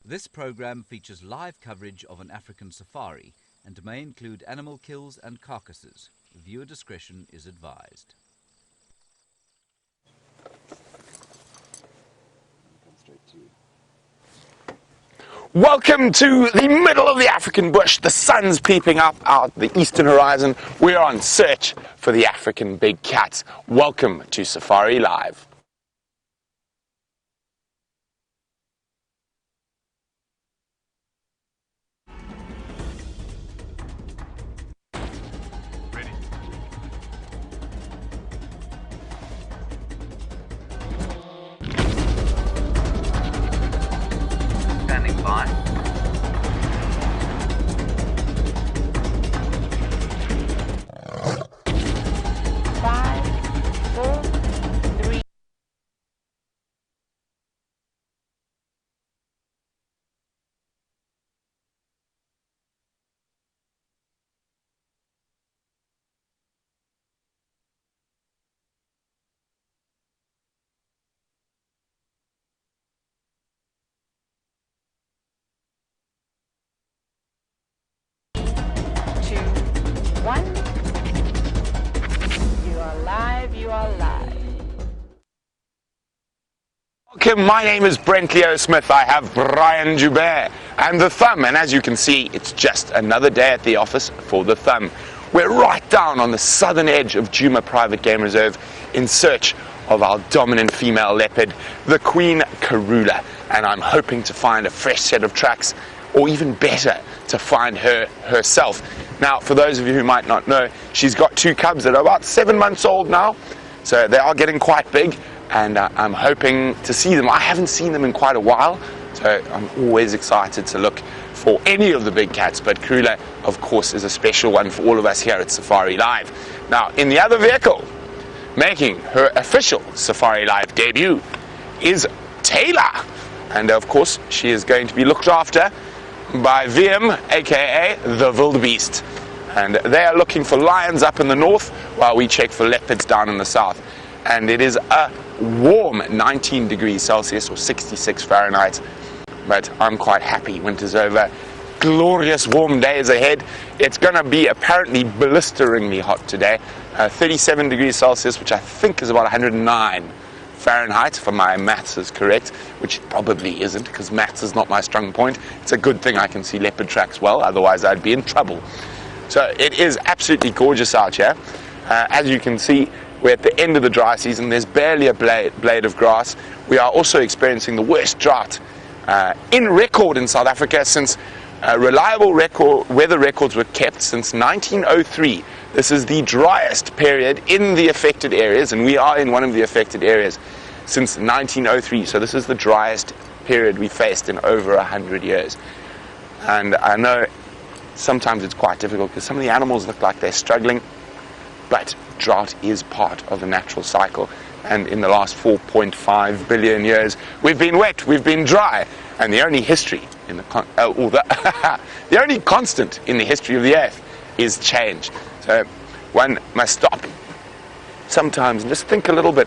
This program features live coverage of an African safari and may include animal kills and carcasses. Viewer discretion is advised. Welcome to the middle of the African bush. The sun's peeping up out the eastern horizon. We are on search for the African big cats. Welcome to Safari Live. Standing by. One. You are live, you are live. Welcome, my name is Brent Leo Smith. I have Brian Joubert and the Thumb, and as you can see, it's just another day at the office for the Thumb. We're right down on the southern edge of Djuma Private Game Reserve in search of our dominant female leopard, the Queen Karula, and I'm hoping to find a fresh set of tracks, or even better, to find her herself. Now, for those of you who might not know, she's got two cubs that are about 7 months old now, so they are getting quite big, and I'm hoping to see them. I haven't seen them in quite a while, so I'm always excited to look for any of the big cats, but Karula, of course, is a special one for all of us here at Safari Live. Now, in the other vehicle, making her official Safari Live debut, is Tayla, and of course, she is going to be looked after by VM, aka the Wildebeest, and they are looking for lions up in the north while we check for leopards down in the south. And it is a warm 19 degrees Celsius or 66 Fahrenheit, but I'm quite happy. Winter's over, glorious warm days ahead. It's going to be apparently blisteringly hot today, 37 degrees Celsius, which I think is about 109 Fahrenheit, if my maths is correct, which it probably isn't, because maths is not my strong point. It's a good thing I can see leopard tracks well, otherwise I'd be in trouble. So it is absolutely gorgeous out here. As you can see, we're at the end of the dry season. There's barely a blade of grass. We are also experiencing the worst drought in record in South Africa since reliable weather records were kept since 1903. This is the driest period in the affected areas, and we are in one of the affected areas since 1903. So this is the driest period we faced in over 100 years. And I know sometimes it's quite difficult because some of the animals look like they're struggling, but drought is part of the natural cycle. And in the last 4.5 billion years, we've been wet, we've been dry, and the only history in the the only constant in the history of the earth is change. So one must stop sometimes and just think a little bit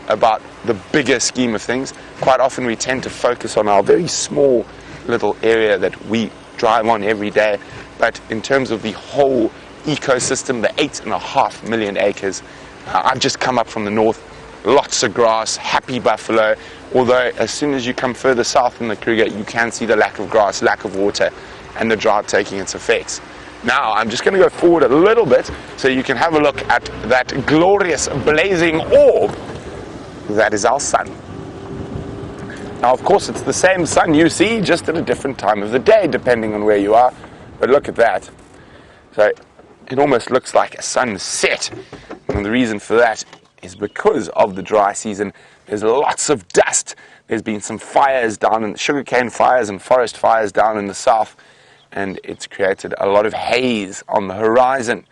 about the bigger scheme of things. Quite often we tend to focus on our very small little area that we drive on every day, but in terms of the whole ecosystem, the 8.5 million acres, I've just come up from the north, lots of grass, happy buffalo, although as soon as you come further south in the Kruger, you can see the lack of grass, lack of water, and the drought taking its effects. Now, I'm just going to go forward a little bit so you can have a look at that glorious blazing orb. That is our sun. Now, of course, it's the same sun you see, just at a different time of the day, depending on where you are. But look at that. So it almost looks like a sunset. And the reason for that is because of the dry season. There's lots of dust. There's been some fires down in the sugarcane fires and forest fires down in the south. And it's created a lot of haze on the horizon.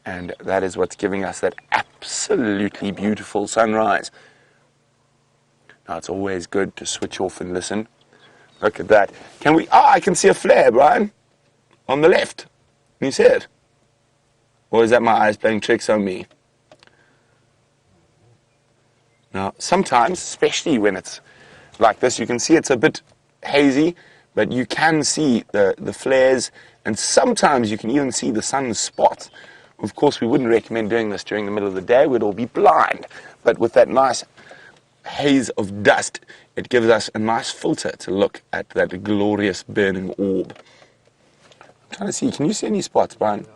And that is what's giving us that absolutely beautiful sunrise. Now, it's always good to switch off and listen. Look at that. Can we... I can see a flare, Brian. On the left. Can you see it? Or is that my eyes playing tricks on me? Now, sometimes, especially when it's like this, you can see it's a bit hazy, but you can see the flares, and sometimes you can even see the sun spot. Of course, we wouldn't recommend doing this during the middle of the day. We'd all be blind. But with that nice haze of dust, it gives us a nice filter to look at that glorious burning orb. I'm trying to see, can you see any spots, Brian?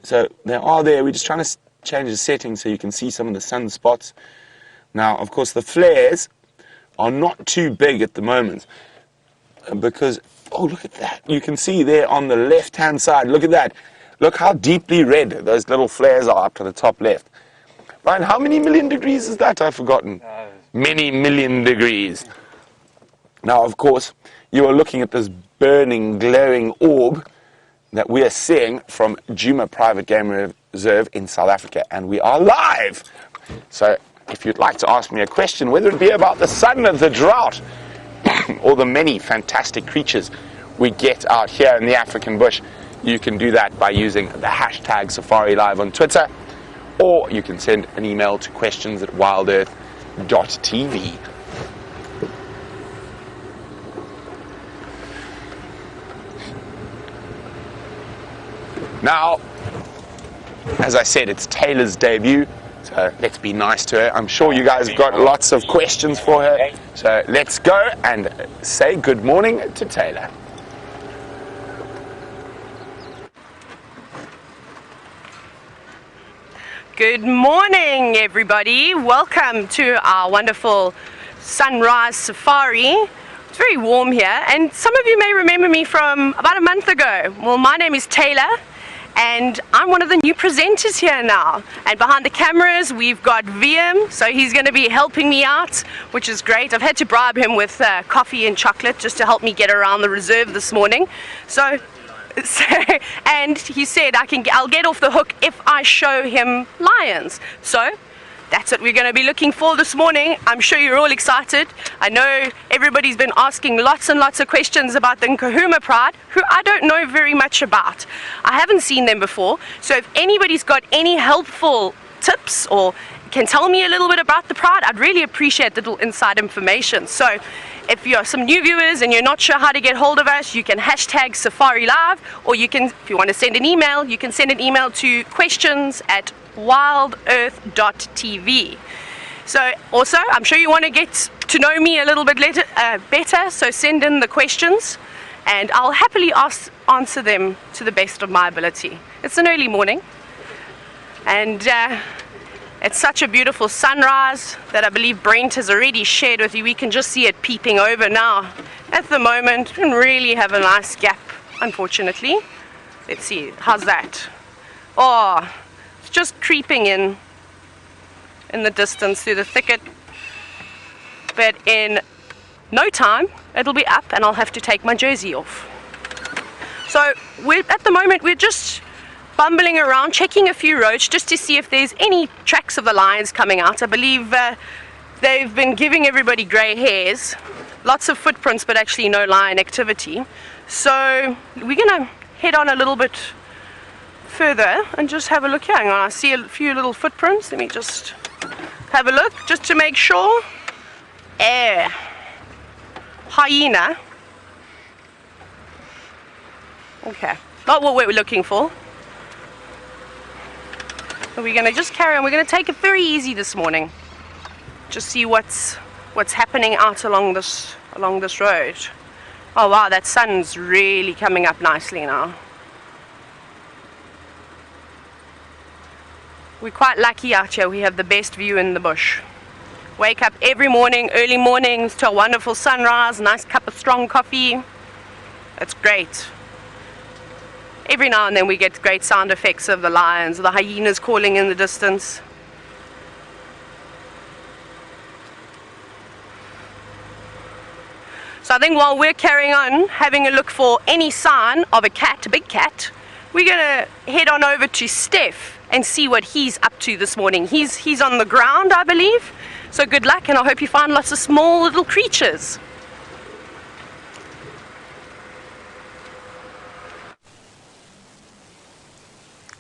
So they are there. We're just trying to change the setting so you can see some of the sunspots. Now, of course, the flares are not too big at the moment because, oh, look at that. You can see there on the left-hand side, look at that. Look how deeply red those little flares are up to the top left. Brian, how many million degrees is that? I've forgotten. Many million degrees. Now, of course, you are looking at this burning, glowing orb that we are seeing from Djuma Private Game Reserve in South Africa, and we are live. So if you'd like to ask me a question, whether it be about the sun or the drought or the many fantastic creatures we get out here in the African bush, you can do that by using the hashtag Safari Live on Twitter, or you can send an email to questions@wildearth.tv. Now, as I said, it's Tayla's debut, so let's be nice to her. I'm sure you guys have got lots of questions for her, so let's go and say good morning to Tayla. Good morning, everybody. Welcome to our wonderful sunrise safari. It's very warm here, and some of you may remember me from about a month ago. Well, my name is Tayla, and I'm one of the new presenters here now. And behind the cameras, we've got VM, so he's going to be helping me out, which is great. I've had to bribe him with coffee and chocolate just to help me get around the reserve this morning. And he said I'll get off the hook if I show him lions. So that's what we're going to be looking for this morning. I'm sure you're all excited. I know everybody's been asking lots and lots of questions about the Kudu Pride, who I don't know very much about. I haven't seen them before. So if anybody's got any helpful tips or can tell me a little bit about the Pride, I'd really appreciate little inside information. So if you're some new viewers and you're not sure how to get hold of us, you can hashtag Safari Live, or you can, if you want to send an email, you can send an email to questions@wildearth.tv. So also, I'm sure you want to get to know me a little bit better, so send in the questions and I'll happily answer them to the best of my ability. It's an early morning, and it's such a beautiful sunrise that I believe Brent has already shared with you. We can just see it peeping over now. At the moment, we can really have a nice gap, unfortunately. Let's see, how's that? Oh, it's just creeping in the distance through the thicket. But in no time, it'll be up and I'll have to take my jersey off. So at the moment, we're just bumbling around, checking a few roads just to see if there's any tracks of the lions coming out. I believe they've been giving everybody grey hairs, lots of footprints, but actually no lion activity. So we're going to head on a little bit further and just have a look here. Hang on, I see a few little footprints. Let me just have a look, just to make sure. Hyena. Okay, not what we're looking for. We're going to just carry on. We're going to take it very easy this morning. Just see what's happening out along this road. Oh wow, that sun's really coming up nicely now. We're quite lucky out here. We have the best view in the bush. Wake up every morning, early mornings, to a wonderful sunrise, nice cup of strong coffee. It's great. Every now and then we get great sound effects of the lions, the hyenas calling in the distance. So I think while we're carrying on, having a look for any sign of a cat, a big cat, we're going to head on over to Steph and see what he's up to this morning. He's on the ground, I believe. So good luck, and I hope you find lots of small little creatures.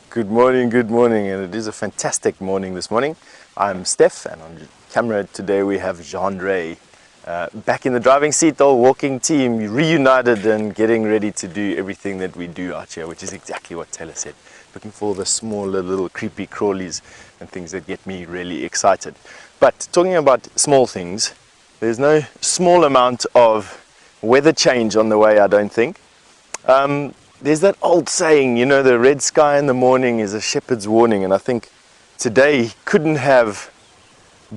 Good morning, and it is a fantastic morning this morning. I'm Steph, and on camera today we have Jean Ray. back in the driving seat, the whole walking team reunited and getting ready to do everything that we do out here, which is exactly what Tayla said. Looking for the smaller little creepy crawlies and things that get me really excited. But talking about small things, there's no small amount of weather change on the way, I don't think. There's that old saying, you know, the red sky in the morning is a shepherd's warning, and I think today couldn't have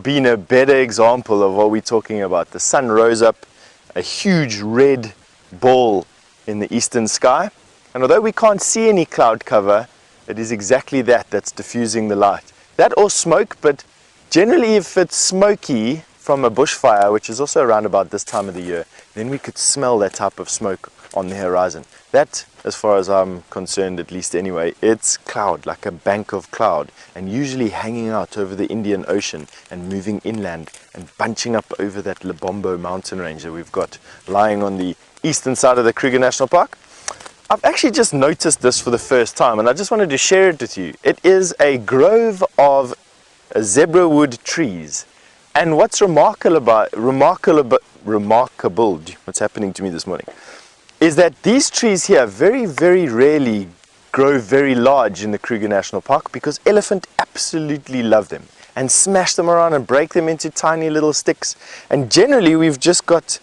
been a better example of what we're talking about. The sun rose up, a huge red ball in the eastern sky, and although we can't see any cloud cover, it is exactly that's diffusing the light. That or smoke, but generally if it's smoky from a bushfire, which is also around about this time of the year, then we could smell that type of smoke on the horizon. That, as far as I'm concerned, at least anyway, it's cloud, like a bank of cloud, and usually hanging out over the Indian Ocean and moving inland and bunching up over that Lebombo mountain range that we've got lying on the eastern side of the Kruger National Park. I've actually just noticed this for the first time, and I just wanted to share it with you. It is a grove of zebra wood trees, and what's remarkable, what's happening to me this morning, is that these trees here very, very rarely grow very large in the Kruger National Park, because elephant absolutely love them and smash them around and break them into tiny little sticks. And generally we've just got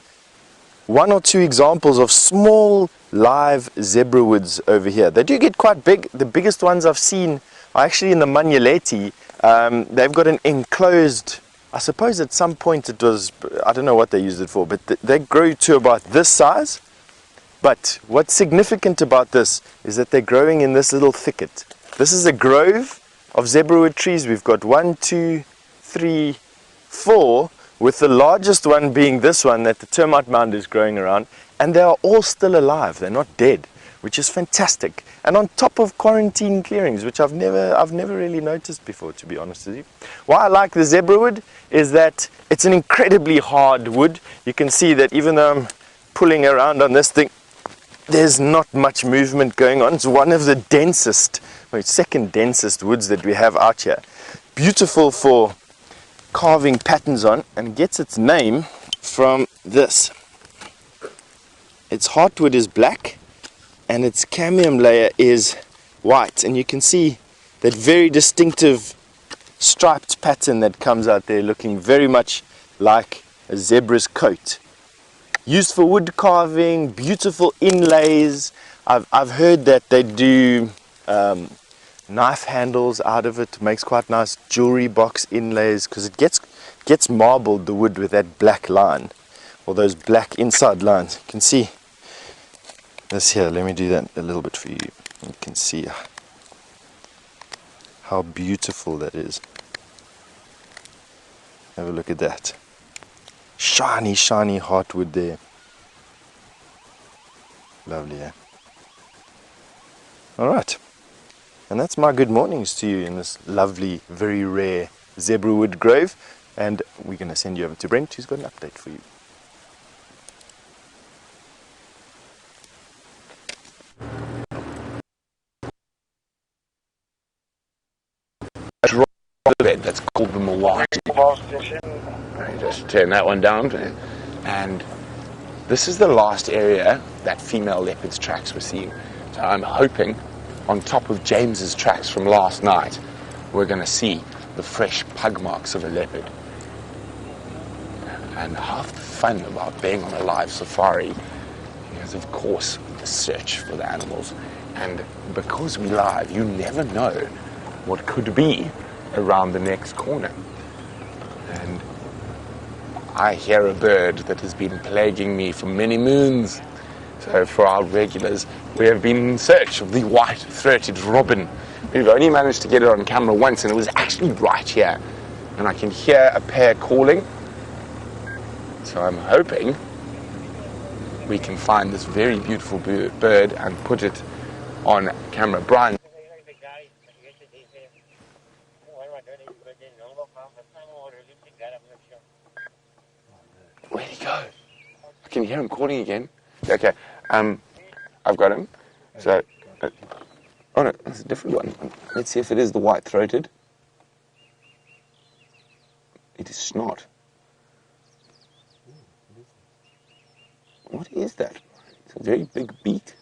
one or two examples of small live zebra woods over here. They do get quite big. The biggest ones I've seen are actually in the Manyeleti. They've got an enclosed, I suppose at some point it was, I don't know what they used it for, but they grow to about this size. But what's significant about this is that they're growing in this little thicket. This is a grove of zebrawood trees. We've got 1, 2, 3, 4, with the largest one being this one that the termite mound is growing around, and they are all still alive. They're not dead, which is fantastic. And on top of quarantine clearings, which I've never really noticed before, to be honest with you. Why I like the zebrawood is that it's an incredibly hard wood. You can see that even though I'm pulling around on this thing, there's not much movement going on. It's one of the densest, second densest woods that we have out here. Beautiful for carving patterns on, and gets its name from this. Its heartwood is black and its cambium layer is white, and you can see that very distinctive striped pattern that comes out there, looking very much like a zebra's coat. Used for wood carving, beautiful inlays. I've heard that they do knife handles out of it. Makes quite nice jewelry box inlays, because it gets marbled, the wood, with that black line, or those black inside lines. You can see this here. Let me do that a little bit for you. You can see how beautiful that is. Have a look at that. Shiny, shiny heartwood there. Lovely, eh? Alright. And that's my good mornings to you in this lovely, very rare zebrawood grove. And we're going to send you over to Brent, who's got an update for you. That's called the Milwaukee. Just turn that one down, and this is the last area that female leopard's tracks were seen. So I'm hoping, on top of James's tracks from last night, we're going to see the fresh pug marks of a leopard. And half the fun about being on a live safari is, of course, the search for the animals. And because we're live, you never know what could be around the next corner. And I hear a bird that has been plaguing me for many moons. So for our regulars, we have been in search of the white-throated robin. We've only managed to get it on camera once, and it was actually right here. And I can hear a pair calling. So I'm hoping we can find this very beautiful bird and put it on camera. Brian. Where'd he go? I can hear him calling again. Okay, I've got him. So, oh no, that's a different one. Let's see if it is the white-throated. It is not. What is that? It's a very big beak.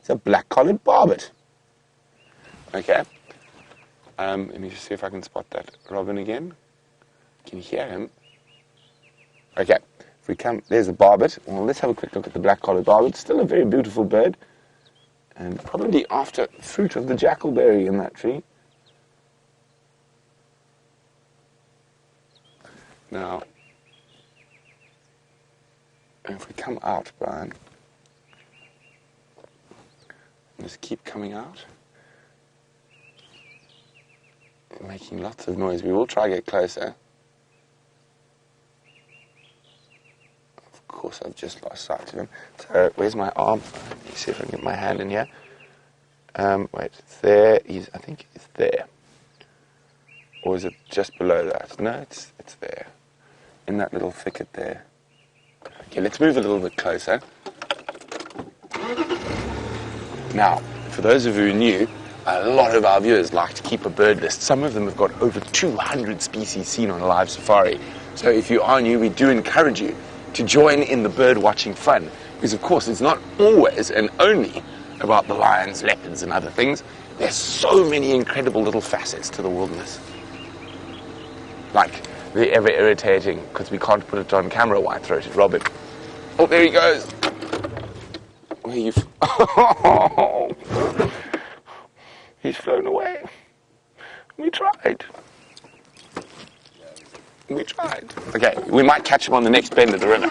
It's a black-collared barbet. Okay. Let me just see if I can spot that robin again. Can you hear him? Okay. If we come, there's the barbet. Well, let's have a quick look at the black-collared barbet. Still a very beautiful bird. And probably after fruit of the jackalberry in that tree. Now, if we come out, Brian, just keep coming out, making lots of noise. We will try to get closer. Of course, I've just lost sight of him. So, where's my arm? Let me see if I can get my hand in here. Wait, it's there. I think it's there. Or is it just below that? No, it's there. In that little thicket there. Okay, let's move a little bit closer. Now, for those of you who are new, a lot of our viewers like to keep a bird list. Some of them have got over 200 species seen on LiveSafari. So if you are new, we do encourage you to join in the bird watching fun. Because of course, it's not always and only about the lions, leopards and other things. There's so many incredible little facets to the wilderness. Like the ever irritating, because we can't put it on camera, white-throated robin. Oh, there he goes. Where you? Oh, he's flown away. We tried. We tried. Okay, we might catch him on the next bend of the river.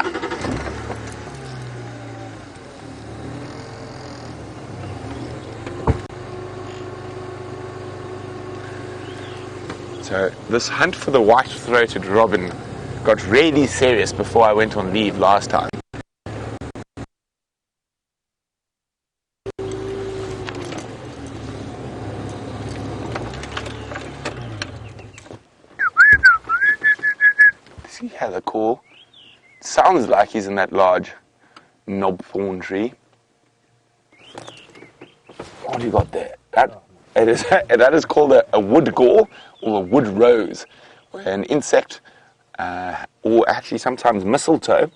So this hunt for the white-throated robin got really serious before I went on leave last time. See how the call? Sounds like he's in that large knobthorn tree. What do you got there? That is called a wood gall or a wood rose, where an insect, or actually sometimes mistletoe,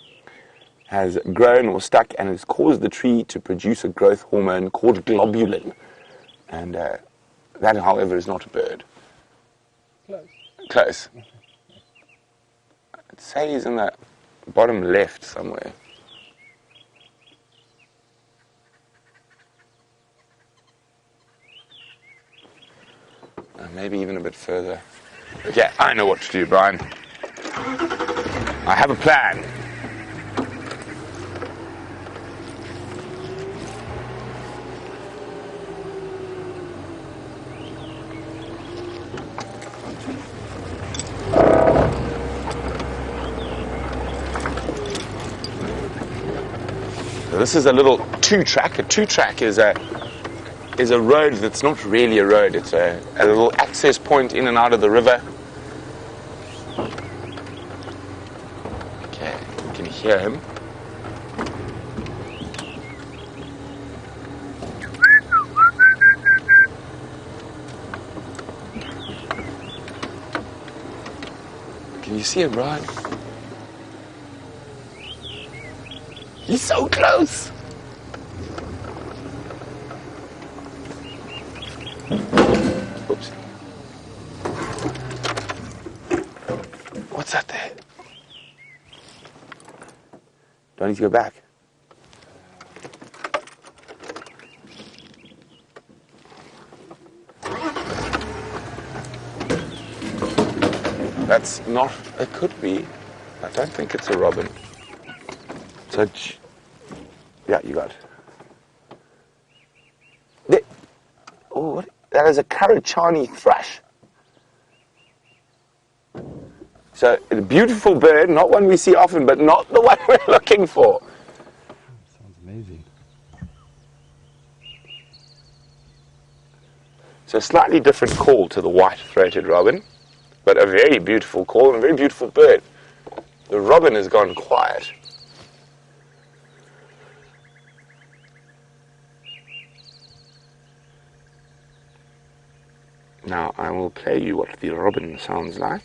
has grown or stuck and has caused the tree to produce a growth hormone called globulin. And that, however, is not a bird. Close. I'd say he's in the bottom left somewhere. Maybe even a bit further. Okay, I know what to do, Brian. I have a plan. So this is a little two-track. A two-track is a road that's not really a road. It's a little access point in and out of the river. Okay, can you hear him? Can you see him, Brian? He's so close! Oops. What's that there? Do I need to go back? That's not, it could be. I don't think it's a robin. So, yeah, you got it. Oh, what? That is a Karachani thrush. So, a beautiful bird, not one we see often, but not the one we're looking for. Sounds amazing. So, slightly different call to the white-throated robin, but a very beautiful call and a very beautiful bird. The robin has gone quiet. Now I will play you what the robin sounds like.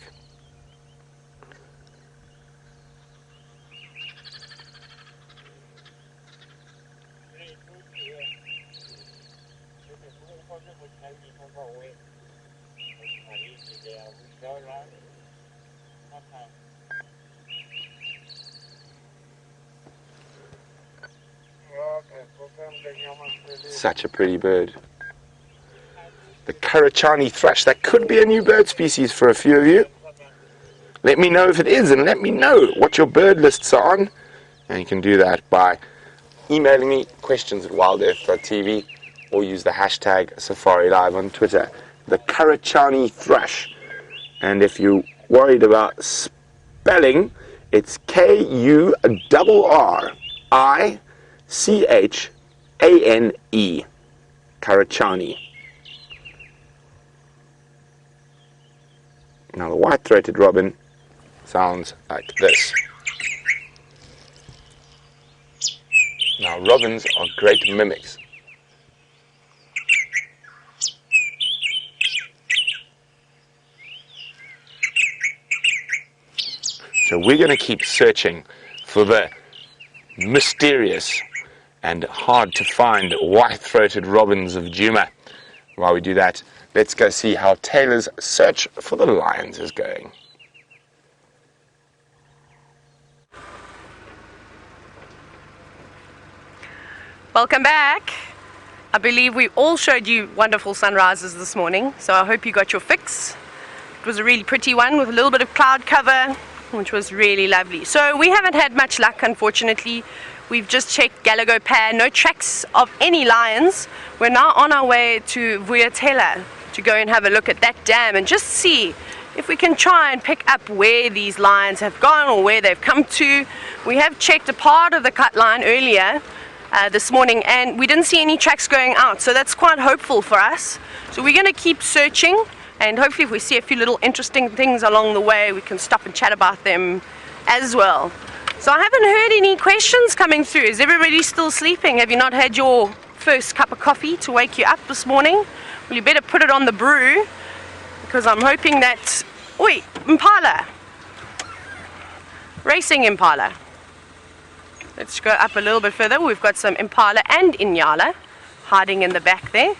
Such a pretty bird. The Karachani thrush. That could be a new bird species for a few of you. Let me know if it is, and let me know what your bird lists are on. And you can do that by emailing me questions at wildearth.tv or use the hashtag Safari Live on Twitter. The Karachani thrush. And if you're worried about spelling, it's Kurricane. Karachani. Now the white-throated robin sounds like this. Now robins are great mimics. So we're going to keep searching for the mysterious and hard to find white-throated robins of Djuma. While we do that, let's go see how Tayla's search for the lions is going. Welcome back. I believe we all showed you wonderful sunrises this morning, so I hope you got your fix. It was a really pretty one with a little bit of cloud cover, which was really lovely. So we haven't had much luck, unfortunately. We've just checked Galago Pair, no tracks of any lions. We're now on our way to Tayla to go and have a look at that dam and just see if we can try and pick up where these lions have gone or where they've come to. We have checked a part of the cut line earlier this morning and we didn't see any tracks going out, so that's quite hopeful for us. So we're going to keep searching, and hopefully if we see a few little interesting things along the way, we can stop and chat about them as well. So I haven't heard any questions coming through. Is everybody still sleeping? Have you not had your first cup of coffee to wake you up this morning? Well, you better put it on the brew, because I'm hoping that... Oi, impala! Racing impala. Let's go up a little bit further. We've got some impala and inyala hiding in the back there.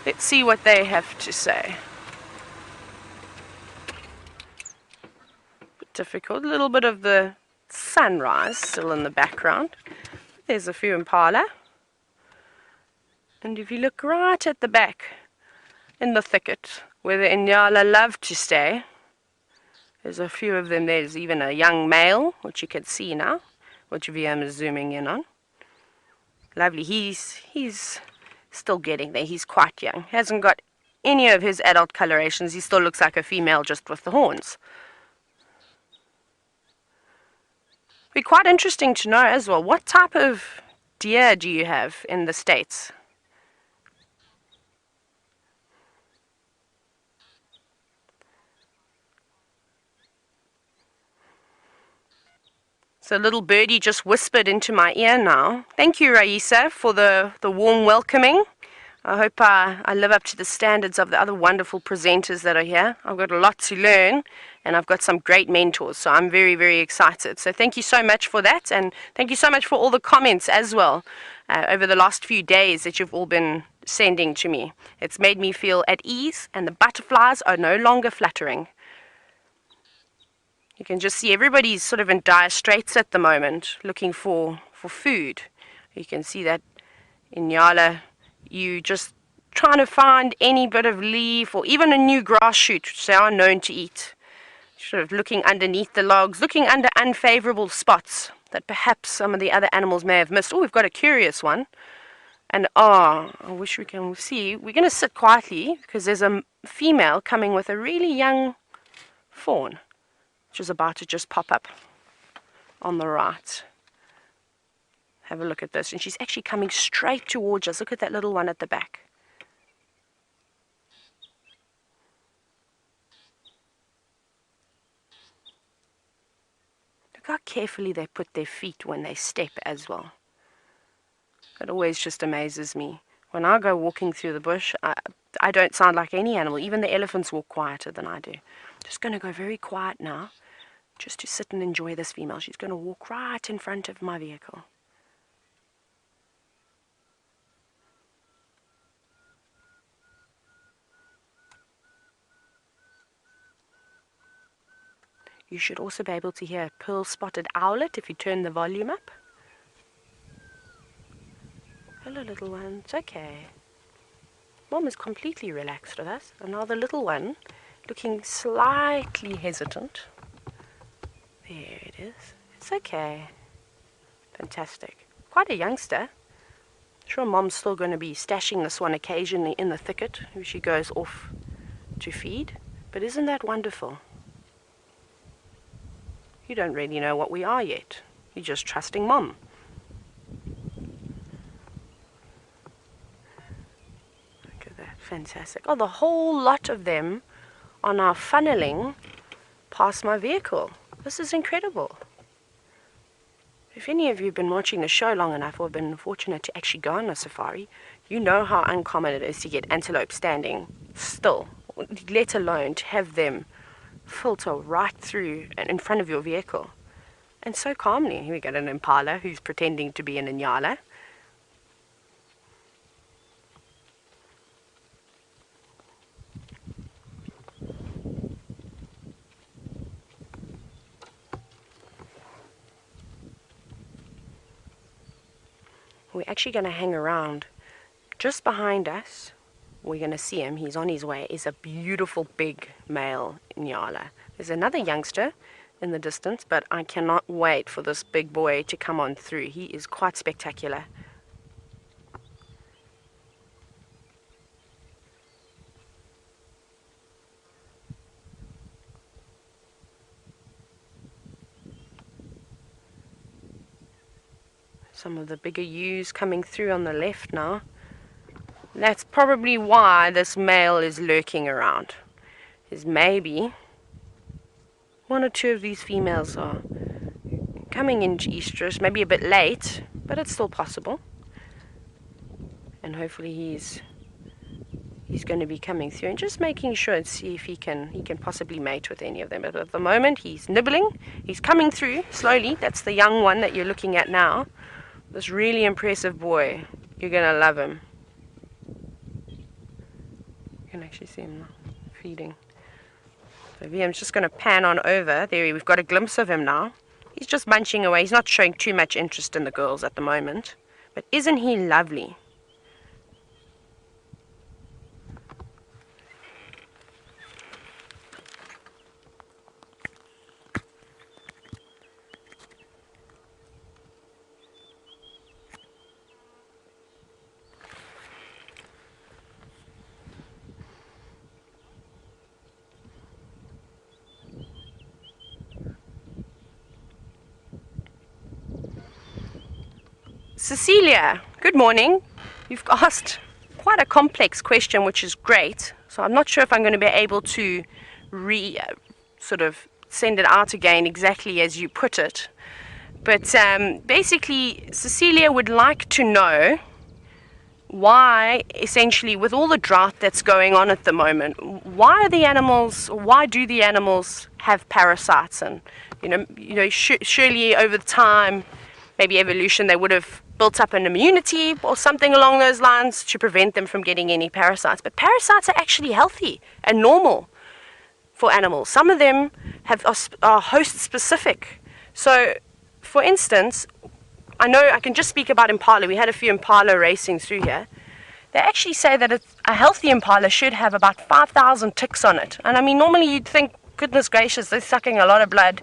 Let's see what they have to say. Bit difficult. A little bit of the sunrise still in the background. There's a few impala. And if you look right at the back in the thicket where the inyala love to stay, there's a few of them. There's even a young male, which you can see now, which VM is zooming in on. Lovely. He's still getting there. He's quite young. Hasn't got any of his adult colorations. He still looks like a female just with the horns. Be quite interesting to know as well, what type of deer do you have in the States? So little birdie just whispered into my ear now. Thank you, Raisa, for the warm welcoming. I hope I live up to the standards of the other wonderful presenters that are here. I've got a lot to learn, and I've got some great mentors, so I'm very, very excited. So thank you so much for that, and thank you so much for all the comments as well over the last few days that you've all been sending to me. It's made me feel at ease, and the butterflies are no longer fluttering. You can just see everybody's sort of in dire straits at the moment, looking for food. You can see that in Nyala, you just trying to find any bit of leaf or even a new grass shoot, which they are known to eat. Sort of looking underneath the logs, looking under unfavorable spots that perhaps some of the other animals may have missed. Oh, we've got a curious one. And I wish we can see. We're going to sit quietly because there's a female coming with a really young fawn, which is about to just pop up on the right. Have a look at this. And she's actually coming straight towards us. Look at that little one at the back. Look how carefully they put their feet when they step as well. It always just amazes me. When I go walking through the bush, I don't sound like any animal. Even the elephants walk quieter than I do. Just going to go very quiet now, just to sit and enjoy this female. She's going to walk right in front of my vehicle. You should also be able to hear a pearl-spotted owlet if you turn the volume up. Hello, little one. It's okay. Mom is completely relaxed with us. And now the little one, looking slightly hesitant. There it is. It's okay. Fantastic. Quite a youngster. Sure, Mom's still going to be stashing this one occasionally in the thicket if she goes off to feed. But isn't that wonderful? You don't really know what we are yet. You're just trusting Mom. Look at that. Fantastic. Oh, the whole lot of them are now funneling past my vehicle. This is incredible. If any of you have been watching the show long enough or have been fortunate to actually go on a safari, you know how uncommon it is to get antelope standing still, let alone to have them filter right through and in front of your vehicle. And so calmly. Here we got an impala who's pretending to be an inyala. We're actually going to hang around just behind us. We're going to see him. He's on his way. Is a beautiful big male inyala. There's another youngster in the distance, but I cannot wait for this big boy to come on through. He is quite spectacular. Some of the bigger ewes coming through on the left now. That's probably why this male is lurking around. Is maybe one or two of these females are coming into estrus, maybe a bit late, but it's still possible. And hopefully he's going to be coming through and just making sure and see if he can possibly mate with any of them. But at the moment he's nibbling. He's coming through slowly. That's the young one that you're looking at now. This really impressive boy. You're going to love him. You can actually see him now feeding. So VM's just going to pan on over. There, we've got a glimpse of him now. He's just munching away. He's not showing too much interest in the girls at the moment. But isn't he lovely? Cecilia, good morning. You've asked quite a complex question, which is great. So I'm not sure if I'm going to be able to sort of send it out again exactly as you put it. But basically, Cecilia would like to know why, essentially, with all the drought that's going on at the moment, why do the animals have parasites? And surely over time, maybe evolution, they would have built up an immunity or something along those lines to prevent them from getting any parasites. But parasites are actually healthy and normal for animals. Some of them are host-specific. So, for instance, I know I can just speak about impala. We had a few impala racing through here. They actually say that a healthy impala should have about 5,000 ticks on it. And I mean, normally you'd think, goodness gracious, they're sucking a lot of blood.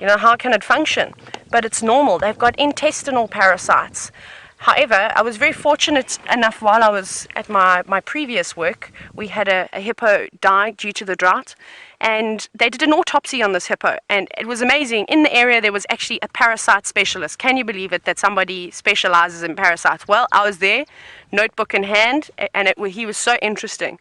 How can it function? But it's normal. They've got intestinal parasites. However, I was very fortunate enough while I was at my previous work, we had a hippo die due to the drought, and they did an autopsy on this hippo, and it was amazing. In the area, there was actually a parasite specialist. Can you believe it, that somebody specializes in parasites? Well, I was there, notebook in hand, and he was so interesting.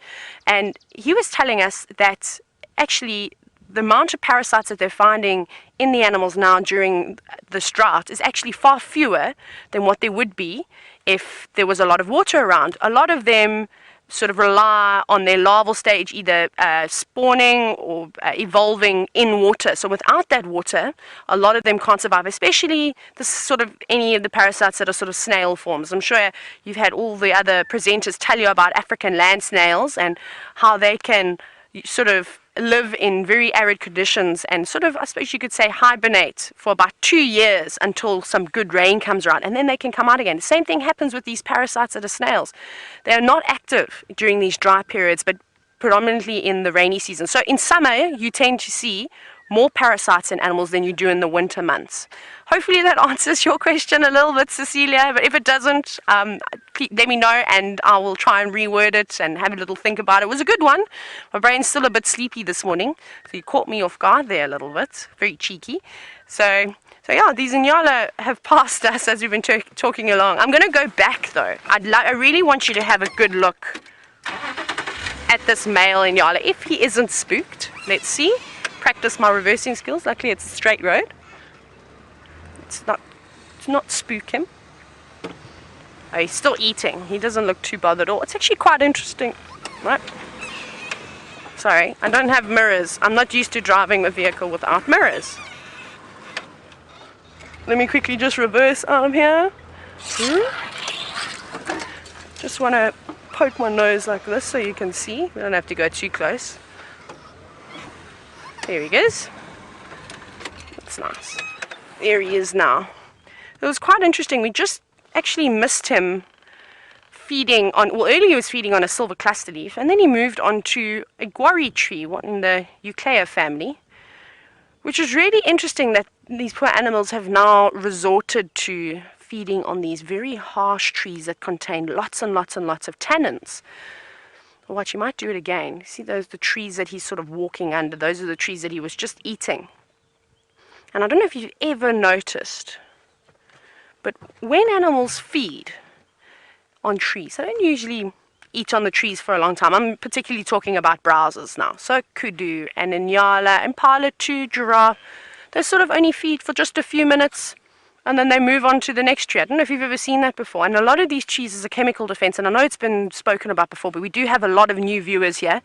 And he was telling us that actually the amount of parasites that they're finding in the animals now during this drought is actually far fewer than what there would be if there was a lot of water around. A lot of them sort of rely on their larval stage either spawning or evolving in water. So without that water, a lot of them can't survive, especially any of the parasites that are sort of snail forms. I'm sure you've had all the other presenters tell you about African land snails and how they can sort of live in very arid conditions and sort of, I suppose you could say, hibernate for about 2 years until some good rain comes around, and then they can come out again. The same thing happens with these parasites that are snails. They are not active during these dry periods, but predominantly in the rainy season. So in summer, you tend to see more parasites in animals than you do in the winter months. Hopefully that answers your question a little bit, Cecilia, but if it doesn't, let me know and I will try and reword it and have a little think about it. It was a good one. My brain's still a bit sleepy this morning, so you caught me off guard there a little bit. Very cheeky. So yeah, these Inyala have passed us as we've been talking along. I'm going to go back though. I really want you to have a good look at this male Inyala. If he isn't spooked, let's see. Practice my reversing skills. Luckily it's a straight road. It's not spook him. Oh, he's still eating. He doesn't look too bothered at all. It's actually quite interesting. Right? Sorry, I don't have mirrors. I'm not used to driving a vehicle without mirrors. Let me quickly just reverse arm here. Just want to poke my nose like this so you can see. We don't have to go too close. There he goes. That's nice. There he is now. It was quite interesting. We just actually missed him feeding on, well, earlier he was feeding on a silver cluster leaf, and then he moved on to a guarri tree, one in the Euclea family, which is really interesting that these poor animals have now resorted to feeding on these very harsh trees that contain lots and lots and lots of tannins. Watch, you might do it again. See the trees that he's sort of walking under? Those are the trees that he was just eating. And I don't know if you've ever noticed, but when animals feed on trees, they don't usually eat on the trees for a long time. I'm particularly talking about browsers now. So Kudu and Inyala, Impala 2, giraffe, they sort of only feed for just a few minutes, and then they move on to the next tree. I don't know if you've ever seen that before. And a lot of these trees is a chemical defense, and I know it's been spoken about before, but we do have a lot of new viewers here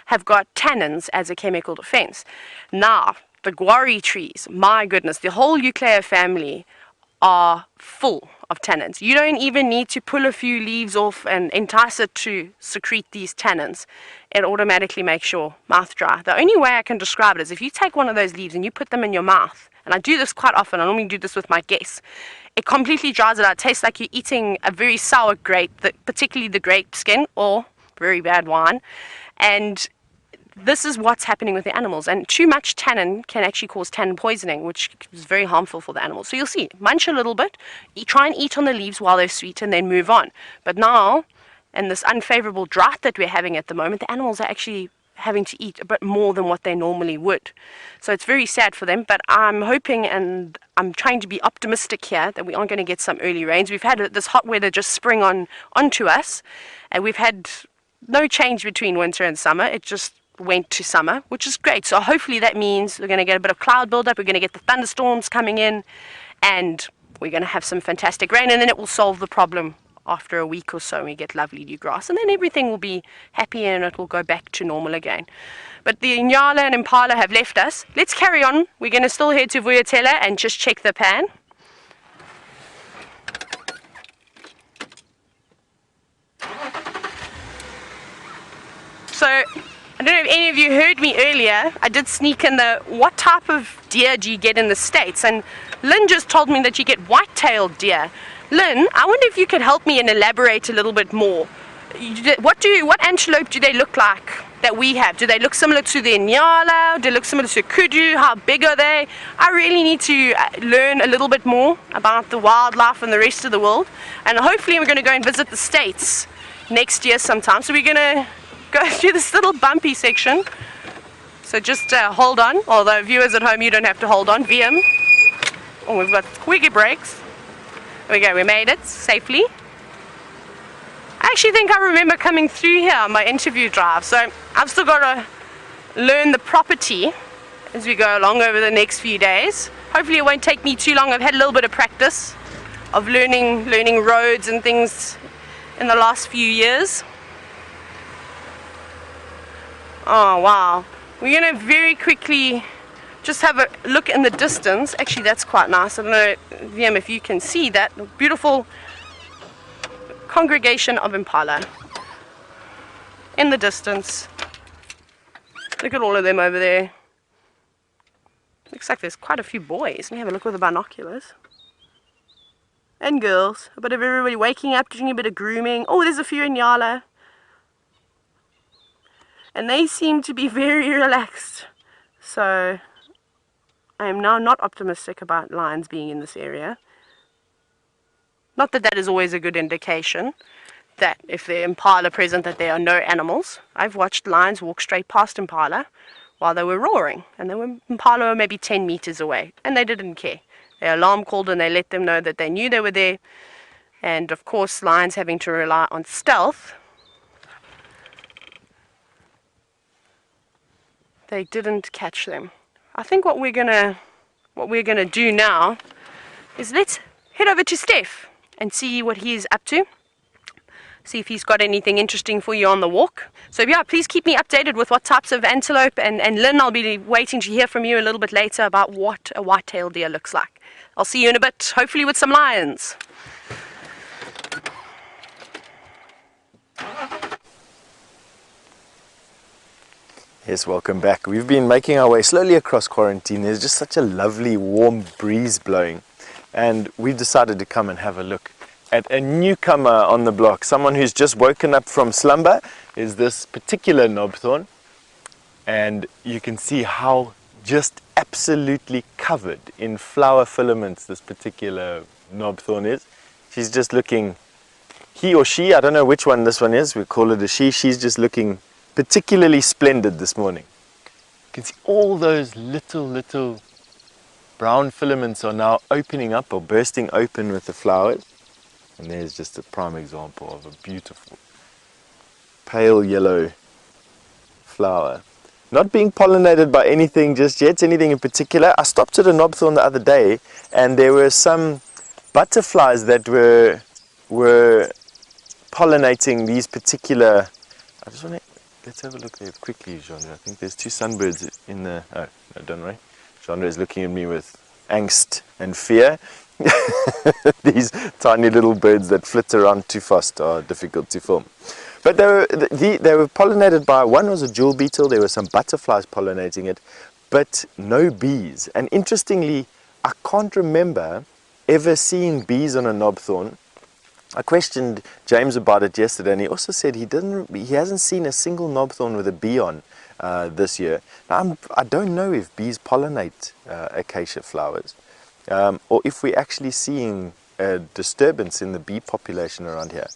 have got tannins as a chemical defense. Now, the guarri trees, my goodness, the whole Euclea family are full of tannins. You don't even need to pull a few leaves off and entice it to secrete these tannins. It automatically makes your mouth dry. The only way I can describe it is if you take one of those leaves and you put them in your mouth, and I do this quite often, I normally do this with my guests, it completely dries it out. It tastes like you're eating a very sour grape, particularly the grape skin, or very bad wine. And this is what's happening with the animals. And too much tannin can actually cause tannin poisoning, which is very harmful for the animals. So you'll see, munch a little bit, try and eat on the leaves while they're sweet, and then move on. But now, in this unfavorable drought that we're having at the moment, the animals are actually having to eat a bit more than what they normally would. So it's very sad for them, but I'm hoping and I'm trying to be optimistic here that we aren't going to get some early rains. We've had this hot weather just spring onto us, and we've had no change between winter and summer. It just went to summer, which is great. So hopefully that means we're going to get a bit of cloud buildup, we're going to get the thunderstorms coming in, and we're going to have some fantastic rain, and then it will solve the problem after a week or so, and we get lovely new grass, and then everything will be happy and it will go back to normal again. But the Inyala and Impala have left us. Let's carry on. We're going to still head to Vuyatela and just check the pan. So, I don't know if any of you heard me earlier. I did sneak in what type of deer do you get in the States? And Lynn just told me that you get white-tailed deer. Lynn, I wonder if you could help me and elaborate a little bit more. What antelope do they look like that we have? Do they look similar to the Inyala? Do they look similar to Kudu? How big are they? I really need to learn a little bit more about the wildlife and the rest of the world. And hopefully we're going to go and visit the States next year sometime. So we're going to go through this little bumpy section. So just hold on. Although viewers at home, you don't have to hold on. VM. Oh, we've got squeaky brakes. There we go, we made it safely. I actually think I remember coming through here on my interview drive, so I've still got to learn the property as we go along over the next few days. Hopefully it won't take me too long. I've had a little bit of practice of learning roads and things in the last few years. Oh wow, we're going to very quickly just have a look in the distance. Actually, that's quite nice. I don't know, VM, if you can see that beautiful congregation of impala in the distance. Look at all of them over there. Looks like there's quite a few boys. Let me have a look with the binoculars. And girls. A bit of everybody waking up, doing a bit of grooming. Oh, there's a few in Yala. And they seem to be very relaxed. So I am now not optimistic about lions being in this area. Not that that is always a good indication, that if there are impala present, that there are no animals. I've watched lions walk straight past impala while they were roaring, and impala were maybe 10 meters away, and they didn't care. Their alarm called and they let them know that they knew they were there. And of course, lions having to rely on stealth, they didn't catch them. I think what we're gonna do now is let's head over to Steph and see what he's up to. See if he's got anything interesting for you on the walk. So yeah, please keep me updated with what types of antelope, and Lynn, I'll be waiting to hear from you a little bit later about what a white-tailed deer looks like. I'll see you in a bit, hopefully with some lions. Yes, welcome back. We've been making our way slowly across quarantine. There's just such a lovely warm breeze blowing, and we've decided to come and have a look at a newcomer on the block. Someone who's just woken up from slumber is this particular knobthorn, and you can see how just absolutely covered in flower filaments this particular knobthorn is. She's just looking, he or she, I don't know which one this one is, we call it a she, she's just looking particularly splendid this morning. You can see all those little brown filaments are now opening up or bursting open with the flowers. And there's just a prime example of a beautiful pale yellow flower. Not being pollinated by anything just yet, anything in particular. I stopped at a knobthorn the other day and there were some butterflies that were pollinating these particular, let's have a look there quickly, Genre. I think there's two sunbirds in the, oh, no, don't worry. Genre is looking at me with angst and fear. These tiny little birds that flit around too fast are difficult to film. But they were pollinated by, one was a jewel beetle, there were some butterflies pollinating it, but no bees. And interestingly, I can't remember ever seeing bees on a knobthorn. I questioned James about it yesterday, and he also said he hasn't seen a single knobthorn with a bee on this year. Now, I don't know if bees pollinate acacia flowers, or if we're actually seeing a disturbance in the bee population around here.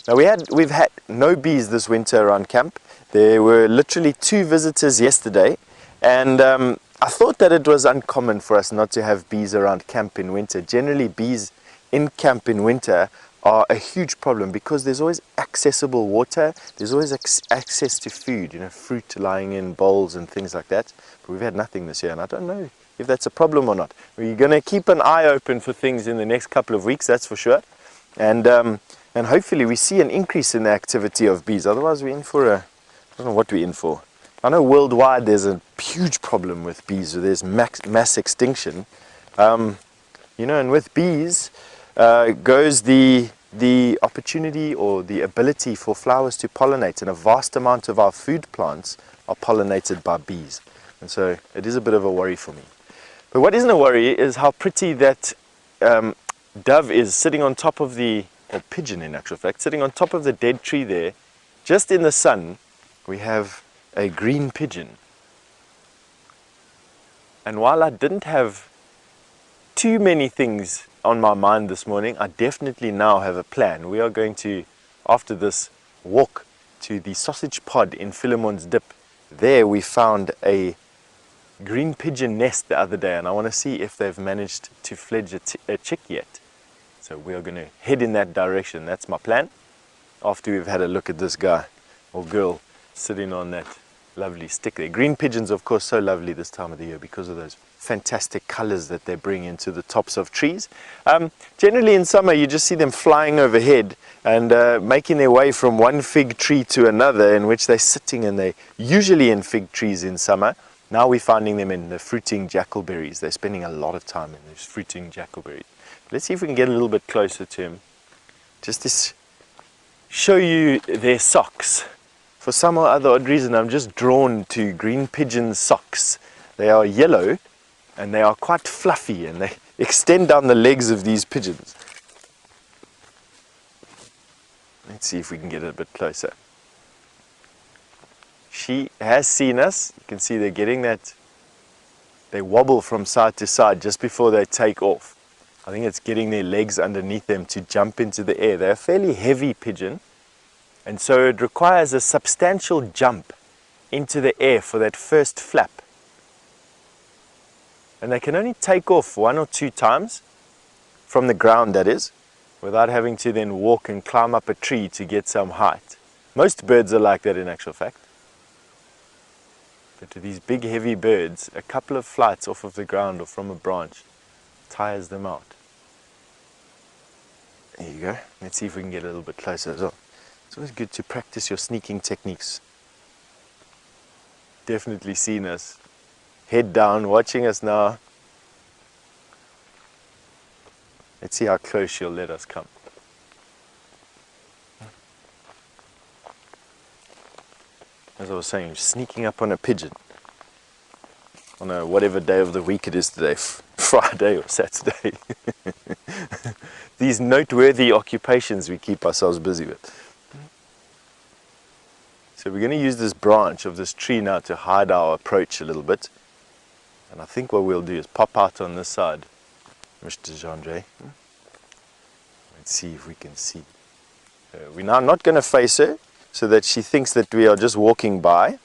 Now we've had no bees this winter around camp. There were literally 2 visitors yesterday, and I thought that it was uncommon for us not to have bees around camp in winter. Generally, bees in camp in winter are a huge problem because there's always accessible water, there's always access to food, fruit lying in bowls and things like that. But we've had nothing this year, and I don't know if that's a problem or not. We're going to keep an eye open for things in the next couple of weeks, that's for sure. And hopefully we see an increase in the activity of bees. Otherwise we're in for I don't know what we're in for. I know worldwide there's a huge problem with bees. There's mass extinction. And with bees goes the opportunity or the ability for flowers to pollinate, and a vast amount of our food plants are pollinated by bees. And so it is a bit of a worry for me. But what isn't a worry is how pretty that dove is sitting on top of or pigeon in actual fact, sitting on top of the dead tree there, just in the sun. We have a green pigeon. And while I didn't have too many things on my mind this morning, I definitely now have a plan. We are going to, after this, walk to the sausage pod in Philemon's Dip. There we found a green pigeon nest the other day, and I want to see if they've managed to fledge a chick yet. So we are going to head in that direction. That's my plan, after we've had a look at this guy or girl sitting on that lovely stick there. Green pigeons, of course, so lovely this time of the year because of those fantastic colors that they bring into the tops of trees. Generally in summer you just see them flying overhead and making their way from one fig tree to another, in which they're sitting, and they're usually in fig trees in summer. Now we're finding them in the fruiting jackalberries. They're spending a lot of time in those fruiting jackalberries. Let's see if we can get a little bit closer to him, just to show you their socks. for some or other odd reason, I'm just drawn to green pigeon socks. They are yellow and they are quite fluffy and they extend down the legs of these pigeons. Let's see if we can get it a bit closer. She has seen us. You can see they're getting that, they wobble from side to side just before they take off. I think it's getting their legs underneath them to jump into the air. They're a fairly heavy pigeon, and so it requires a substantial jump into the air for that first flap. And they can only take off 1 or 2 times from the ground, that is, without having to then walk and climb up a tree to get some height. Most birds are like that in actual fact. But to these big heavy birds, a couple of flights off of the ground or from a branch tires them out. There you go. Let's see if we can get a little bit closer as well. It's always good to practice your sneaking techniques. Definitely seen us. Head down, watching us now. Let's see how close she'll let us come. As I was saying, sneaking up on a pigeon on a whatever day of the week it is today, Friday or Saturday. These noteworthy occupations we keep ourselves busy with. So we're going to use this branch of this tree now to hide our approach a little bit. And I think what we'll do is pop out on this side, Mr. Jandre. Let's see if we can see. We're now not going to face her so that she thinks that we are just walking by.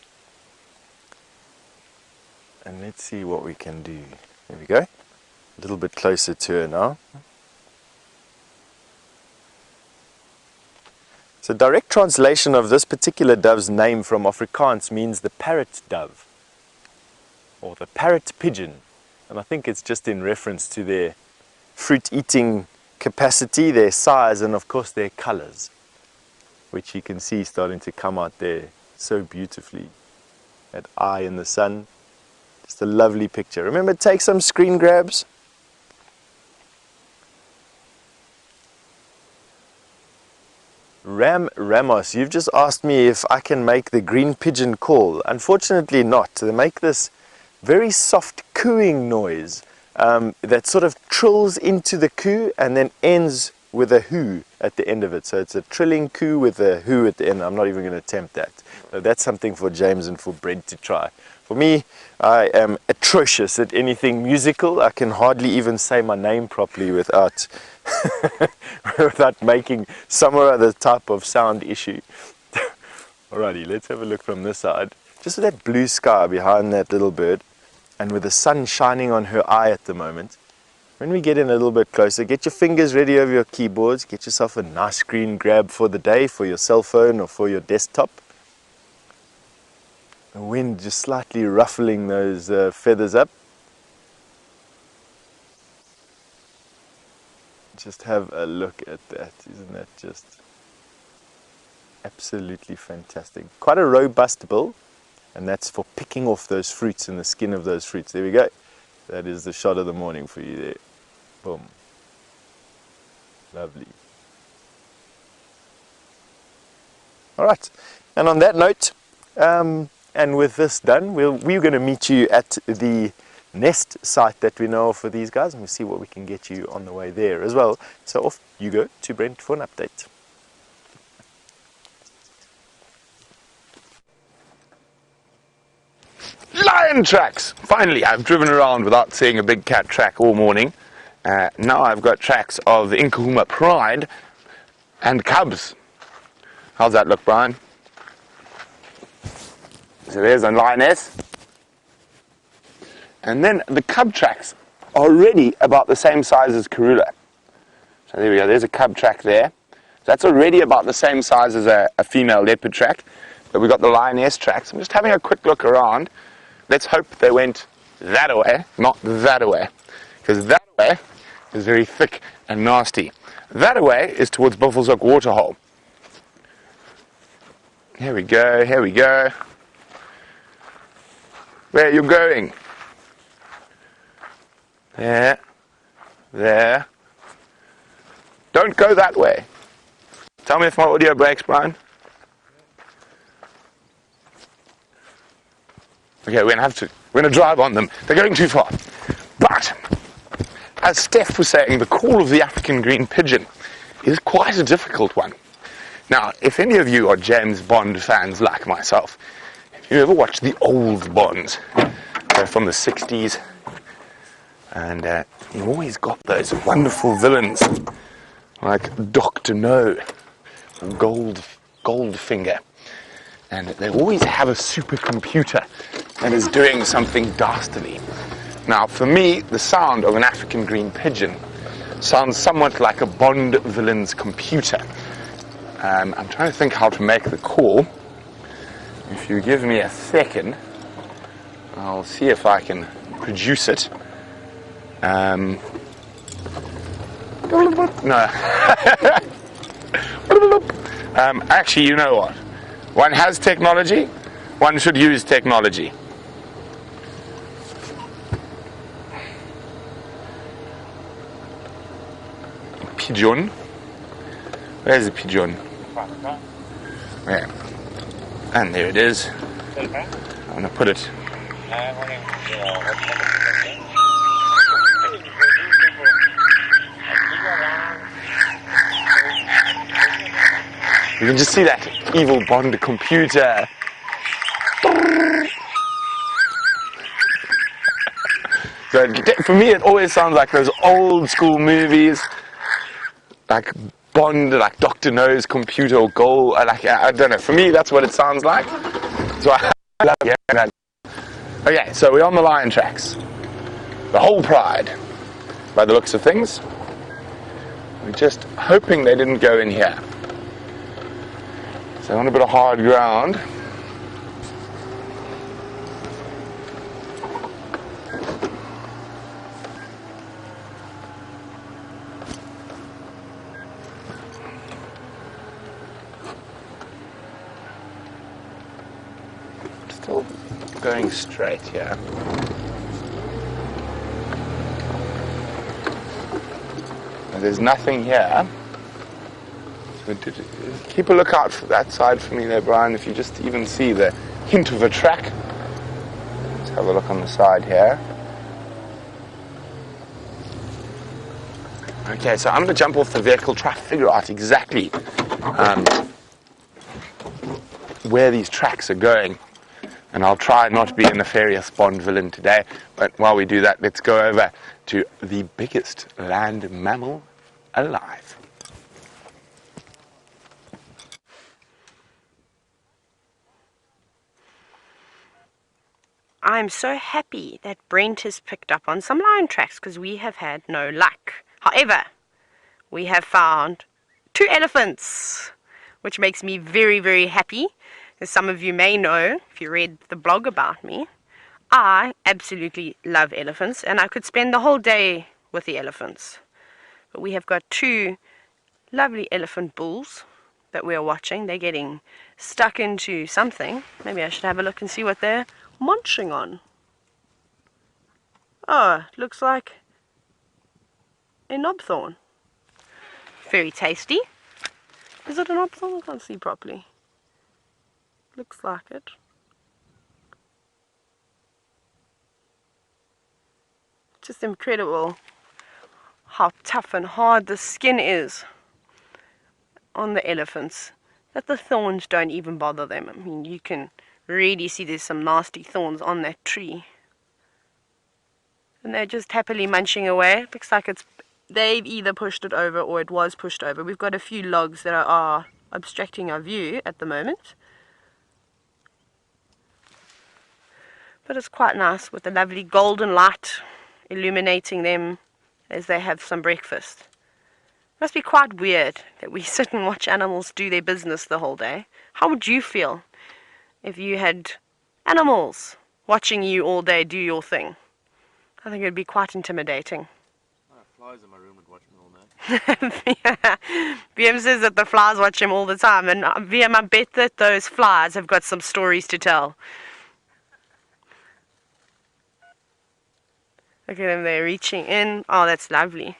And let's see what we can do. There we go. A little bit closer to her now. So direct translation of this particular dove's name from Afrikaans means the parrot dove, or the parrot pigeon. And I think it's just in reference to their fruit-eating capacity, their size, and of course their colors, which you can see starting to come out there so beautifully. That eye in the sun, just a lovely picture. Remember, take some screen grabs. Ramos, you've just asked me if I can make the green pigeon call. Unfortunately not. They make this very soft cooing noise that sort of trills into the coo and then ends with a hoo at the end of it. So it's a trilling coo with a hoo at the end. I'm not even going to attempt that. So that's something for James and for Brent to try. For me, I am atrocious at anything musical. I can hardly even say my name properly without without making some or other type of sound issue. Alrighty, let's have a look from this side. Just with that blue sky behind that little bird, and with the sun shining on her eye at the moment. When we get in a little bit closer, get your fingers ready over your keyboards, get yourself a nice screen grab for the day, for your cell phone or for your desktop. The wind just slightly ruffling those feathers up. Just have a look at that. Isn't that just absolutely fantastic? Quite a robust bill, and that's for picking off those fruits and the skin of those fruits. There we go. That is the shot of the morning for you there. Boom. Lovely. All right. And on that note, and with this done, we're going to meet you at the nest site that we know of for these guys, and we'll see what we can get you on the way there as well. So off you go to Brent for an update. Lion tracks! Finally, I've driven around without seeing a big cat track all morning. Now I've got tracks of the Inkahuma Pride and cubs. How's that look, Brian? So there's a lioness. And then the cub tracks are already about the same size as Karula. So there we go, there's a cub track there. So that's already about the same size as a female leopard track. But we've got the lioness tracks. I'm just having a quick look around. Let's hope they went that way, not that way. Because that way is very thick and nasty. That way is towards Buffelshoek Waterhole. Here we go, here we go. Where are you going? There, there. Don't go that way. Tell me if my audio breaks, Brian. Okay, we're going to drive on them. They're going too far. But, as Steph was saying, the call of the African green pigeon is quite a difficult one. Now, if any of you are James Bond fans like myself, if you ever watched the old Bonds, they're from the 60s, and you always got those wonderful villains like Dr. No, Goldfinger, and they always have a supercomputer that is doing something dastardly. Now, for me, the sound of an African green pigeon sounds somewhat like a Bond villain's computer. I'm trying to think how to make the call. If you give me a second, I'll see if I can produce it. No. Actually, you know what? One has technology, one should use technology. Pigeon. Where's the pigeon? There. And there it is. I'm going to put it. You can just see that evil Bond computer. So for me, it always sounds like those old school movies, like Bond, like Dr. No's computer or Gold. Like, I don't know. For me, that's what it sounds like. So I love hearing that. Okay, so we're on the lion tracks. The whole pride, by the looks of things. We're just hoping they didn't go in here. So on a bit of hard ground. Still going straight here. And there's nothing here. So keep a lookout for that side for me there, Brian, if you just even see the hint of a track. Let's have a look on the side here. Okay, so I'm going to jump off the vehicle, try to figure out exactly where these tracks are going. And I'll try not to be a nefarious Bond villain today, but while we do that, let's go over to the biggest land mammal alive. I'm so happy that Brent has picked up on some lion tracks because we have had no luck. However, we have found 2 elephants, which makes me very, very happy. As some of you may know, if you read the blog about me, I absolutely love elephants and I could spend the whole day with the elephants. But we have got 2 lovely elephant bulls that we're watching. They're getting stuck into something. Maybe I should have a look and see what they're munching on. Oh, it looks like a knobthorn. Very tasty. Is it a knobthorn? I can't see properly. Looks like it. Just incredible how tough and hard the skin is on the elephants, that the thorns don't even bother them. I mean, you can really see there's some nasty thorns on that tree. And they're just happily munching away. Looks like they've either pushed it over or it was pushed over. We've got a few logs that are obstructing our view at the moment. But it's quite nice with the lovely golden light illuminating them as they have some breakfast. It must be quite weird that we sit and watch animals do their business the whole day. How would you feel if you had animals watching you all day do your thing? I think it would be quite intimidating. Flies in my room would watch me all night. Yeah. VM says that the flies watch him all the time, and VM, I bet that those flies have got some stories to tell. Look at them, they're reaching in. Oh, that's lovely.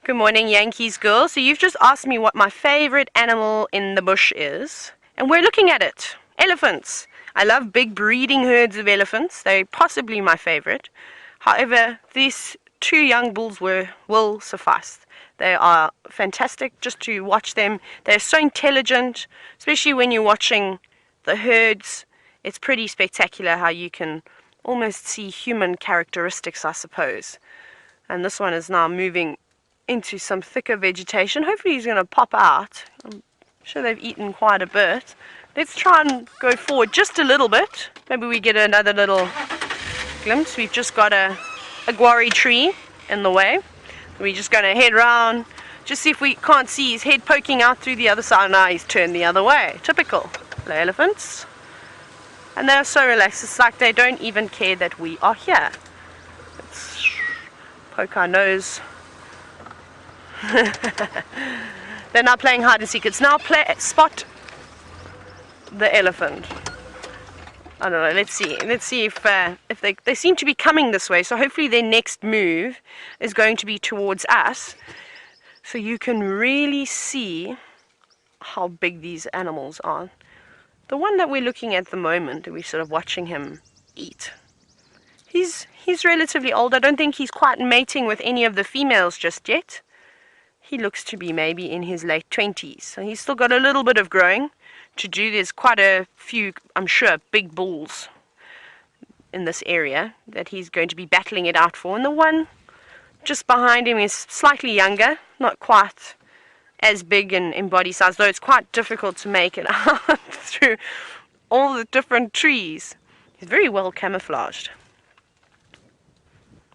Good morning, Yankees girl. So you've just asked me what my favorite animal in the bush is, and we're looking at it. Elephants. I love big breeding herds of elephants. They're possibly my favorite. However, these 2 young bulls will suffice. They are fantastic just to watch them. They're so intelligent, especially when you're watching the herds. It's pretty spectacular how you can almost see human characteristics, I suppose. And this one is now moving into some thicker vegetation. Hopefully he's going to pop out. I'm sure they've eaten quite a bit. Let's try and go forward just a little bit. Maybe we get another little glimpse. We've just got a guarri tree in the way. We're just going to head round, just see if we can't see his head poking out through the other side. Now he's turned the other way. Typical. Hello, elephants. And they're so relaxed. It's like they don't even care that we are here. Let's poke our nose. They're now playing hide and seek. It's now spot the elephant. I don't know. Let's see. Let's see if they seem to be coming this way. So hopefully their next move is going to be towards us. So you can really see how big these animals are. The one that we're looking at the moment, we're sort of watching him eat. He's relatively old. I don't think he's quite mating with any of the females just yet. He looks to be maybe in his late 20s. So he's still got a little bit of growing to do. There's quite a few, I'm sure, big bulls in this area that he's going to be battling it out for. And the one just behind him is slightly younger, not quite as big in body size, though it's quite difficult to make it out through all the different trees. He's very well camouflaged.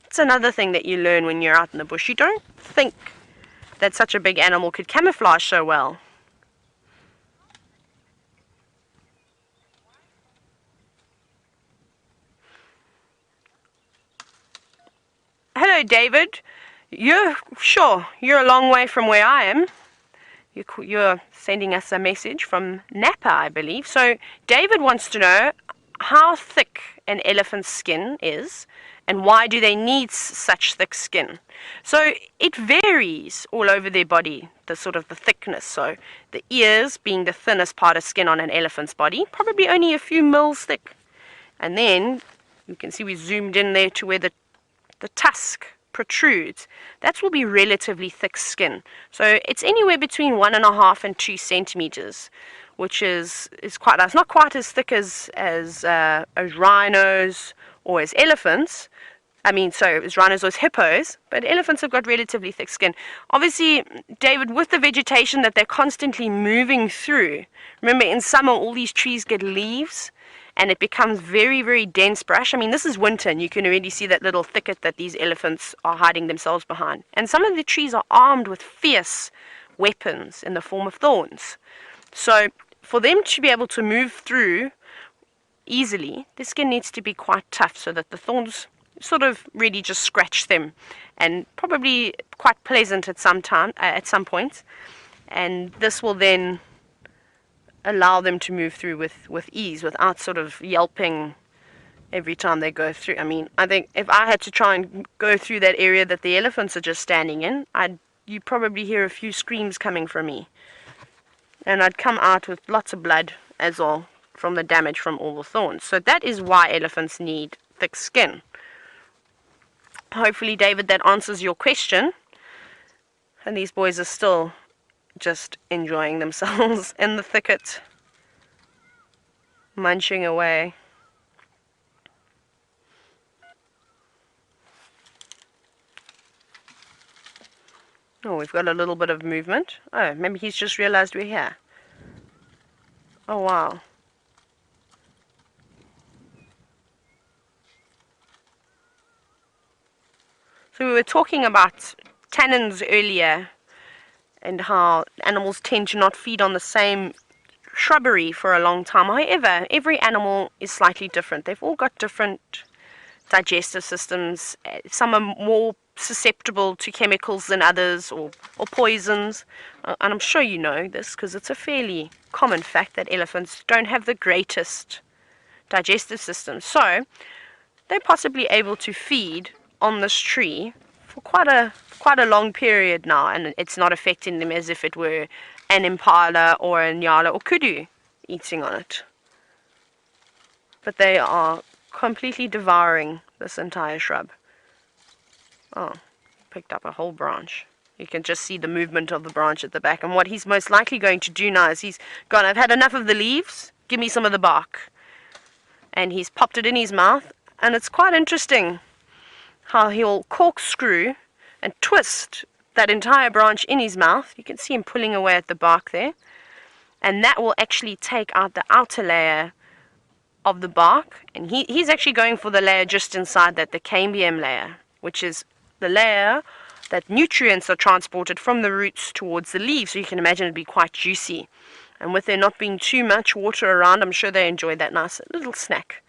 It's another thing that you learn when you're out in the bush. You don't think that such a big animal could camouflage so well. Hello, David. You're a long way from where I am. You're sending us a message from Napa, I believe. So David wants to know how thick an elephant's skin is and why do they need such thick skin. So it varies all over their body, the thickness. So the ears being the thinnest part of skin on an elephant's body, probably only a few mils thick. And then you can see we zoomed in there to where the tusk protrudes. That will be relatively thick skin. So it's anywhere between 1.5 and 2 centimeters, which is quite nice. Not quite as thick as rhinos or as elephants. As rhinos or as hippos, but elephants have got relatively thick skin. Obviously, David, with the vegetation that they're constantly moving through, remember in summer all these trees get leaves and it becomes very, very dense brush. This is winter and you can already see that little thicket that these elephants are hiding themselves behind. And some of the trees are armed with fierce weapons in the form of thorns. So for them to be able to move through easily, the skin needs to be quite tough so that the thorns sort of really just scratch them, and probably quite pleasant at some point. And this will then allow them to move through with ease without sort of yelping every time they go through. I think if I had to try and go through that area that the elephants are just standing in, you'd probably hear a few screams coming from me. And I'd come out with lots of blood as well from the damage from all the thorns. So that is why elephants need thick skin. Hopefully, David, that answers your question. And these boys are still just enjoying themselves in the thicket, munching away. Oh, we've got a little bit of movement. Oh, maybe he's just realized we're here. Oh, wow. So we were talking about tannins earlier and how animals tend to not feed on the same shrubbery for a long time. However, every animal is slightly different. They've all got different digestive systems. Some are more susceptible to chemicals than others, or poisons. And I'm sure you know this because it's a fairly common fact that elephants don't have the greatest digestive system. So they're possibly able to feed on this tree for quite a long period now, and it's not affecting them as if it were an impala or a nyala or kudu eating on it. But they are completely devouring this entire shrub. Oh, picked up a whole branch. You can just see the movement of the branch at the back. And what he's most likely going to do now is he's gone, I've had enough of the leaves, give me some of the bark. And he's popped it in his mouth. And it's quite interesting how he'll corkscrew and twist that entire branch in his mouth. You can see him pulling away at the bark there. And that will actually take out the outer layer of the bark. And he's actually going for the layer just inside that, the cambium layer, which is the layer that nutrients are transported from the roots towards the leaves. So you can imagine it'd be quite juicy. And with there not being too much water around, I'm sure they enjoy that nice little snack.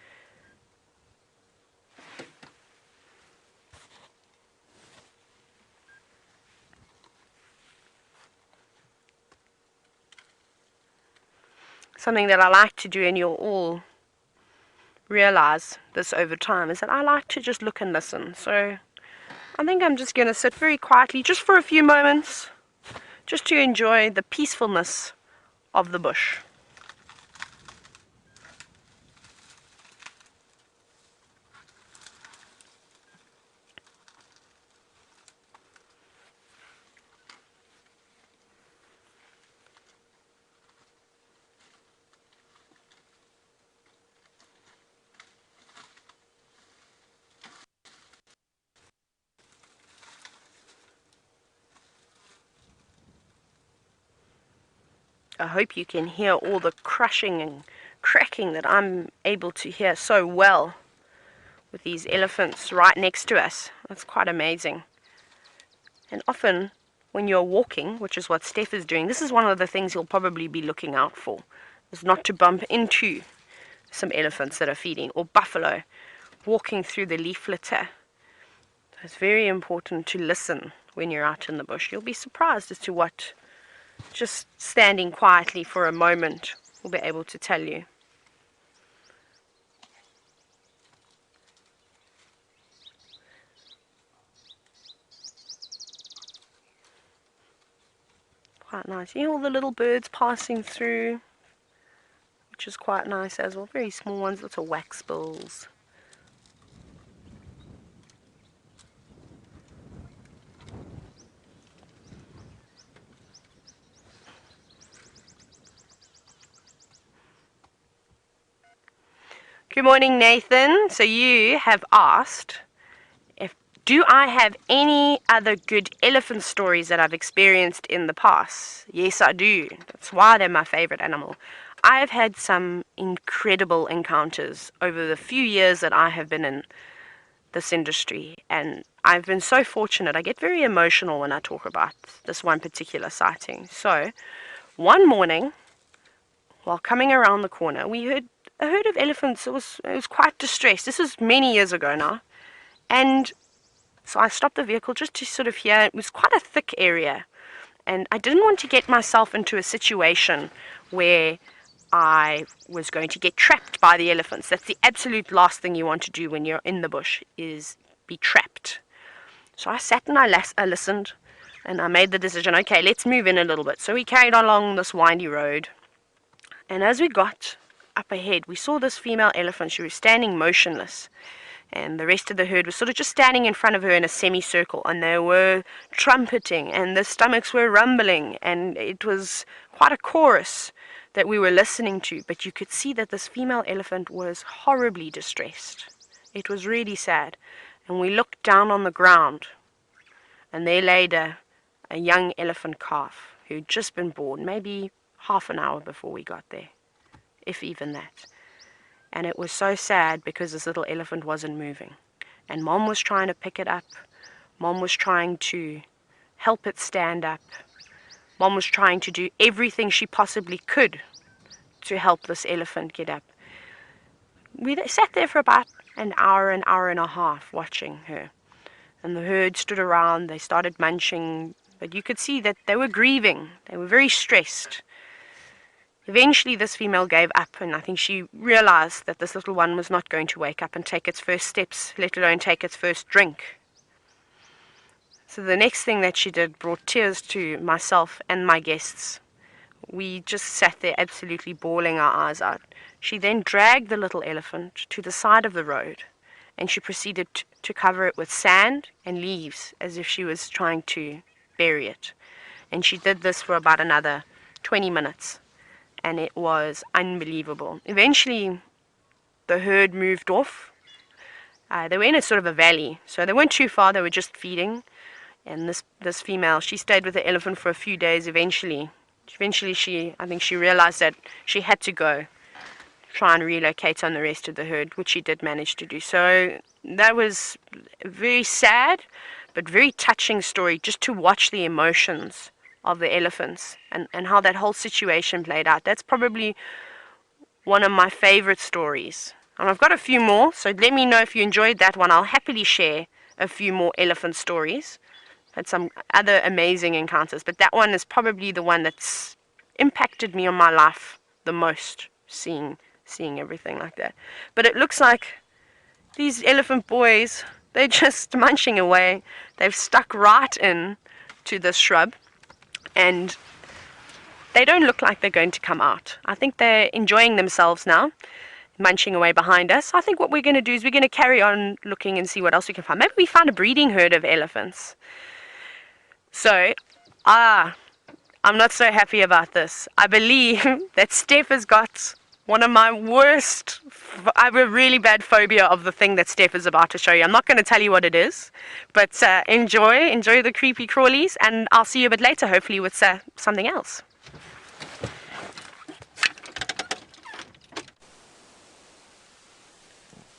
Something that I like to do, and you'll all realize this over time, is that I like to just look and listen. So I think I'm just going to sit very quietly just for a few moments, just to enjoy the peacefulness of the bush. I hope you can hear all the crushing and cracking that I'm able to hear so well with these elephants right next to us. That's quite amazing. And often when you're walking, which is what Steph is doing, this is one of the things you'll probably be looking out for, is not to bump into some elephants that are feeding, or buffalo walking through the leaf litter. So it's very important to listen when you're out in the bush. You'll be surprised as to what just standing quietly for a moment will be able to tell you. Quite nice. You hear all the little birds passing through, which is quite nice as well. Very small ones, lots of waxbills. Good morning, Nathan. So you have asked, do I have any other good elephant stories that I've experienced in the past? Yes, I do. That's why they're my favorite animal. I've had some incredible encounters over the few years that I have been in this industry, and I've been so fortunate. I get very emotional when I talk about this one particular sighting. So one morning, while coming around the corner, we heard a herd of elephants. It was quite distressed. This is many years ago now. And so I stopped the vehicle just to sort of hear. It was quite a thick area. And I didn't want to get myself into a situation where I was going to get trapped by the elephants. That's the absolute last thing you want to do when you're in the bush, is be trapped. So I sat and I listened, and I made the decision, okay, let's move in a little bit. So we carried along this windy road. And as we got up ahead, we saw this female elephant. She was standing motionless, and the rest of the herd was sort of just standing in front of her in a semicircle, and they were trumpeting, and their stomachs were rumbling, and it was quite a chorus that we were listening to. But you could see that this female elephant was horribly distressed. It was really sad. And we looked down on the ground, and there laid a young elephant calf who'd just been born, maybe half an hour before we got there, if even that. And it was so sad because this little elephant wasn't moving. And Mom was trying to pick it up. Mom was trying to help it stand up. Mom was trying to do everything she possibly could to help this elephant get up. We sat there for about an hour and a half watching her. And the herd stood around. They started munching. But you could see that they were grieving. They were very stressed. Eventually this female gave up, and I think she realized that this little one was not going to wake up and take its first steps, let alone take its first drink. So the next thing that she did brought tears to myself and my guests. We just sat there absolutely bawling our eyes out. She then dragged the little elephant to the side of the road, and she proceeded to cover it with sand and leaves as if she was trying to bury it. And she did this for about another 20 minutes, and it was unbelievable. Eventually, the herd moved off. They were in a sort of a valley, so they weren't too far, they were just feeding. And this female, she stayed with the elephant for a few days. Eventually I think she realized that she had to go try and relocate on the rest of the herd, which she did manage to do. So that was a very sad but very touching story, just to watch the emotions of the elephants and how that whole situation played out. That's probably one of my favorite stories. And I've got a few more, so let me know if you enjoyed that one. I'll happily share a few more elephant stories. Had some other amazing encounters, but that one is probably the one that's impacted me on my life the most, seeing everything like that. But it looks like these elephant boys, they're just munching away. They've stuck right in to this shrub, and they don't look like they're going to come out. I think they're enjoying themselves now, munching away behind us. I think what we're going to do is we're going to carry on looking and see what else we can find. Maybe we found a breeding herd of elephants. So, I'm not so happy about this. I believe that Steph has got one of my worst, I have a really bad phobia of the thing that Steph is about to show you. I'm not going to tell you what it is, but enjoy the creepy crawlies, and I'll see you a bit later, hopefully with something else.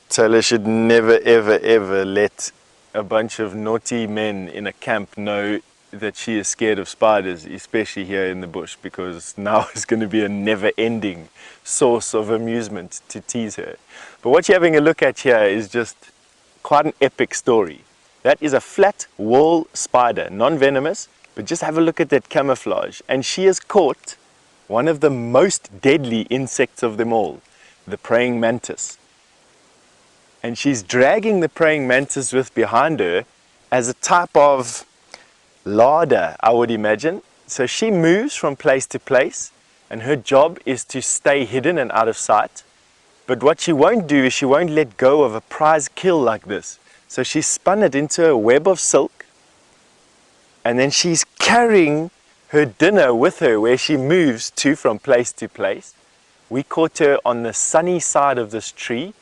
Tayla should never, ever, ever let a bunch of naughty men in a camp know that she is scared of spiders, especially here in the bush, because now it's going to be a never-ending source of amusement to tease her. But what you're having a look at here is just quite an epic story. That is a flat wall spider, non-venomous, but just have a look at that camouflage. And she has caught one of the most deadly insects of them all, the praying mantis. And she's dragging the praying mantis with behind her as a type of larder, I would imagine. So she moves from place to place, and her job is to stay hidden and out of sight. But what she won't do is she won't let go of a prize kill like this. So she spun it into a web of silk, and then she's carrying her dinner with her where she moves to from place to place. We caught her on the sunny side of this tree,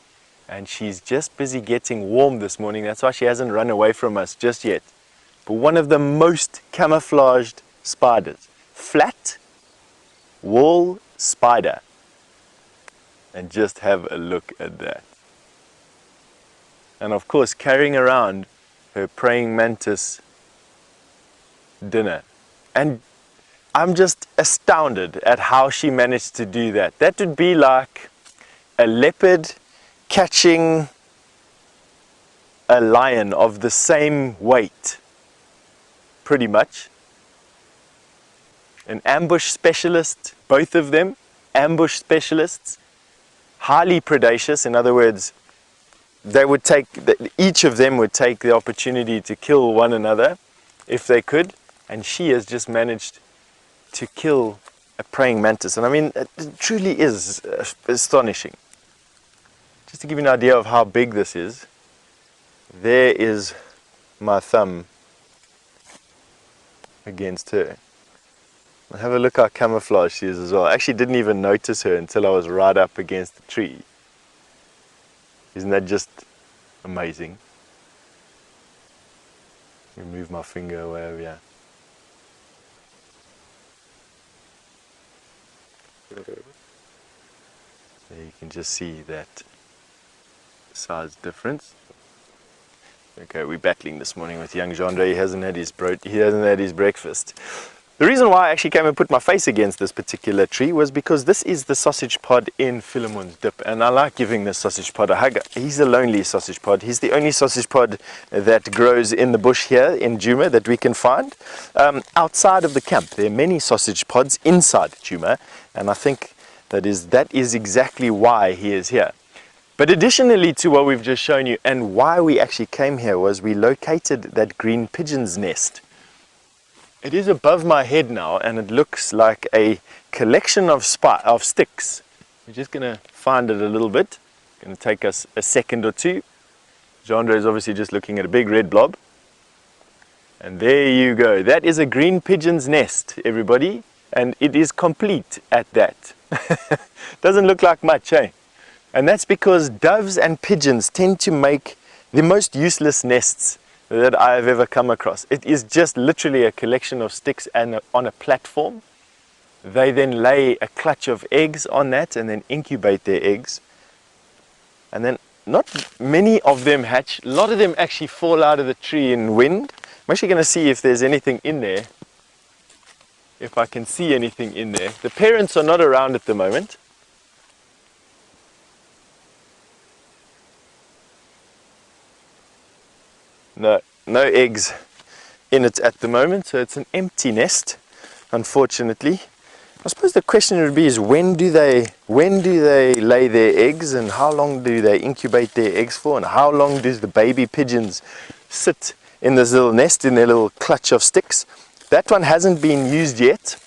and she's just busy getting warm this morning. That's why she hasn't run away from us just yet. But one of the most camouflaged spiders. Flat wall spider. And just have a look at that. And of course, carrying around her praying mantis dinner. And I'm just astounded at how she managed to do that. That would be like a leopard catching a lion of the same weight. Pretty much. An ambush specialist, both of them, ambush specialists, highly predacious. In other words, they would each of them would take the opportunity to kill one another if they could, and she has just managed to kill a praying mantis. And I mean, it truly is astonishing. Just to give you an idea of how big this is, there is my thumb against her. Have a look how camouflaged she is as well. I actually didn't even notice her until I was right up against the tree. Isn't that just amazing? Let me move my finger away over here. So you can just see that size difference. Okay, we're battling this morning with young Jandre. He hasn't had his breakfast. The reason why I actually came and put my face against this particular tree was because this is the sausage pod in Philemon's Dip, and I like giving this sausage pod a hug. He's a lonely sausage pod. He's the only sausage pod that grows in the bush here in Djuma that we can find. Outside of the camp, there are many sausage pods inside Djuma, and I think that is exactly why he is here. But additionally to what we've just shown you, and why we actually came here, was we located that green pigeon's nest. It is above my head now, and it looks like a collection of sticks. We're just going to find it a little bit. It's going to take us a second or two. Jandre is obviously just looking at a big red blob. And there you go. That is a green pigeon's nest, everybody. And it is complete at that. Doesn't look like much, eh? And that's because doves and pigeons tend to make the most useless nests that I have ever come across. It is just literally a collection of sticks and on a platform. They then lay a clutch of eggs on that and then incubate their eggs. And then not many of them hatch. A lot of them actually fall out of the tree in wind. I'm actually going to see if there's anything in there. If I can see anything in there. The parents are not around at the moment. No eggs in it at the moment, so it's an empty nest, unfortunately. I suppose the question would be is when do they lay their eggs, and how long do they incubate their eggs for, and how long does the baby pigeons sit in this little nest in their little clutch of sticks? That one hasn't been used yet.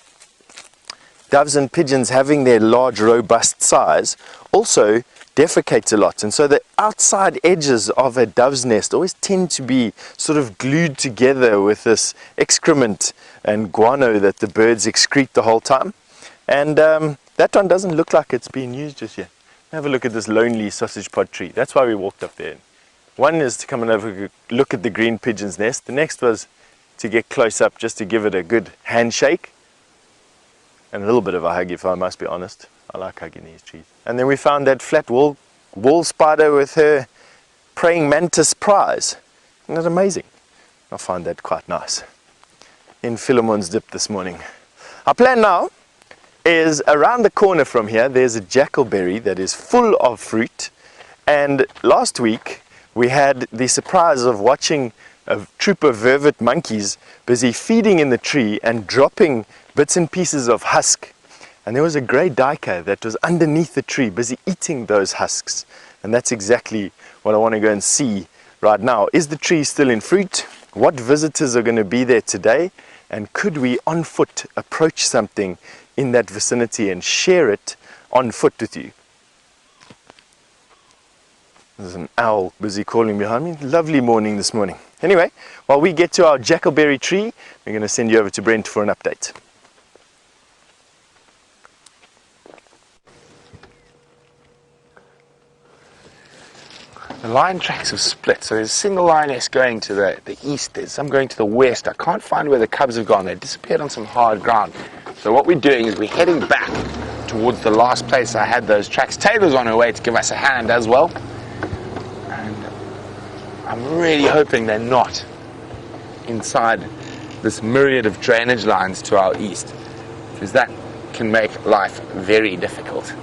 Doves and pigeons, having their large robust size, also defecates a lot, and so the outside edges of a dove's nest always tend to be sort of glued together with this excrement and guano that the birds excrete the whole time. And that one doesn't look like it's been used just yet. Have a look at this lonely sausage pod tree. That's why we walked up there. One is to come and have a look at the green pigeon's nest. The next was to get close up just to give it a good handshake and a little bit of a hug, if I must be honest. I like hugging these trees. And then we found that flat wall spider with her praying mantis prize. Isn't that amazing? I find that quite nice. In Philemon's dip this morning. Our plan now is around the corner from here, there's a jackalberry that is full of fruit. And last week we had the surprise of watching a troop of vervet monkeys busy feeding in the tree and dropping bits and pieces of husk. And there was a grey duiker that was underneath the tree busy eating those husks. And that's exactly what I want to go and see right now. Is the tree still in fruit? What visitors are going to be there today? And could we on foot approach something in that vicinity and share it on foot with you? There's an owl busy calling behind me. Lovely morning this morning. Anyway, while we get to our jackalberry tree, we're going to send you over to Brent for an update. The line tracks have split, so there's a single lioness going to the east, there's some going to the west. I can't find where the cubs have gone. They disappeared on some hard ground. So what we're doing is we're heading back towards the last place I had those tracks. Tayla's on her way to give us a hand as well. And I'm really hoping they're not inside this myriad of drainage lines to our east, because that can make life very difficult.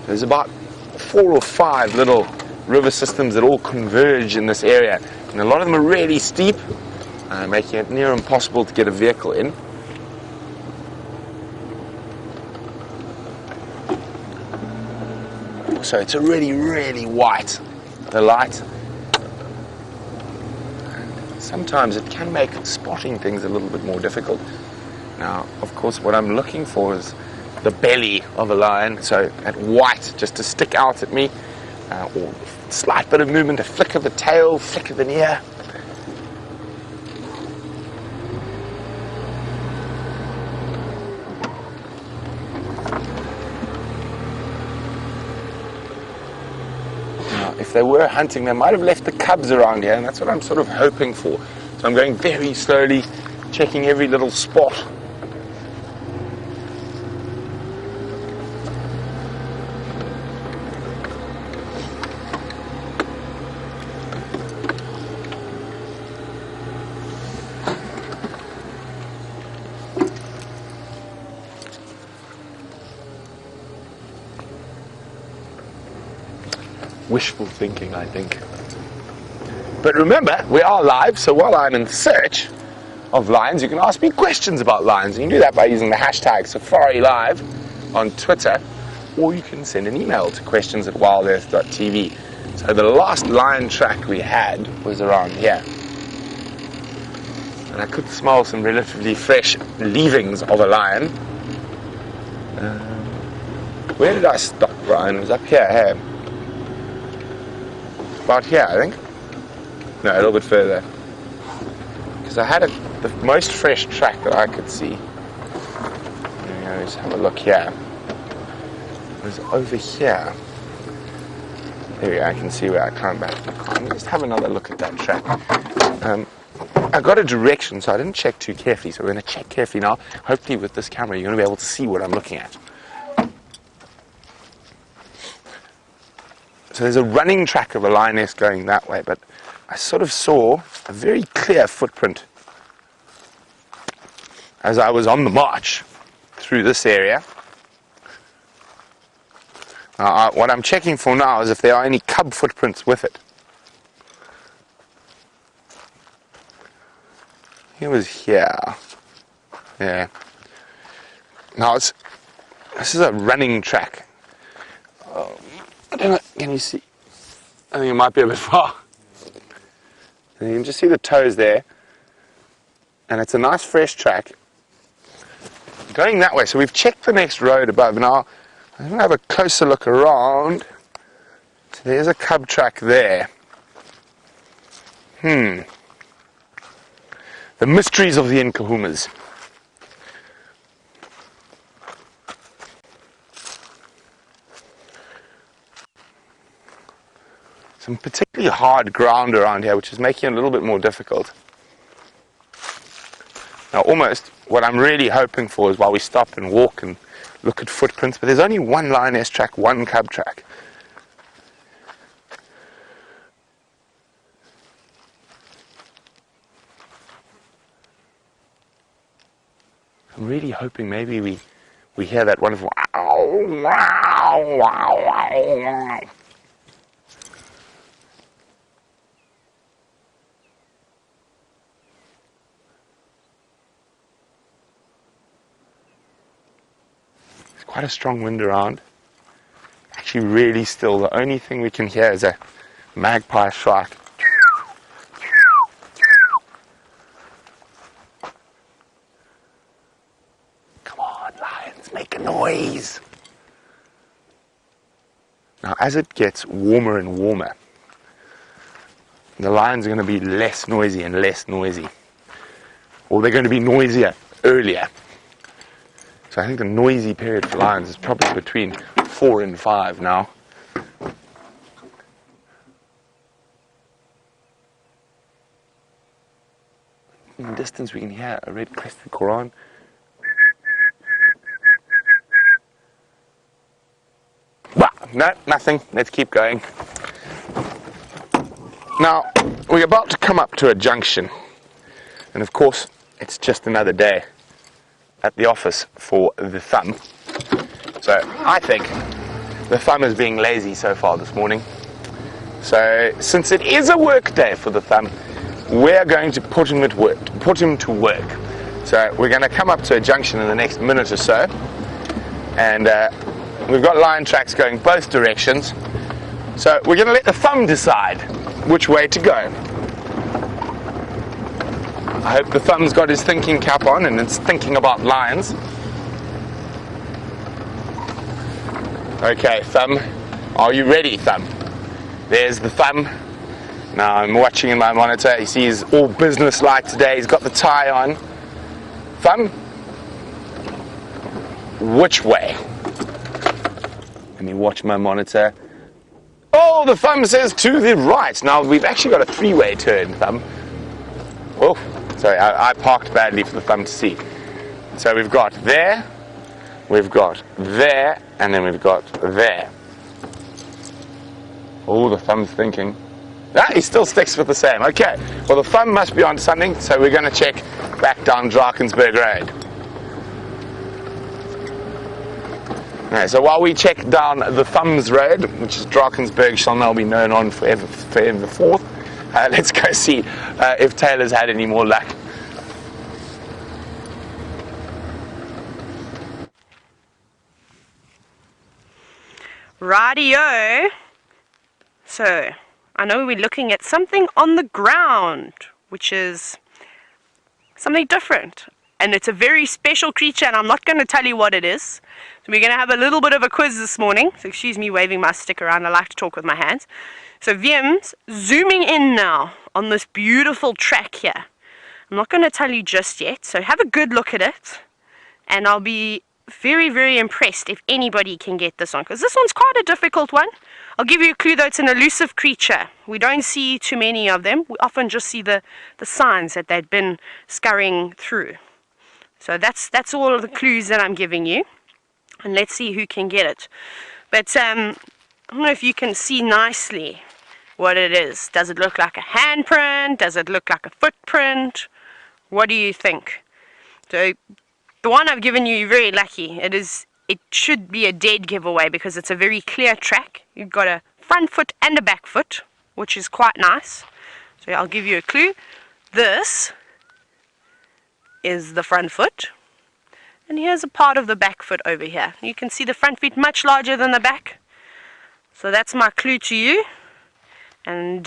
There's about 4 or 5 little river systems that all converge in this area, and a lot of them are really steep, making it near impossible to get a vehicle in. So it's already really white, the light, and sometimes it can make spotting things a little bit more difficult. Now, of course, what I'm looking for is the belly of a lion, so that white just to stick out at me, or a slight bit of movement, a flick of the tail, flick of an ear. Now, if they were hunting, they might have left the cubs around here, and that's what I'm sort of hoping for. So I'm going very slowly, checking every little spot. Wishful thinking, I think. But remember, we are live, so while I'm in search of lions, you can ask me questions about lions. You can do that by using the hashtag Safari Live on Twitter. or you can send an email to questions@wildearth.tv. So the last lion track we had was around here. And I could smell some relatively fresh leavings of a lion. Where did I stop, Brian? It was up here, hey? About here, I think. No, a little bit further. Because I had the most fresh track that I could see. Let's have a look here. It was over here. There we go, I can see where I climbed back to the car. Let me just have another look at that track. I got a direction, so I didn't check too carefully. So we're going to check carefully now. Hopefully with this camera, you're going to be able to see what I'm looking at. So there's a running track of a lioness going that way, but I sort of saw a very clear footprint as I was on the march through this area. Now, what I'm checking for now is if there are any cub footprints with it. It was here. Yeah. Now this is a running track. I don't know, can you see? I think it might be a bit far. And you can just see the toes there. And it's a nice fresh track. Going that way, so we've checked the next road above. Now, I'm going to have a closer look around. So there's a cub track there. The mysteries of the Nkahumas. Some particularly hard ground around here, which is making it a little bit more difficult. Now, almost what I'm really hoping for is while we stop and walk and look at footprints, but there's only one lioness track, one cub track. I'm really hoping maybe we hear that wonderful wow, wow, wow, wow, wow. There's quite a strong wind around. Actually really still. The only thing we can hear is a magpie shrike. Make a noise. Now, as it gets warmer and warmer, the lions are going to be less noisy and less noisy. Or they're going to be noisier earlier. So I think the noisy period for lions is probably between 4 and 5 now. In the distance we can hear a red-crested koran. No, nothing. Let's keep going. Now, we're about to come up to a junction. And of course, it's just another day at the office for the thumb. So, I think the thumb is being lazy so far this morning. So, since it is a work day for the thumb, we're going to put him to work. So, we're going to come up to a junction in the next minute or so. And we've got lion tracks going both directions. So we're going to let the thumb decide which way to go. I hope the thumb's got his thinking cap on and it's thinking about lions. Okay, thumb. Are you ready, thumb? There's the thumb. Now I'm watching in my monitor. You see he's all business-like today. He's got the tie on. Thumb? Which way? Let me watch my monitor. Oh, the thumb says to the right. Now, we've actually got a 3-way turn, thumb. Oh, sorry, I parked badly for the thumb to see. So we've got there, we've got there, and then we've got there. Oh, the thumb's thinking. Ah, he still sticks with the same. Okay, well, the thumb must be on something, so we're going to check back down Drakensberg Road. Okay, so while we check down the Thumbs Road, which is Drakensberg shall now be known on forever forth, let's go see if Taylor's had any more luck. Radio. So, I know we're looking at something on the ground, which is something different. And it's a very special creature, and I'm not going to tell you what it is. So we're going to have a little bit of a quiz this morning. So excuse me waving my stick around. I like to talk with my hands. So Viem's zooming in now on this beautiful track here. I'm not going to tell you just yet, so have a good look at it. And I'll be very, very impressed if anybody can get this one, because this one's quite a difficult one. I'll give you a clue though, it's an elusive creature. We don't see too many of them. We often just see the signs that they've been scurrying through. So that's all of the clues that I'm giving you. And let's see who can get it. But I don't know if you can see nicely what it is. Does it look like a handprint? Does it look like a footprint? What do you think? So the one I've given you, you're very lucky. It should be a dead giveaway because it's a very clear track. You've got a front foot and a back foot, which is quite nice. So I'll give you a clue. This is the front foot, and here's a part of the back foot over here. You can see the front feet much larger than the back. So that's my clue to you, and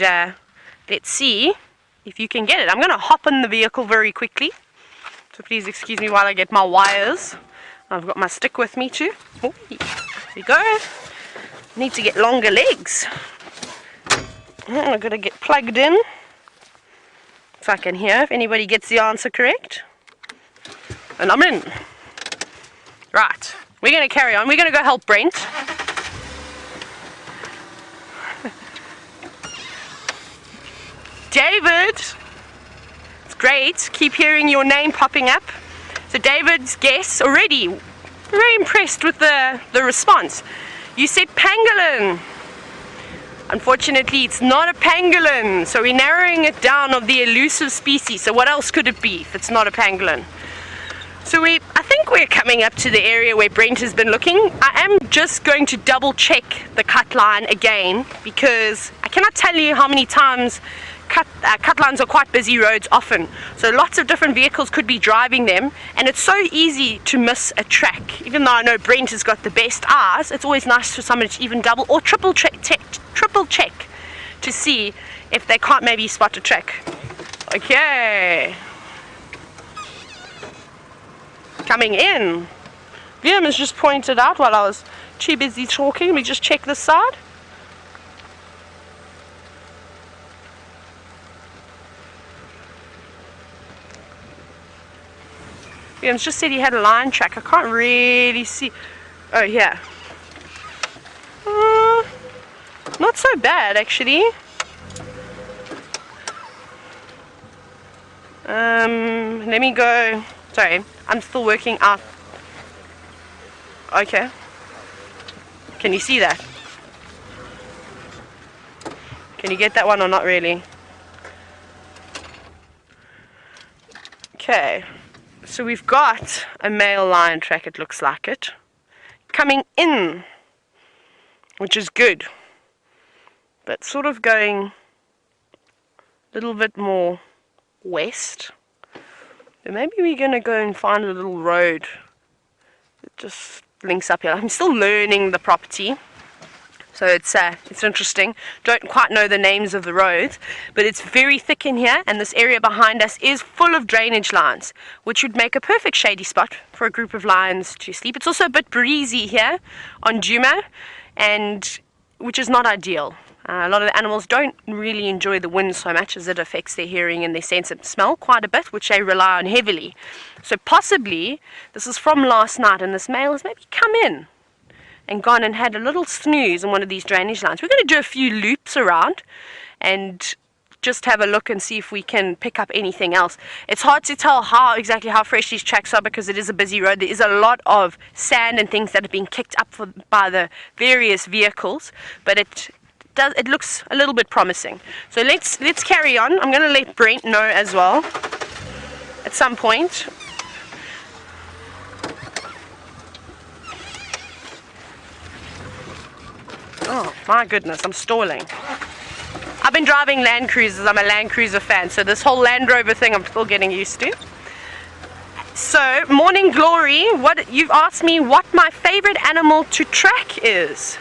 let's see if you can get it. I'm going to hop in the vehicle very quickly, so please excuse me while I get my wires. I've got my stick with me too. Oh, there we go. Need to get longer legs. I've got to get plugged in so I can hear if anybody gets the answer correct. And I'm in. Right, we're going to carry on. We're going to go help Brent. David, it's great. Keep hearing your name popping up. So David's guess already, very impressed with the response. You said pangolin. Unfortunately, it's not a pangolin. So we're narrowing it down of the elusive species. So what else could it be if it's not a pangolin? So I think we're coming up to the area where Brent has been looking. I am just going to double check the cut line again because I cannot tell you how many times cut lines are quite busy roads often. So lots of different vehicles could be driving them, and it's so easy to miss a track. Even though I know Brent has got the best eyes, it's always nice for somebody to even double or triple check to see if they can't maybe spot a track. Okay. Coming in. Liam has just pointed out while I was too busy talking. Let me just check this side. Liam's just said he had a line track. I can't really see. Oh, yeah. Not so bad, actually. Let me go. Sorry, I'm still working out. Okay. Can you see that? Can you get that one or not really? Okay. So we've got a male lion track, it looks like it, coming in, which is good, but sort of going a little bit more west. So maybe we're going to go and find a little road that just links up here. I'm still learning the property, so it's interesting. Don't quite know the names of the roads, but it's very thick in here, and this area behind us is full of drainage lines, which would make a perfect shady spot for a group of lions to sleep. It's also a bit breezy here on Djuma, and which is not ideal. A lot of the animals don't really enjoy the wind so much as it affects their hearing and their sense of smell quite a bit, which they rely on heavily. So possibly this is from last night, and this male has maybe come in and gone and had a little snooze on one of these drainage lines. We're going to do a few loops around and just have a look and see if we can pick up anything else. It's hard to tell exactly how fresh these tracks are because it is a busy road. There is a lot of sand and things that have been kicked up by the various vehicles, but it looks a little bit promising. So let's carry on. I'm going to let Brent know as well at some point. Oh my goodness, I'm stalling. I've been driving Land Cruisers. I'm a Land Cruiser fan, so this whole Land Rover thing I'm still getting used to. So, Morning Glory, you've asked me what my favorite animal to track is.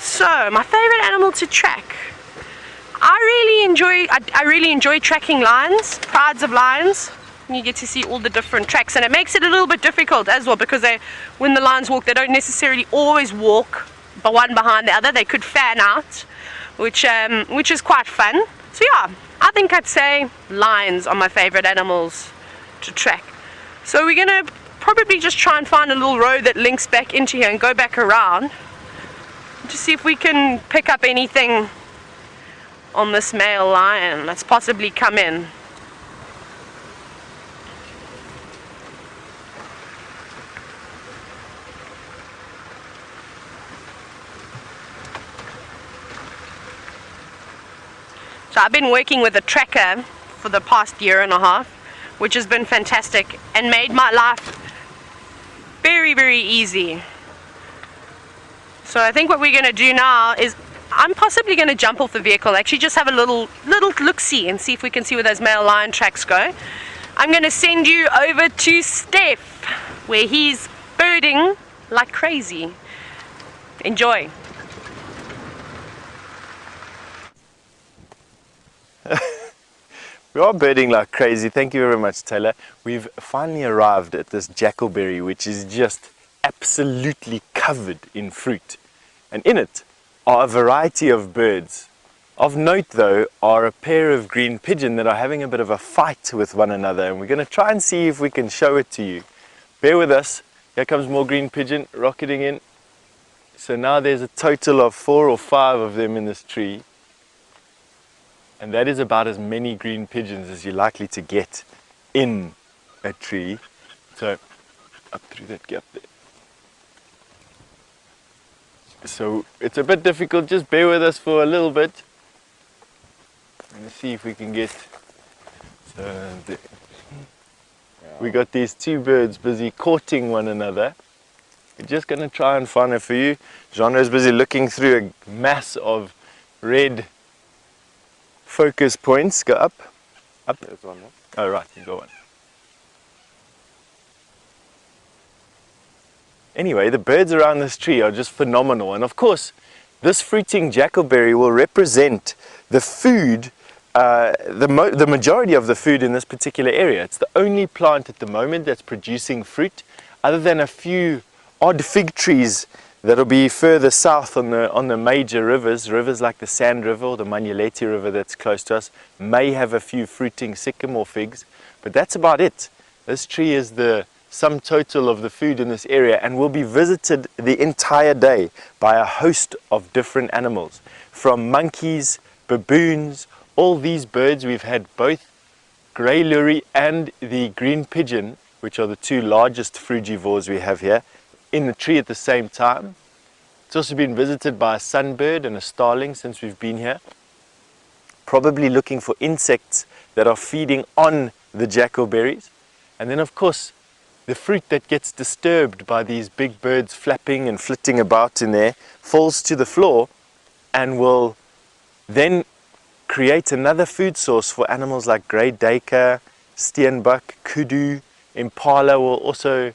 So, my favorite animal to track. I really enjoy tracking lions, prides of lions. You get to see all the different tracks, and it makes it a little bit difficult as well, because when the lions walk, they don't necessarily always walk one behind the other. They could fan out, which is quite fun. So yeah, I think I'd say lions are my favorite animals to track. So we're gonna probably just try and find a little road that links back into here and go back around to see if we can pick up anything on this male lion that's possibly come in. So I've been working with a tracker for the past year and a half, which has been fantastic and made my life very, very easy. So I think what we're going to do now is I'm possibly going to jump off the vehicle, actually just have a little look-see and see if we can see where those male lion tracks go. I'm going to send you over to Steph, where he's birding like crazy. Enjoy. We are birding like crazy. Thank you very much, Tayla. We've finally arrived at this jackalberry, which is just absolutely covered in fruit. And in it are a variety of birds. Of note, though, are a pair of green pigeon that are having a bit of a fight with one another. And we're going to try and see if we can show it to you. Bear with us. Here comes more green pigeon rocketing in. So now there's a total of 4 or 5 of them in this tree. And that is about as many green pigeons as you're likely to get in a tree. So, up through that gap there. So, it's a bit difficult, just bear with us for a little bit. Let's see if we can get... So, there. We got these 2 birds busy courting one another. We're just going to try and find it for you. Jean is busy looking through a mass of red focus points. Go up. Up. There's one more. Oh, right, you got one. Anyway, the birds around this tree are just phenomenal. And of course, this fruiting jackalberry will represent the food, the majority of the food in this particular area. It's the only plant at the moment that's producing fruit, other than a few odd fig trees that'll be further south on the major rivers like the Sand River or the Manuleti River that's close to us, may have a few fruiting sycamore figs, but that's about it. This tree is the sum total of the food in this area and will be visited the entire day by a host of different animals, from monkeys, baboons, all these birds. We've had both grey lory and the green pigeon, which are the 2 largest frugivores we have here, in the tree at the same time. It's also been visited by a sunbird and a starling since we've been here, probably looking for insects that are feeding on the jackalberries. And then of course the fruit that gets disturbed by these big birds flapping and flitting about in there falls to the floor and will then create another food source for animals like grey duiker, steenbok, kudu, impala will also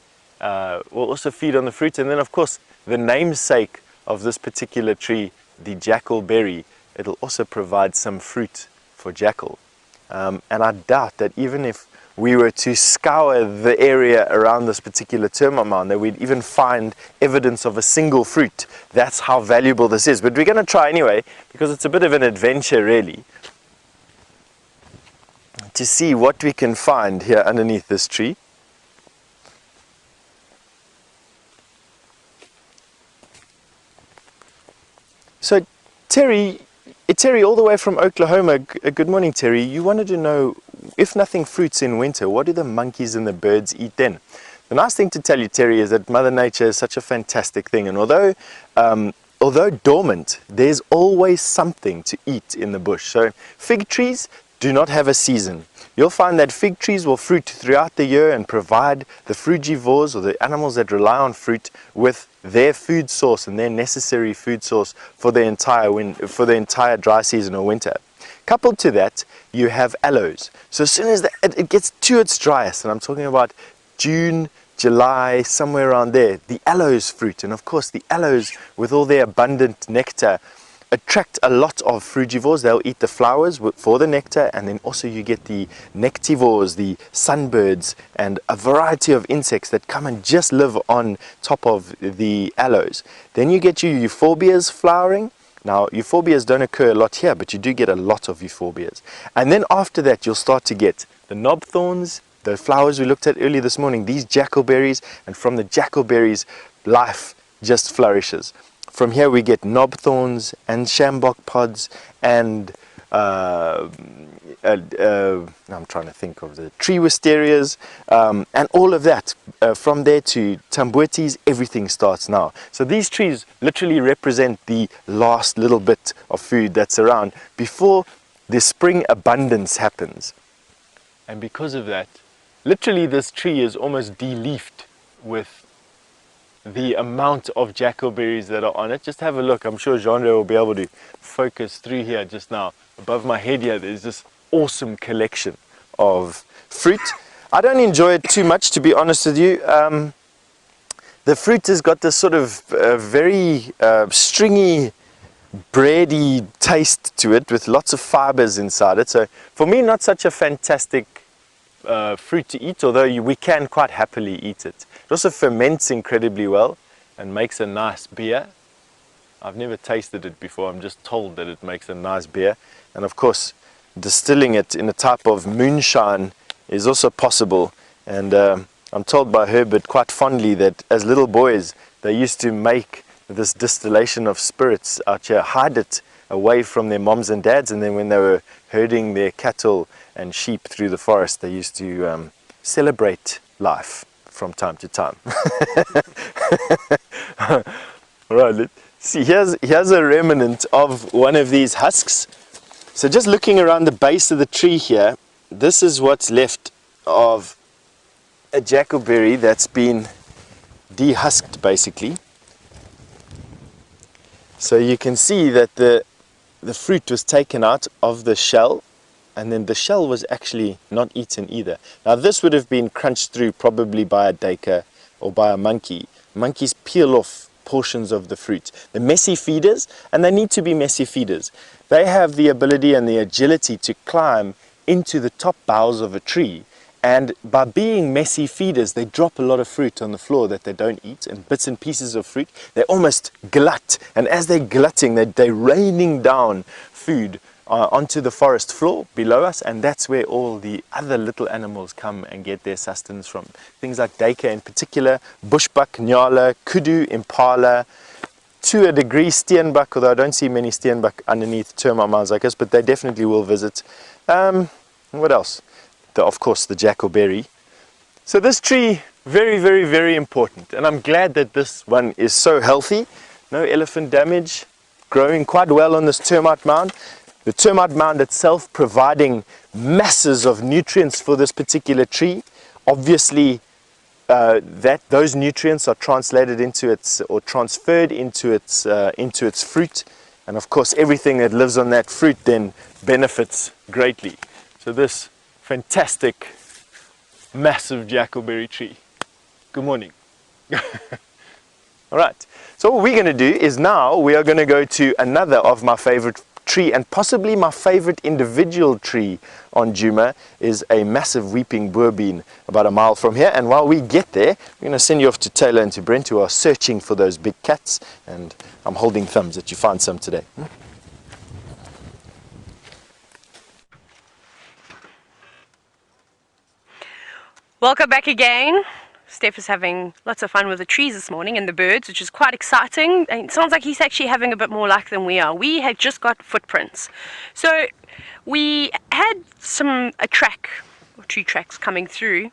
feed on the fruit. And then of course the namesake of this particular tree, the jackalberry, it'll also provide some fruit for jackal. And I doubt that even if we were to scour the area around this particular termite mound, that we'd even find evidence of a single fruit. That's how valuable this is. But we're going to try anyway, because it's a bit of an adventure really, to see what we can find here underneath this tree. So Terry, all the way from Oklahoma, good morning Terry, you wanted to know, if nothing fruits in winter, what do the monkeys and the birds eat then? The nice thing to tell you, Terry, is that Mother Nature is such a fantastic thing, and although dormant, there's always something to eat in the bush. So fig trees do not have a season. You'll find that fig trees will fruit throughout the year and provide the frugivores, or the animals that rely on fruit, with their food source and their necessary food source for the entire dry season or winter. Coupled to that, you have aloes. So as soon as it gets to its driest, and I'm talking about June, July, somewhere around there, the aloes fruit. And of course the aloes, with all their abundant nectar, attract a lot of frugivores. They'll eat the flowers for the nectar, and then also you get the nectivores, the sunbirds, and a variety of insects that come and just live on top of the aloes. Then you get your euphorbias flowering. Now, euphorbias don't occur a lot here, but you do get a lot of euphorbias. And then after that, you'll start to get the knobthorns, the flowers we looked at earlier this morning, these jackalberries, and from the jackalberries, life just flourishes. From here we get knobthorns and shambok pods and I'm trying to think of the tree wisterias, and all of that. From there to tambuetis, everything starts now. So these trees literally represent the last little bit of food that's around before the spring abundance happens. And because of that, literally this tree is almost de-leafed with the amount of jackalberries that are on it. Just have a look. I'm sure Jean will be able to focus through here just now. Above my head here, there's this awesome collection of fruit. I don't enjoy it too much, to be honest with you. The fruit has got this sort of very stringy, bready taste to it with lots of fibers inside it. So for me, not such a fantastic fruit to eat, although we can quite happily eat it. It also ferments incredibly well and makes a nice beer. I've never tasted it before, I'm just told that it makes a nice beer. And of course, distilling it in a type of moonshine is also possible. And I'm told by Herbert quite fondly that as little boys, they used to make this distillation of spirits out here, hide it away from their moms and dads, and then when they were herding their cattle and sheep through the forest, they used to celebrate life from time to time. All right, let's see, here's a remnant of one of these husks. So just looking around the base of the tree here, this is what's left of a jackalberry that's been dehusked basically. So you can see that the fruit was taken out of the shell, and then the shell was actually not eaten either. Now this would have been crunched through probably by a duiker or by a monkey. Monkeys peel off portions of the fruit. The messy feeders, and they need to be messy feeders, they have the ability and the agility to climb into the top boughs of a tree, and by being messy feeders, they drop a lot of fruit on the floor that they don't eat, and bits and pieces of fruit. They almost glut, and as they're glutting, they're raining down food onto the forest floor below us, and that's where all the other little animals come and get their sustenance from. Things like duiker in particular, bushbuck, nyala, kudu, impala, to a degree steenbuck, although I don't see many steenbuck underneath termite mounds like us, but they definitely will visit. What else? Of course, the jackalberry. So this tree, very, very, very important, and I'm glad that this one is so healthy. No elephant damage, growing quite well on this termite mound. The termite mound itself providing masses of nutrients for this particular tree. Obviously, those nutrients are translated into its, or transferred into its fruit, and of course everything that lives on that fruit then benefits greatly. So this fantastic, massive jackalberry tree. Good morning. All right. So what we're going to do is now we are going to go to another of my favorite tree, and possibly my favorite individual tree on Djuma is a massive weeping boerbean about a mile from here. And while we get there, we're going to send you off to Tayla and to Brent, who are searching for those big cats, and I'm holding thumbs that you find some today. Welcome back again. Steph is having lots of fun with the trees this morning and the birds, which is quite exciting. And it sounds like he's actually having a bit more luck than we are. We had just got footprints. So we had a track, or 2 tracks coming through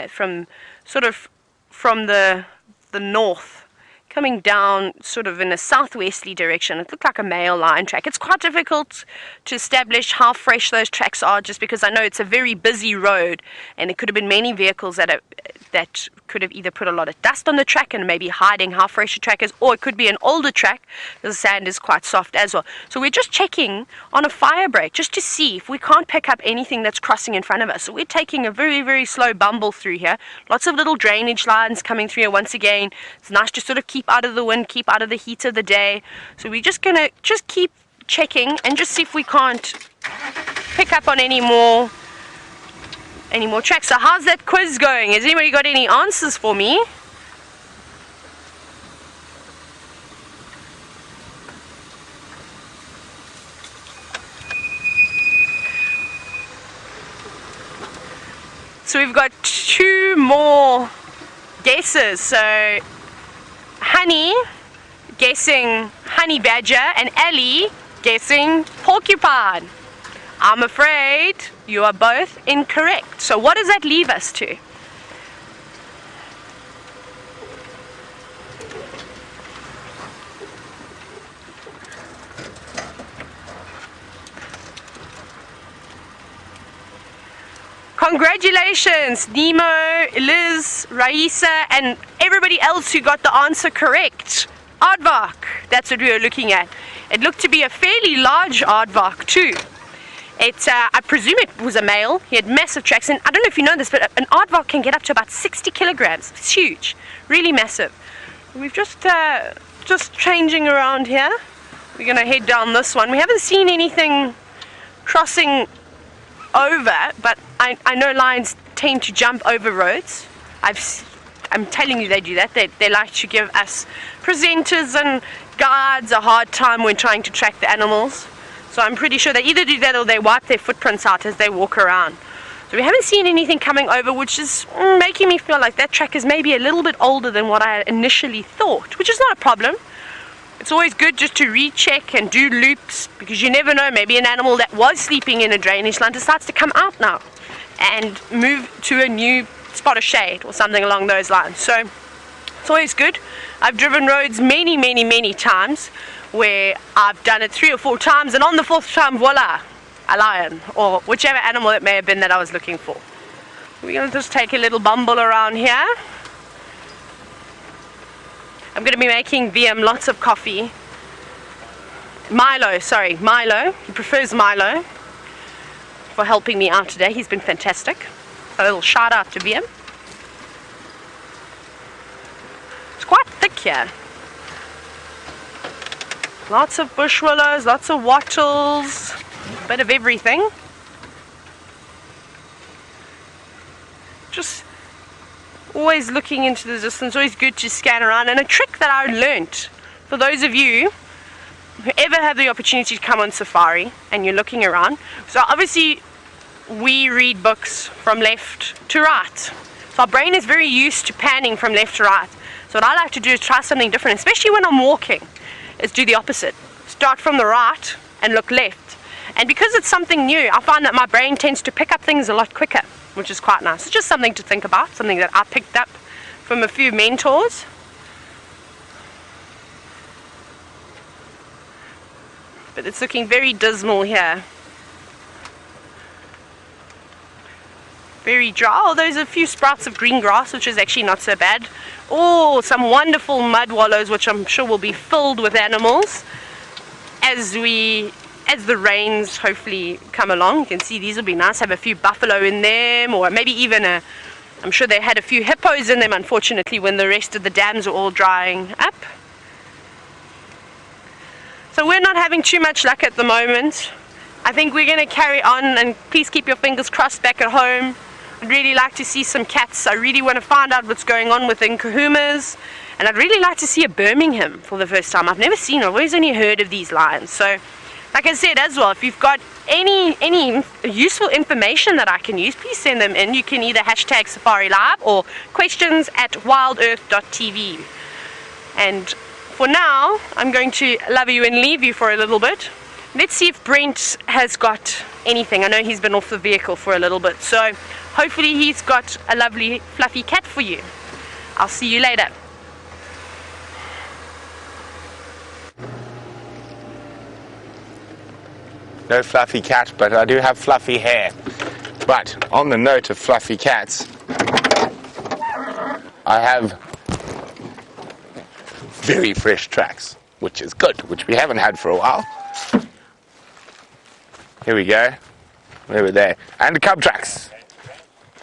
from the north, coming down sort of in a southwesterly direction. It looked like a male lion track. It's quite difficult to establish how fresh those tracks are, just because I know it's a very busy road and it could have been many vehicles that could have either put a lot of dust on the track and maybe hiding how fresh the track is, or it could be an older track. The sand is quite soft as well. So we're just checking on a fire break just to see if we can't pick up anything that's crossing in front of us. So we're taking a very, very slow bumble through here. Lots of little drainage lines coming through here once again. It's nice to sort of keep out of the wind, keep out of the heat of the day. So we're just gonna keep checking and just see if we can't pick up on any more tracks. So how's that quiz going? Has anybody got any answers for me? So we've got 2 more guesses. So Honey guessing honey badger and Ellie guessing porcupine. I'm afraid you are both incorrect. So what does that leave us to? Congratulations, Nemo, Liz, Raisa, and everybody else who got the answer correct. Aardvark, that's what we were looking at. It looked to be a fairly large aardvark too. I presume it was a male. He had massive tracks, and I don't know if you know this, but an aardvark can get up to about 60 kilograms. It's huge, really massive. We've just changing around here. We're gonna head down this one. We haven't seen anything crossing over, but I know lions tend to jump over roads. I'm telling you they do that. They like to give us presenters and guides a hard time when trying to track the animals. So I'm pretty sure they either do that or they wipe their footprints out as they walk around. So we haven't seen anything coming over, which is making me feel like that track is maybe a little bit older than what I initially thought, which is not a problem. It's always good just to recheck and do loops, because you never know, maybe an animal that was sleeping in a drainage line decides to come out now and move to a new spot of shade or something along those lines. So it's always good. I've driven roads many times where I've done it 3 or 4 times, and on the 4th time, voila, a lion or whichever animal it may have been that I was looking for. We're going to just take a little bumble around here. I'm going to be making VM lots of coffee. Milo, he prefers Milo, for helping me out today. He's been fantastic. So a little shout out to VM. It's quite thick here. Lots of bush willows, lots of wattles, a bit of everything. Just always looking into the distance, always good to scan around. And a trick that I learnt, for those of you who ever have the opportunity to come on safari and you're looking around, so obviously we read books from left to right. So our brain is very used to panning from left to right. So what I like to do is try something different, especially when I'm walking, is do the opposite. Start from the right and look left. And because it's something new, I find that my brain tends to pick up things a lot quicker, which is quite nice. It's just something to think about, something that I picked up from a few mentors. But it's looking very dismal here. Very dry. Oh, there's a few sprouts of green grass, which is actually not so bad. Oh, some wonderful mud wallows, which I'm sure will be filled with animals as the rains hopefully come along. You can see these will be nice. Have a few buffalo in them, or maybe even I'm sure they had a few hippos in them, unfortunately, when the rest of the dams are all drying up. So we're not having too much luck at the moment. I think we're going to carry on, and please keep your fingers crossed back at home. I'd really like to see some cats. I really want to find out what's going on within Kahumas, and I'd really like to see a Birmingham for the first time. I've never seen, I've always only heard of these lions. So like I said as well, if you've got any useful information that I can use, please send them in. You can either hashtag Safari Live or questions@wildearth.tv. And for now, I'm going to love you and leave you for a little bit. Let's see if Brent has got anything. I know he's been off the vehicle for a little bit, so hopefully he's got a lovely fluffy cat for you. I'll see you later. No fluffy cat, but I do have fluffy hair. But on the note of fluffy cats, I have very fresh tracks, which is good, which we haven't had for a while. Here we go. Over there. And the cub tracks.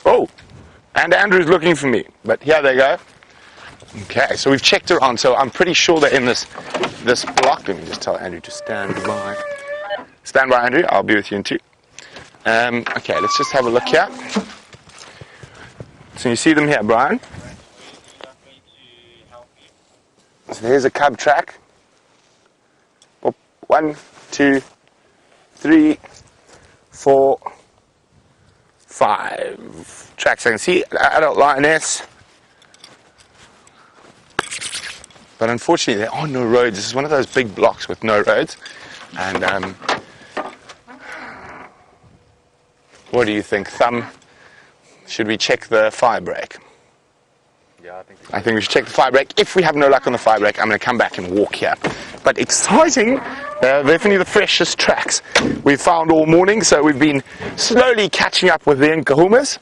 Oh, and Andrew's looking for me, but here they go. Okay, so we've checked around, so I'm pretty sure they're in this block. Let me just tell Andrew to stand by. Stand by, Andrew. I'll be with you in 2. Okay, let's just have a look here. So you see them here, Brian? So there's a cub track. 1, 2, 3, 4, 5 tracks. I can see adult lioness. But unfortunately, there are no roads. This is one of those big blocks with no roads. And what do you think, Thumb? Should we check the fire brake? Yeah, I think we should check the fire brake. If we have no luck on the fire brake, I'm going to come back and walk here. But exciting, definitely the freshest tracks we've found all morning. So we've been slowly catching up with the Nkahumas.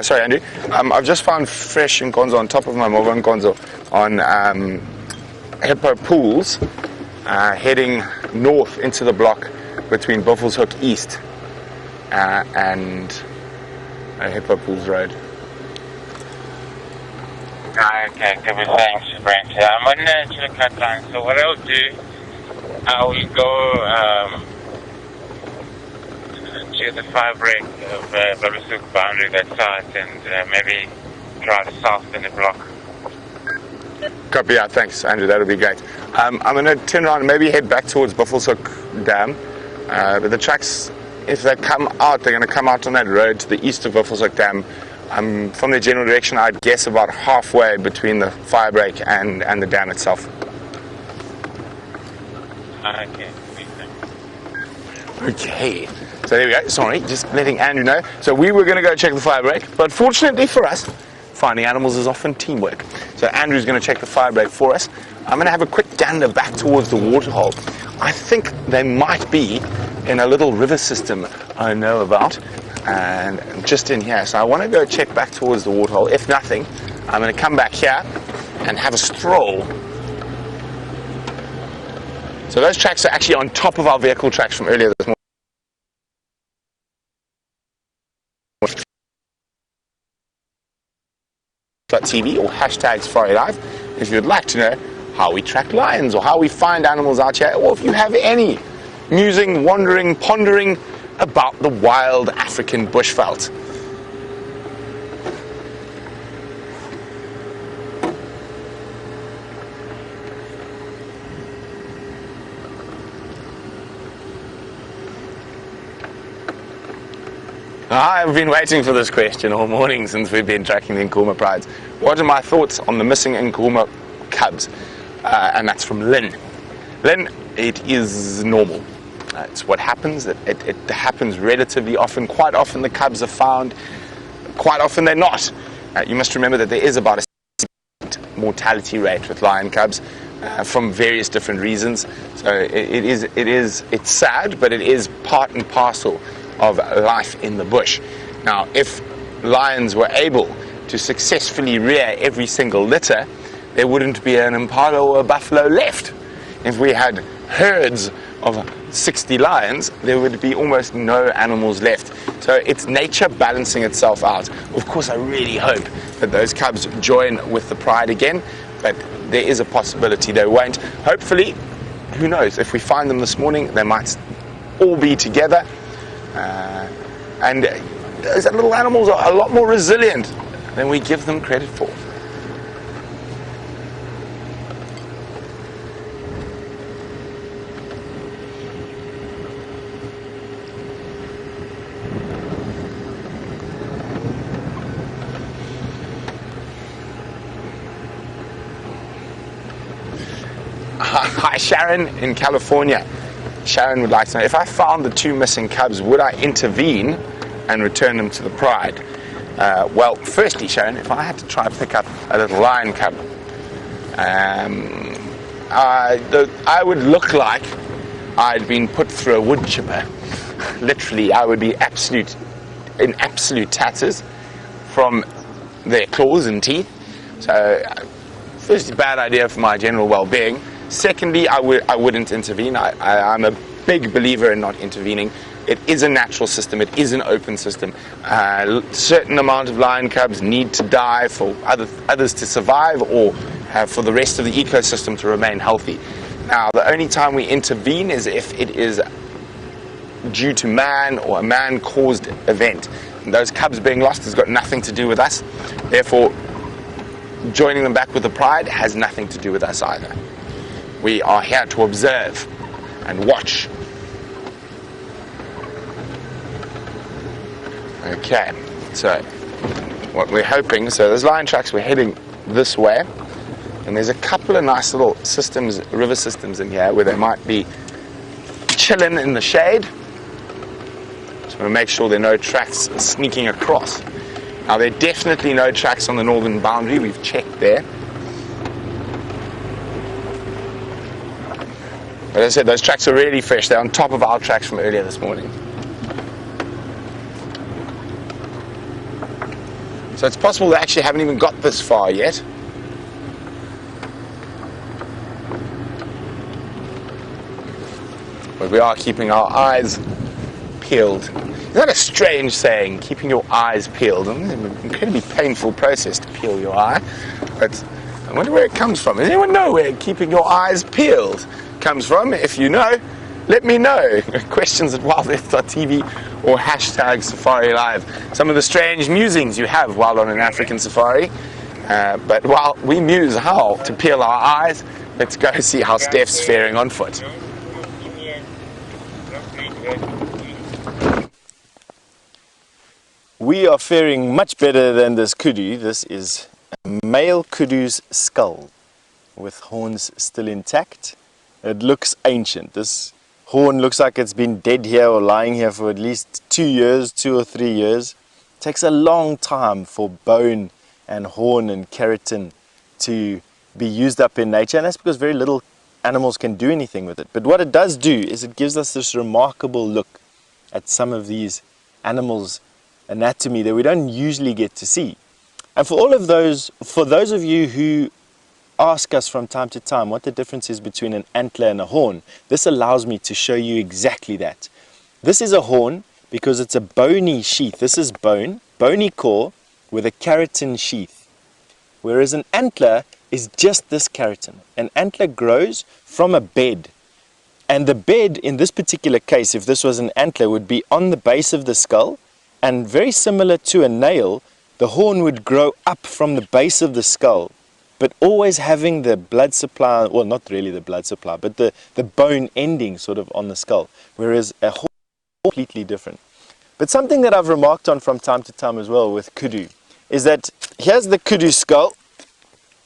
Sorry, Andrew. I've just found fresh nkonzo on top of my mobile nkonzo on Hippo Pools, heading north into the block between Buffalo's Hook East and Hippo Pools Road. Okay, good. Thanks, Brent. I'm on the Chillicothe line, so what I'll do, I will go to the fire break of Barisuk boundary, that side, and maybe drive south in the block. Copy, yeah, thanks, Andrew, that'll be great. I'm going to turn around and maybe head back towards Buffalo's Hook Dam. But the tracks, if they come out, they're going to come out on that road to the east of Buffalo's Hook Dam. From the general direction, I'd guess about halfway between the fire break and the dam itself. Okay. Okay, so there we go. Sorry, just letting Andrew know. So we were going to go check the fire break, but fortunately for us, finding animals is often teamwork. So Andrew's going to check the fire break for us. I'm going to have a quick gander back towards the waterhole. I think they might be in a little river system I know about, and just in here. So I want to go check back towards the waterhole. If nothing, I'm going to come back here and have a stroll. So those tracks are actually on top of our vehicle tracks from earlier this morning. TV or hashtag Safari Live if you'd like to know how we track lions or how we find animals out here, or if you have any musing, wandering, pondering about the wild African bushveld. I've been waiting for this question all morning since we've been tracking the Nkuhuma prides. What are my thoughts on the missing Nkuhuma cubs? And that's from Lynn. Lynn, it is normal. It's what happens. It happens relatively often. Quite often the cubs are found. Quite often they're not. You must remember that there is about a 6% mortality rate with lion cubs from various different reasons. So it's sad, but it is part and parcel of life in the bush. Now, if lions were able to successfully rear every single litter, there wouldn't be an impala or a buffalo left. If we had herds of 60 lions, there would be almost no animals left. So it's nature balancing itself out. Of course, I really hope that those cubs join with the pride again, but there is a possibility they won't. Hopefully, who knows, if we find them this morning, they might all be together. And those little animals are a lot more resilient than we give them credit for. Hi, Sharon in California. Sharon would like to know, if I found the 2 missing cubs, would I intervene and return them to the pride? Well, firstly, Sharon, if I had to try and pick up a little lion cub, I would look like I'd been put through a wood chipper. literally, I would be in absolute tatters from their claws and teeth. So, firstly, bad idea for my general well-being. Secondly, I wouldn't intervene. I'm a big believer in not intervening. It is a natural system. It is an open system. Certain amount of lion cubs need to die for others to survive, or for the rest of the ecosystem to remain healthy. Now, the only time we intervene is if it is due to man or a man-caused event. And those cubs being lost has got nothing to do with us. Therefore, joining them back with the pride has nothing to do with us either. We are here to observe and watch. Okay, so what we're hoping, so there's lion tracks, we're heading this way, and there's a couple of nice little systems, river systems in here where they might be chilling in the shade. So we'll make sure there are no tracks sneaking across. Now, there are definitely no tracks on the northern boundary, we've checked there. But as I said, those tracks are really fresh. They're on top of our tracks from earlier this morning. So it's possible they actually haven't even got this far yet. But we are keeping our eyes peeled. Isn't that a strange saying, keeping your eyes peeled? It's an incredibly painful process to peel your eye. But I wonder where it comes from. Does anyone know where keeping your eyes peeled comes from? If you know, let me know. Questions at WildEarth.tv or hashtag Safari Live. Some of the strange musings you have while on an African safari. But while we muse how to peel our eyes, let's go see how Steph's faring on foot. We are faring much better than this kudu. This is a male kudu's skull with horns still intact. It looks ancient. This horn looks like it's been dead here or lying here for at least 2 years, 2 or 3 years. It takes a long time for bone and horn and keratin to be used up in nature, and that's because very little animals can do anything with it. But what it does do is it gives us this remarkable look at some of these animals' anatomy that we don't usually get to see. And for those of you who ask us from time to time what the difference is between an antler and a horn, this allows me to show you exactly that. This is a horn because it's a bony sheath. This is bony core with a keratin sheath. Whereas an antler is just this keratin. An antler grows from a bed. And the bed, in this particular case, if this was an antler, would be on the base of the skull. And very similar to a nail, the horn would grow up from the base of the skull, but always having the blood supply, well, not really the blood supply, but the bone ending sort of on the skull, whereas a horn is completely different. But something that I've remarked on from time to time as well with kudu is that here's the kudu skull,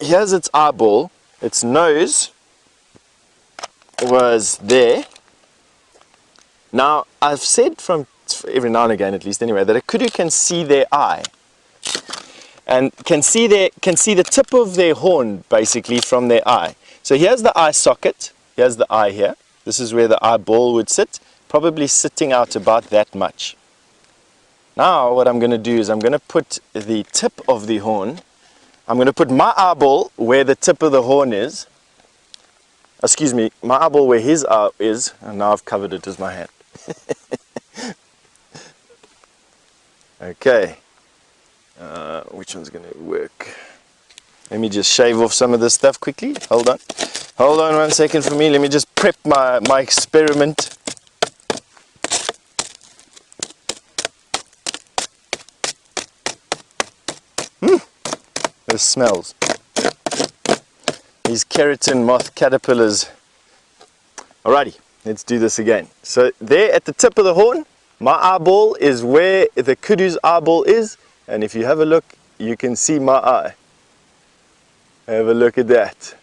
here's its eyeball, its nose was there. Now, I've said from every now and again, at least anyway, that a kudu can see their eye. And can see the tip of their horn basically from their eye. So here's the eye socket, here's the eye here. This is where the eyeball would sit, probably sitting out about that much. Now what I'm going to do is I'm going to put the tip of the horn, I'm going to put my eyeball where the tip of the horn is. Excuse me, my eyeball where his eye is, and now I've covered it with my hand. Okay. Which one's going to work? Let me just shave off some of this stuff quickly. Hold on 1 second for me. Let me just prep my experiment. This smells. These keratin moth caterpillars. Alrighty, let's do this again. So there at the tip of the horn, my eyeball is where the kudu's eyeball is. And if you have a look, you can see my eye. Have a look at that.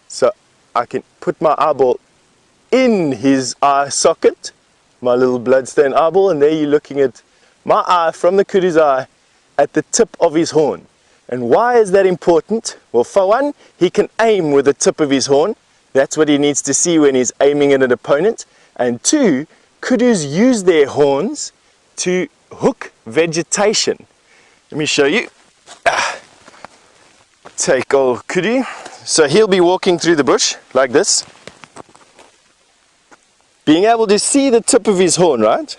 So I can put my eyeball in his eye socket, my little bloodstained eyeball, and there you're looking at my eye from the kudu's eye at the tip of his horn. And why is that important? Well, for one, he can aim with the tip of his horn. That's what he needs to see when he's aiming at an opponent. And 2, kudus use their horns to hook vegetation. Let me show you. Take old kudu. So he'll be walking through the bush like this, being able to see the tip of his horn, right?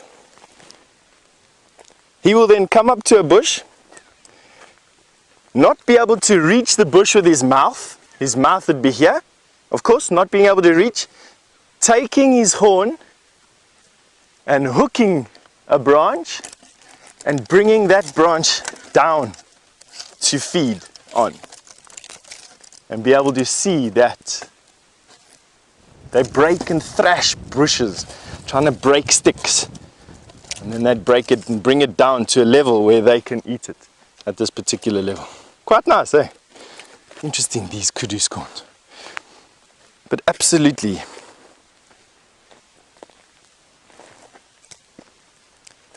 He will then come up to a bush, not be able to reach the bush with his mouth would be here, of course, not being able to reach, taking his horn and hooking a branch and bringing that branch down to feed on. And be able to see that they break and thrash bushes, trying to break sticks. And then they'd break it and bring it down to a level where they can eat it at this particular level. Quite nice, eh? Interesting, these kudu scorns. But absolutely.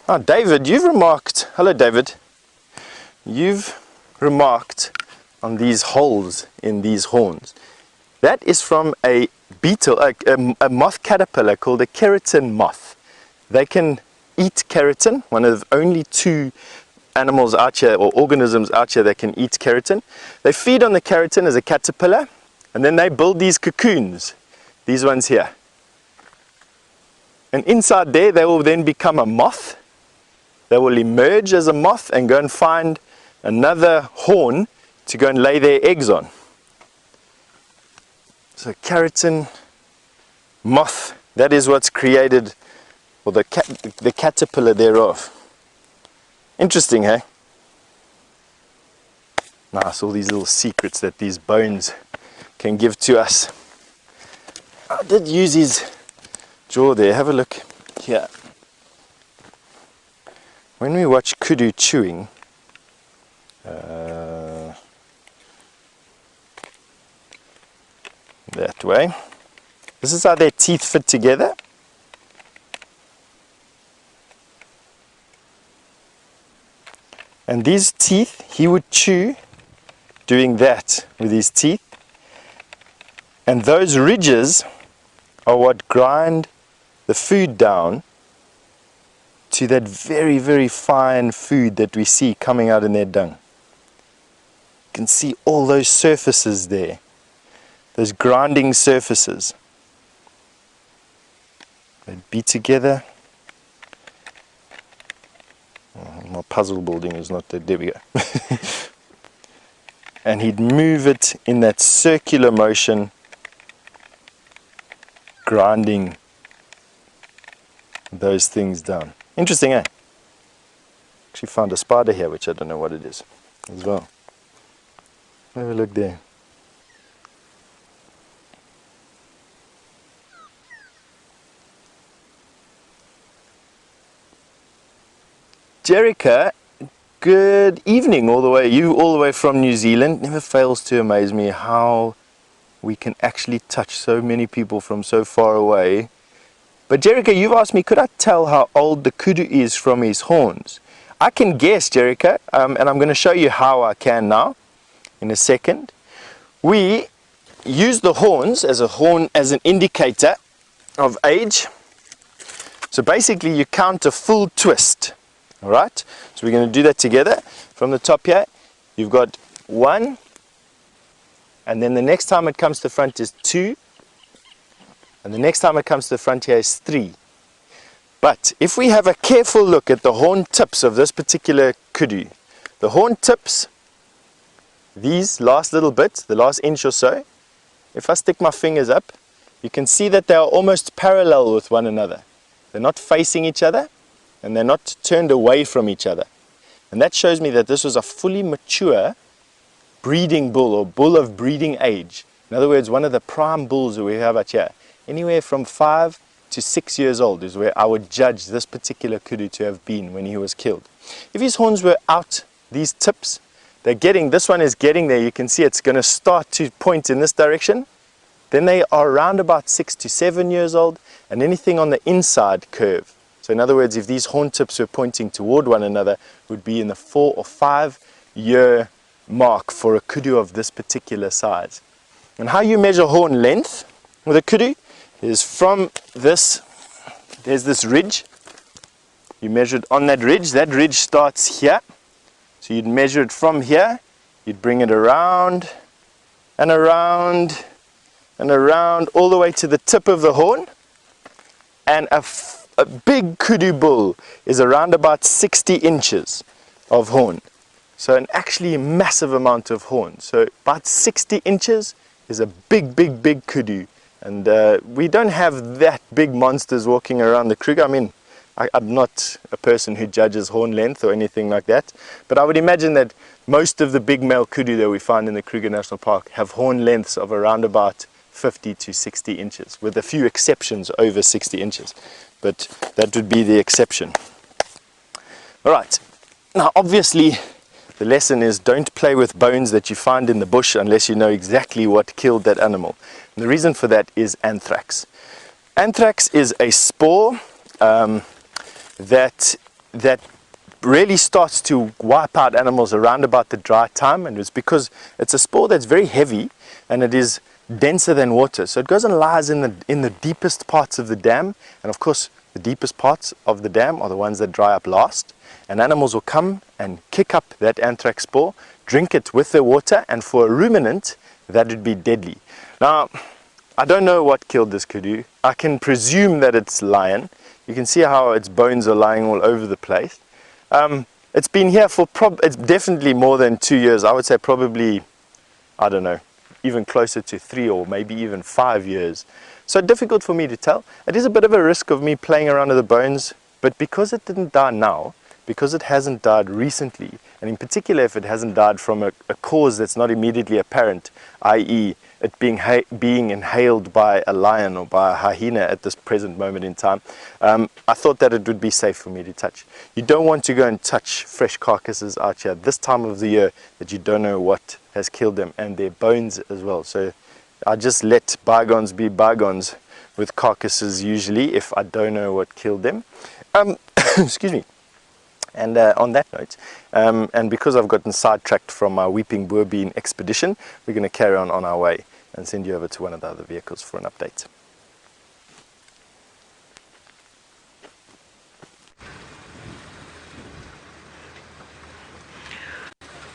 Ah, David, you've remarked, hello David, you've remarked on these holes in these horns. That is from a beetle, a moth caterpillar called a keratin moth. They can eat keratin, one of only 2 animals out here, or organisms out here that can eat keratin. They feed on the keratin as a caterpillar, and then they build these cocoons, these ones here. And inside there, they will then become a moth. They will emerge as a moth and go and find another horn to go and lay their eggs on. So keratin moth, that is what's created, or the caterpillar thereof. Interesting, hey? Nice, all these little secrets that these bones can give to us. I did use his jaw there. Have a look here. When we watch kudu chewing, that way. This is how their teeth fit together. And these teeth, he would chew doing that with his teeth. And those ridges are what grind the food down to that very, very fine food that we see coming out in their dung. You can see all those surfaces there. Those grinding surfaces. They'd be together. Oh, my puzzle building is not there. There we go. And he'd move it in that circular motion, grinding those things down. Interesting, eh? Actually found a spider here, which I don't know what it is as well. Have a look there. Jerica, good evening all the way from New Zealand. Never fails to amaze me how we can actually touch so many people from so far away. But Jerica, you've asked me, could I tell how old the kudu is from his horns? I can guess, Jerica, and I'm going to show you how I can now in a second. We use the horns as an indicator of age. So basically you count a full twist. Alright, so we're going to do that together. From the top here, you've got 1, and then the next time it comes to the front is 2, and the next time it comes to the front here is 3. But if we have a careful look at the horn tips of this particular kudu, the horn tips, these last little bits, the last inch or so, if I stick my fingers up, you can see that they are almost parallel with one another. They're not facing each other, and they're not turned away from each other. And that shows me that this was a fully mature breeding bull, or bull of breeding age. In other words, one of the prime bulls that we have out here, anywhere from 5 to 6 years old is where I would judge this particular kudu to have been when he was killed. If his horns were out, these tips, this one is getting there, you can see it's going to start to point in this direction. Then they are around about 6 to 7 years old, and anything on the inside curve. So in other words, if these horn tips were pointing toward one another, would be in the 4 or 5 year mark for a kudu of this particular size. And how you measure horn length with a kudu is from this there's this ridge. You measure it on that ridge starts here. So you'd measure it from here, you'd bring it around and around and around all the way to the tip of the horn. And a big kudu bull is around about 60 inches of horn. So an actually massive amount of horn. So about 60 inches is a big kudu. And we don't have that big monsters walking around the Kruger. I mean, I'm not a person who judges horn length or anything like that, but I would imagine that most of the big male kudu that we find in the Kruger National Park have horn lengths of around about 50 to 60 inches, with a few exceptions over 60 inches. But that would be the exception. All right. Now, obviously, the lesson is don't play with bones that you find in the bush unless you know exactly what killed that animal. And the reason for that is anthrax. Anthrax is a spore that really starts to wipe out animals around about the dry time, and it's because it's a spore that's very heavy and it is denser than water. So it goes and lies in the deepest parts of the dam, and of course the deepest parts of the dam are the ones that dry up last, and animals will come and kick up that anthrax spore, drink it with the water, and for a ruminant that would be deadly. Now, I don't know what killed this kudu. I can presume that it's lion. You can see how its bones are lying all over the place. It's been here for it's definitely more than 2 years. I would say probably, I don't know, even closer to 3 or maybe even 5 years. So difficult for me to tell. It is a bit of a risk of me playing around with the bones, but because it didn't die now, because it hasn't died recently, and in particular if it hasn't died from a cause that's not immediately apparent, i.e. it being inhaled by a lion or by a hyena at this present moment in time, I thought that it would be safe for me to touch. You don't want to go and touch fresh carcasses out here this time of the year that you don't know what has killed them, and their bones as well. So I just let bygones be bygones with carcasses usually if I don't know what killed them. Excuse me. And on that note, and because I've gotten sidetracked from my Weeping Boer Bean expedition, we're going to carry on our way and send you over to one of the other vehicles for an update.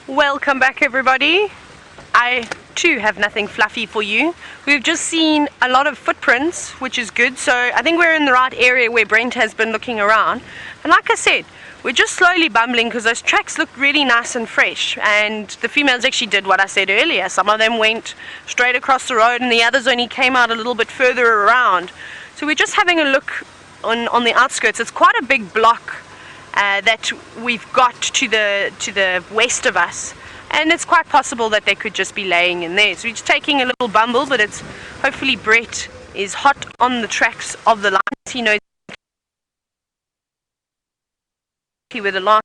Welcome back, everybody. I too have nothing fluffy for you. We've just seen a lot of footprints, which is good. So I think we're in the right area where Brent has been looking around. And like I said, we're just slowly bumbling because those tracks look really nice and fresh, and the females actually did what I said earlier. Some of them went straight across the road and the others only came out a little bit further around. So we're just having a look on the outskirts. It's quite a big block that we've got to the west of us, and it's quite possible that they could just be laying in there. So we're just taking a little bumble, but it's hopefully Brett is hot on the tracks of the lines. He knows with the last,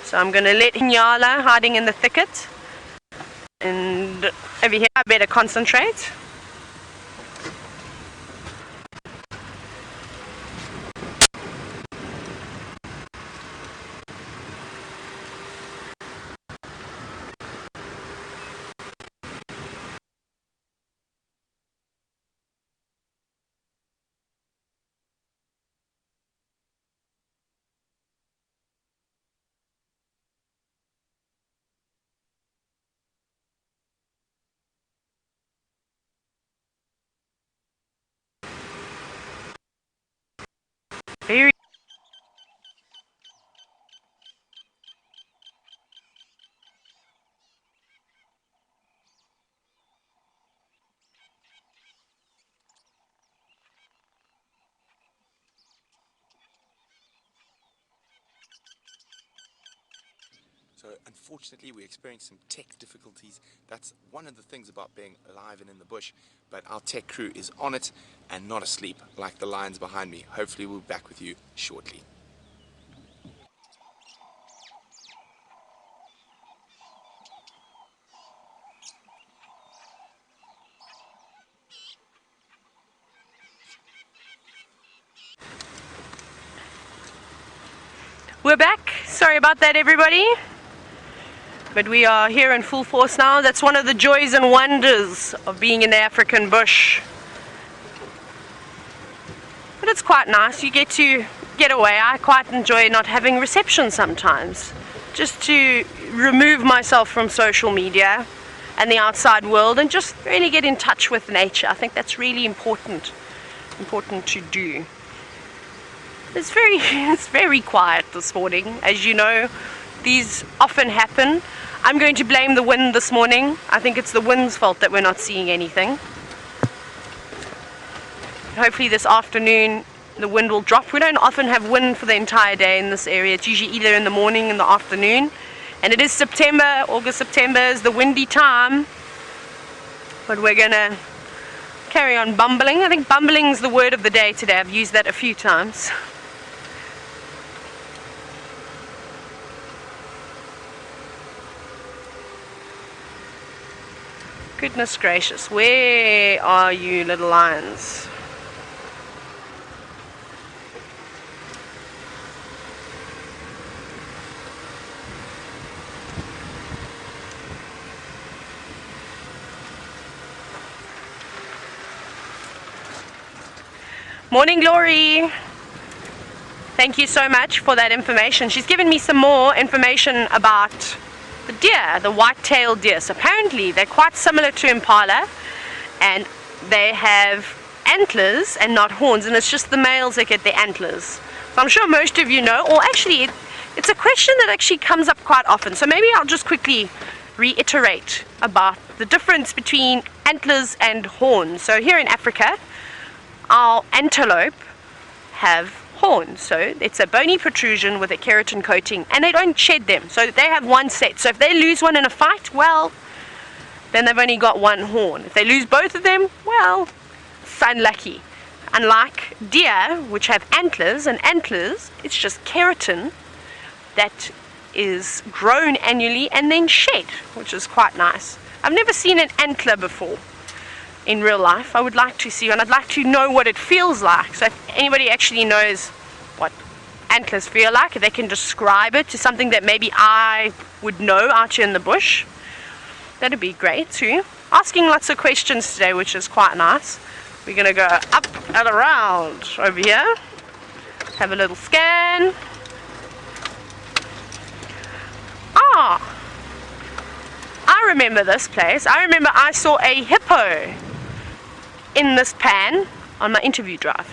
so I'm going to let Nyala hiding in the thicket, and over here I better concentrate. Very So unfortunately we experienced some tech difficulties. That's one of the things about being alive and in the bush, but our tech crew is on it and not asleep like the lions behind me. Hopefully we'll be back with you shortly. We're back. Sorry about that, everybody. But we are here in full force now. That's one of the joys and wonders of being in the African bush. But it's quite nice. You get to get away. I quite enjoy not having reception sometimes, just to remove myself from social media and the outside world and just really get in touch with nature. I think that's really important to do. It's very quiet this morning. As you know, these often happen. I'm going to blame the wind this morning. I think it's the wind's fault that we're not seeing anything. Hopefully this afternoon the wind will drop. We don't often have wind for the entire day in this area. It's usually either in the morning and the afternoon. And it is September. August, September is the windy time. But we're going to carry on bumbling. I think bumbling is the word of the day today. I've used that a few times. Goodness gracious, where are you, little lions? Morning, Glory. Thank you so much for that information. She's given me some more information about the deer, the white-tailed deer. So apparently they're quite similar to impala, and they have antlers and not horns, and it's just the males that get the antlers. So I'm sure most of you know, or actually it's a question that actually comes up quite often. So maybe I'll just quickly reiterate about the difference between antlers and horns. So here in Africa, our antelope have horns, so it's a bony protrusion with a keratin coating, and they don't shed them, so they have one set. So if they lose one in a fight, well, then they've only got one horn. If they lose both of them, well, it's unlucky. Unlike deer, which have antlers, and antlers, it's just keratin that is grown annually and then shed, which is quite nice. I've never seen an antler before in real life. I would like to see one. I'd like to know what it feels like. So if anybody actually knows what antlers feel like, if they can describe it to something that maybe I would know out here in the bush, that'd be great too. Asking lots of questions today, which is quite nice. We're gonna go up and around over here, have a little scan. I remember this place. I remember I saw a hippo in this pan on my interview drive.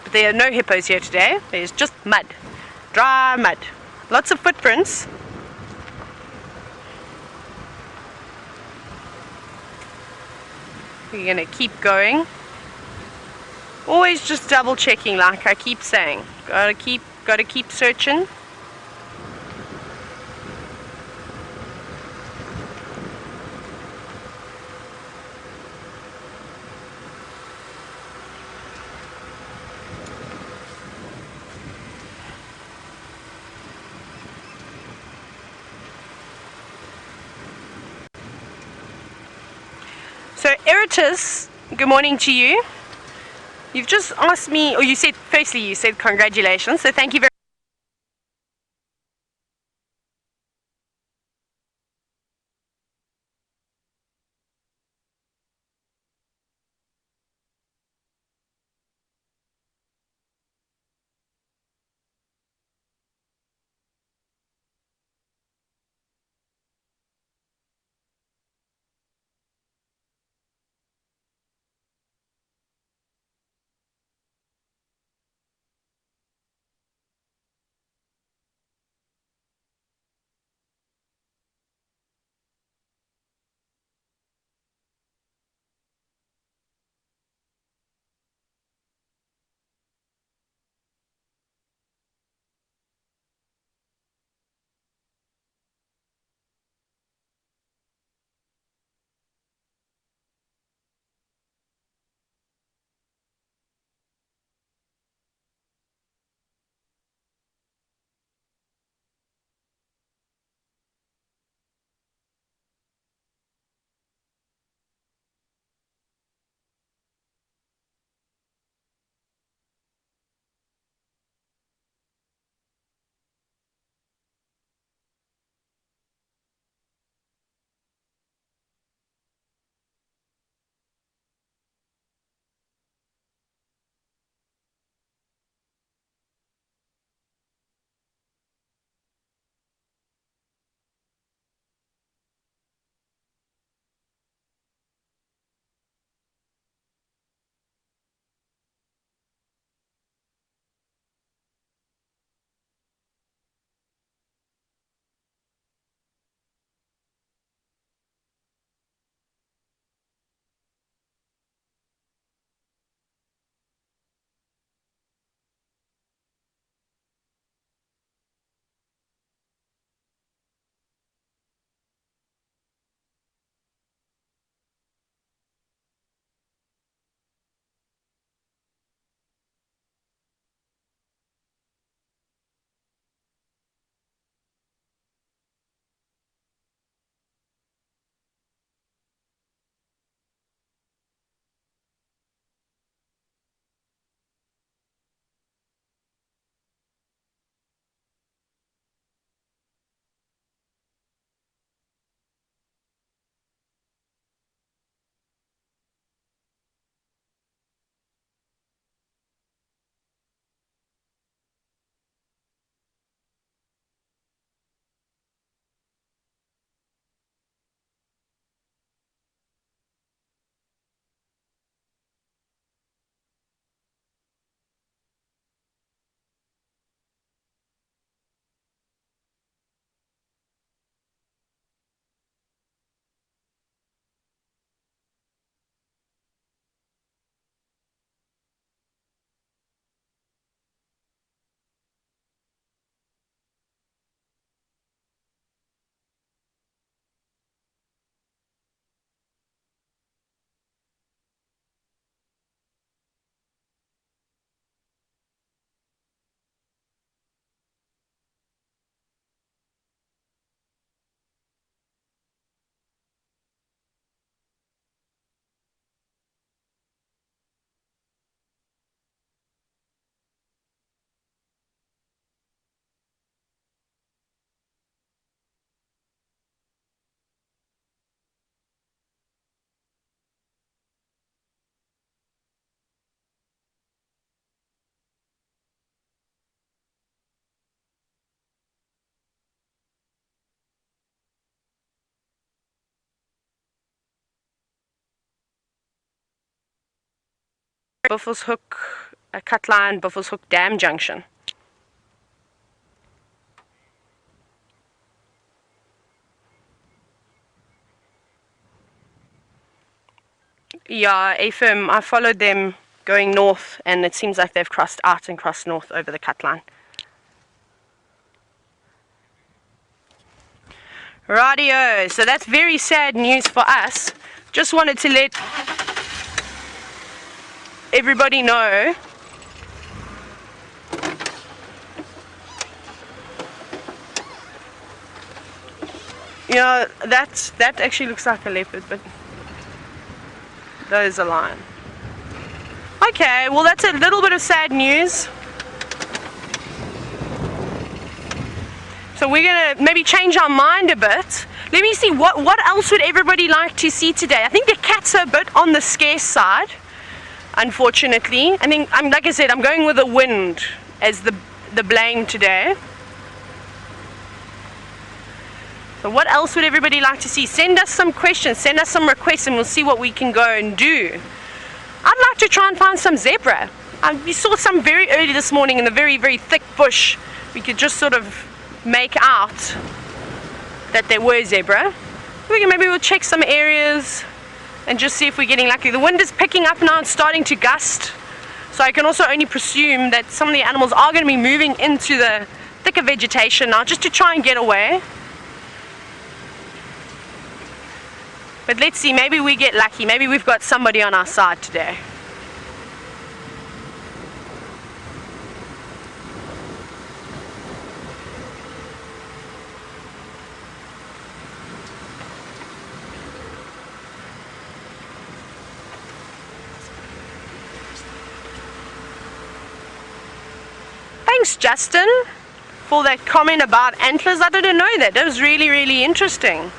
But there are no hippos here today. There's just mud, dry mud, lots of footprints. We're gonna keep going. Always just double checking, like I keep saying. Gotta keep searching. So Eritus, good morning to you. You've just asked me, or you said, firstly you said congratulations, so thank you very Buffelshoek, Cutline, Buffelshoek Dam Junction. Yeah, AFIM, I followed them going north, and it seems like they've crossed out and crossed north over the Cutline. Radio, so that's very sad news for us. Just wanted to let everybody know that actually looks like a leopard, but that is a lion. Okay, well that's a little bit of sad news. So we're gonna maybe change our mind a bit. Let me see what else would everybody like to see today. I think the cats are a bit on the scarce side, unfortunately. I think like I said, I'm going with the wind as the blame today. So what else would everybody like to see? Send us some questions, send us some requests, and we'll see what we can go and do. I'd like to try and find some zebra. We saw some very early this morning in the very, very thick bush. We could just sort of make out that there were zebra. Maybe we'll check some areas and just see if we're getting lucky. The wind is picking up now, it's starting to gust. So I can also only presume that some of the animals are going to be moving into the thicker vegetation now just to try and get away. But let's see, maybe we get lucky. Maybe we've got somebody on our side today. Thanks, Justin, for that comment about antlers. I didn't know that. That was really, really interesting.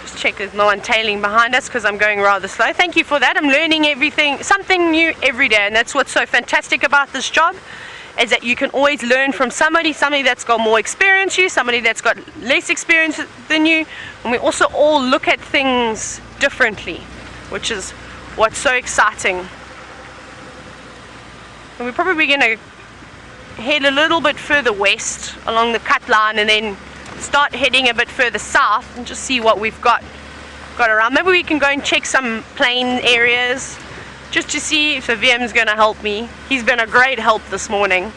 Just check there's no one tailing behind us because I'm going rather slow. Thank you for that. I'm learning everything, something new every day, and that's what's so fantastic about this job, is that you can always learn from somebody that's got more experience than you, somebody that's got less experience than you, and we also all look at things differently, which is what's so exciting. And we're probably going to head a little bit further west along the cut line and then start heading a bit further south and just see what we've got around. Maybe we can go and check some plain areas just to see if the VM's going to help me. He's been a great help this morning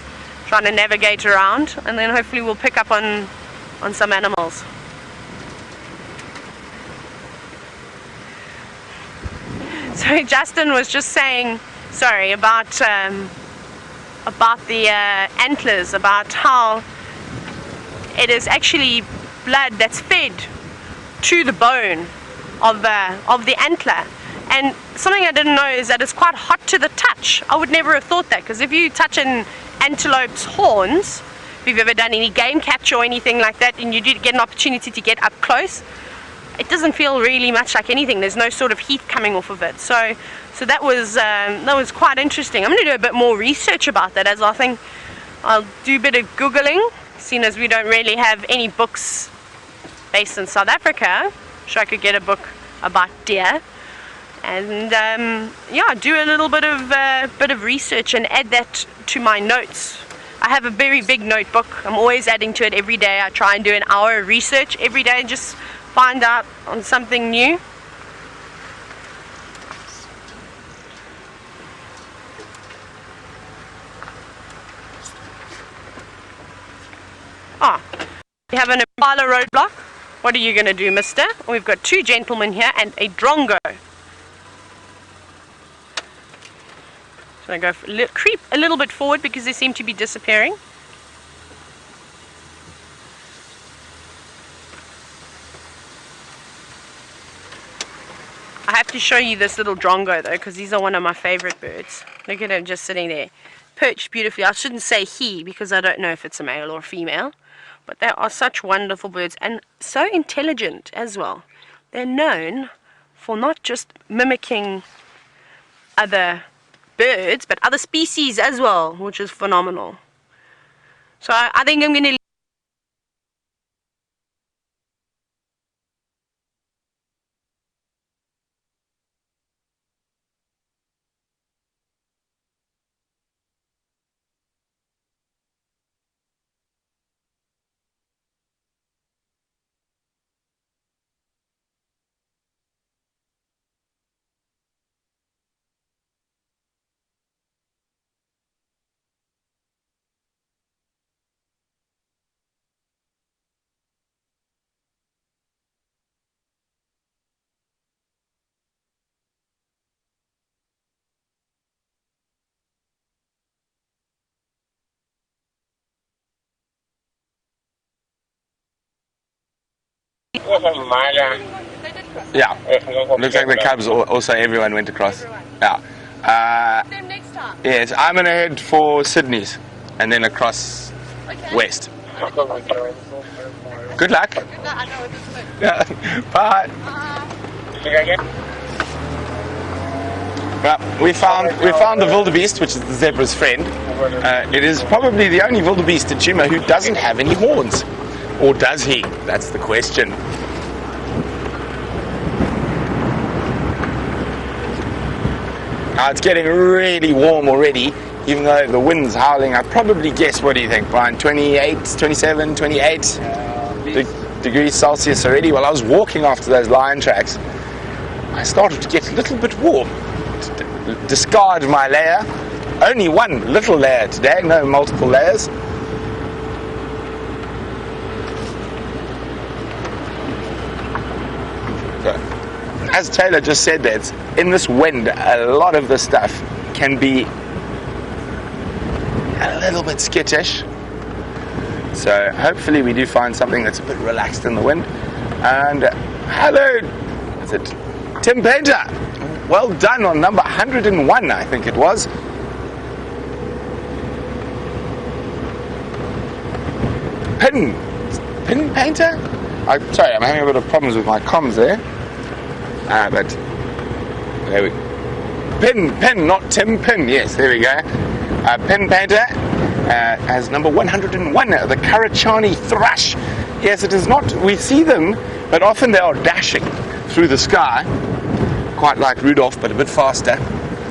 trying to navigate around, and then hopefully we'll pick up on some animals. So Justin was just saying, sorry, about the antlers, about how it is actually blood that's fed to the bone of the antler. And something I didn't know is that it's quite hot to the touch. I would never have thought that, because if you touch an antelope's horns, if you've ever done any game capture or anything like that, and you do get an opportunity to get up close, it doesn't feel really much like anything. There's no sort of heat coming off of it. So that was quite interesting. I'm going to do a bit more research about that, as I think I'll do a bit of Googling, seeing as we don't really have any books based in South Africa. I'm sure I could get a book about deer, and yeah, do a little bit of research and add that to my notes. I have a very big notebook. I'm always adding to it every day. I try and do an hour of research every day and just find out on something new. We have an Impala roadblock. What are you going to do, mister? We've got two gentlemen here and a drongo. So I'm going to go creep a little bit forward because they seem to be disappearing. I have to show you this little drongo though, because these are one of my favorite birds. Look at him just sitting there, perched beautifully. I shouldn't say he because I don't know if it's a male or a female, but they are such wonderful birds and so intelligent as well. They're known for not just mimicking other birds, but other species as well, which is phenomenal. So I think I'm going to Yeah. Looks like the Cubs also everyone went across. Yeah. Them next time. Yes, I'm gonna head for Sydney's and then across west. Good luck. I know this is Yeah. Bye. Well, we found the wildebeest, which is the zebra's friend. It is probably the only wildebeest at Djuma who doesn't have any horns, or does he? That's the question. Now it's getting really warm already, even though the wind's howling. I'd probably guess, what do you think, Brian? 28, 27, 28 degrees Celsius already. Well, I was walking after those lion tracks. I started to get a little bit warm. Discard my layer. Only one little layer today, no multiple layers. So, as Tayla just said, that in this wind, a lot of the stuff can be a little bit skittish. So hopefully we do find something that's a bit relaxed in the wind. And hello, is it Tim Painter? Well done on number 101, I think it was. Pin Painter? I'm sorry, I'm having a bit of problems with my comms there. But there we go. Pin, not Tim Pin. Yes, there we go. Pin Painter as number 101, the Karachani thrush. Yes, it is not. We see them, but often they are dashing through the sky, quite like Rudolph, but a bit faster,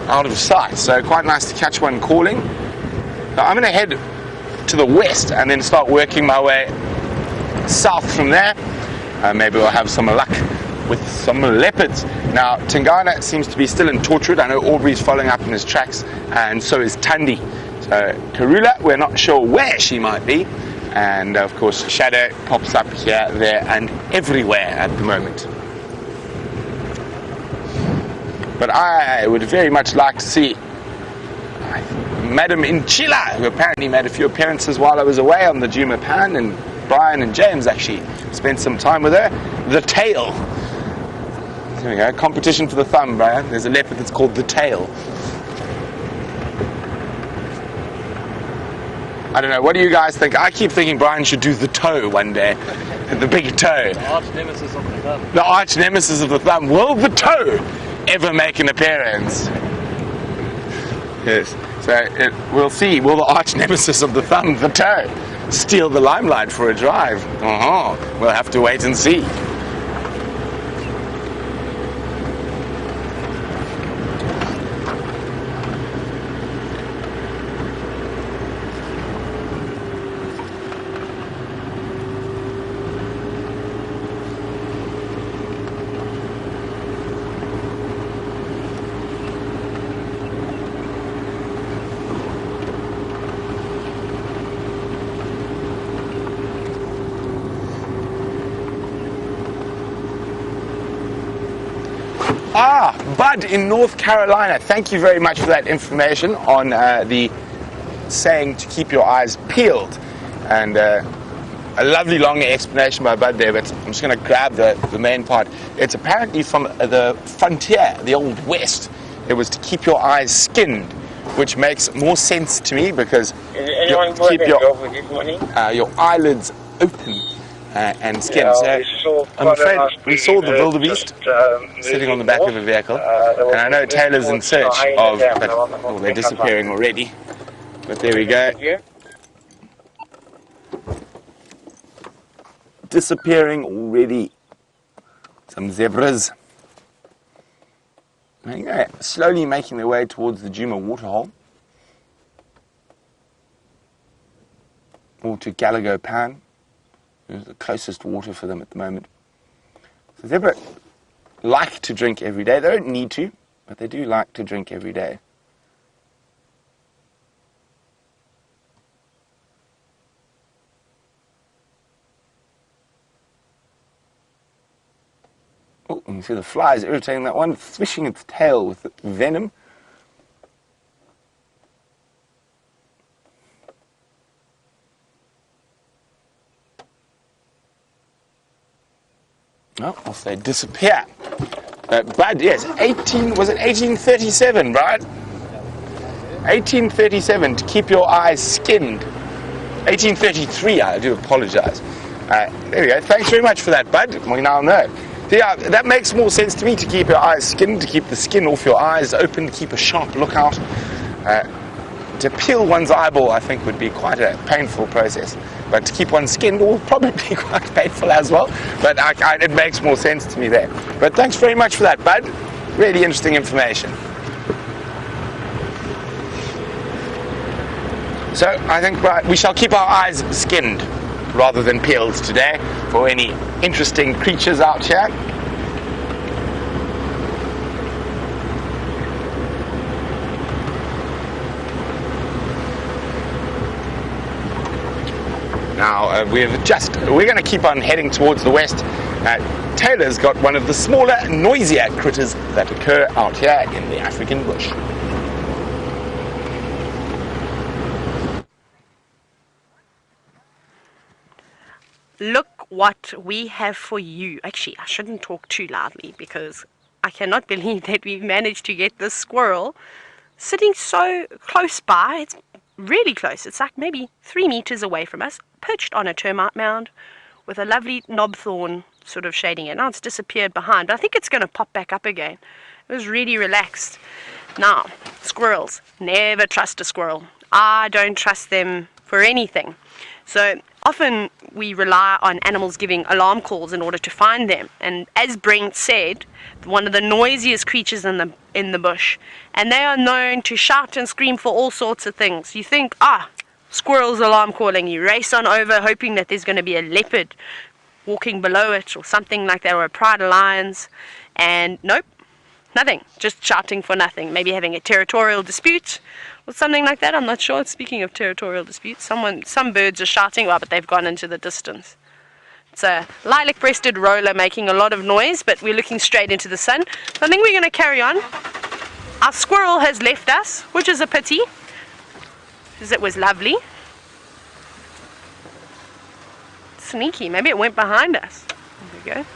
out of sight. So quite nice to catch one calling. So I'm going to head to the west and then start working my way south from there. Maybe we'll have some luck with some leopards. Now, Tingana seems to be still in Torchwood. I know Aubrey's following up in his tracks, and so is Tundi. So Karula, we're not sure where she might be. And of course, Shadow pops up here, there, and everywhere at the moment. But I would very much like to see Madam Inchila, who apparently made a few appearances while I was away on the Djuma Pan, and Brian and James actually spent some time with her. The tail. There we go. Competition for the thumb, Brian. There's a leopard that's called the tail. I don't know. What do you guys think? I keep thinking Brian should do the toe one day. The big toe. The arch nemesis of the thumb. The arch nemesis of the thumb. Will the toe ever make an appearance? Yes. So we'll see. Will the arch nemesis of the thumb, the toe, steal the limelight for a drive? We'll have to wait and see. Bud in North Carolina, thank you very much for that information on the saying to keep your eyes peeled. And a lovely long explanation by Bud there, but I'm just going to grab the main part. It's apparently from the frontier, the Old West. It was to keep your eyes skinned, which makes more sense to me because you keep your eyelids open. And skin. So I'm afraid we saw the wildebeest sitting on the back of a vehicle, and I know Taylor's in search of, but they're disappearing already. But there we go. Disappearing already. Some zebras. There you go. Slowly making their way towards the Djuma waterhole, or to Gallagher Pan. It's the closest water for them at the moment. So zebra like to drink every day. They don't need to, but they do like to drink every day. Oh, you can see the flies irritating that one, swishing its tail with venom. Oh, off they disappear. Bud, yes, was it 1837, right? 1837 to keep your eyes skinned. 1833, I do apologize. There we go. Thanks very much for that, Bud. We now know. Yeah, that makes more sense to me, to keep your eyes skinned, to keep the skin off your eyes open, to keep a sharp lookout. To peel one's eyeball, I think, would be quite a painful process. But to keep one skinned will probably be quite painful as well. But it makes more sense to me there. But thanks very much for that, Bud. Really interesting information. So I think we shall keep our eyes skinned rather than peeled today for any interesting creatures out here. Now we're going to keep on heading towards the west. Tayla's got one of the smaller, noisier critters that occur out here in the African bush. Look what we have for you. Actually, I shouldn't talk too loudly because I cannot believe that we've managed to get this squirrel sitting so close by. It's really close. It's like maybe 3 meters away from us, perched on a termite mound with a lovely knobthorn sort of shading it. Now it's disappeared behind, but I think it's going to pop back up again. It was really relaxed. Now, squirrels. Never trust a squirrel. I don't trust them for anything. So often we rely on animals giving alarm calls in order to find them. And as Brent said, one of the noisiest creatures in the bush. And they are known to shout and scream for all sorts of things. You think, squirrel's alarm calling. You race on over hoping that there's going to be a leopard walking below it or something like that, or a pride of lions. And nope, nothing. Just shouting for nothing. Maybe having a territorial dispute or something like that. I'm not sure. Speaking of territorial disputes, some birds are shouting, but they've gone into the distance. It's a lilac-breasted roller making a lot of noise, but we're looking straight into the sun. So I think we're going to carry on. Our squirrel has left us, which is a pity, because it was lovely. Sneaky. Maybe it went behind us. There we go.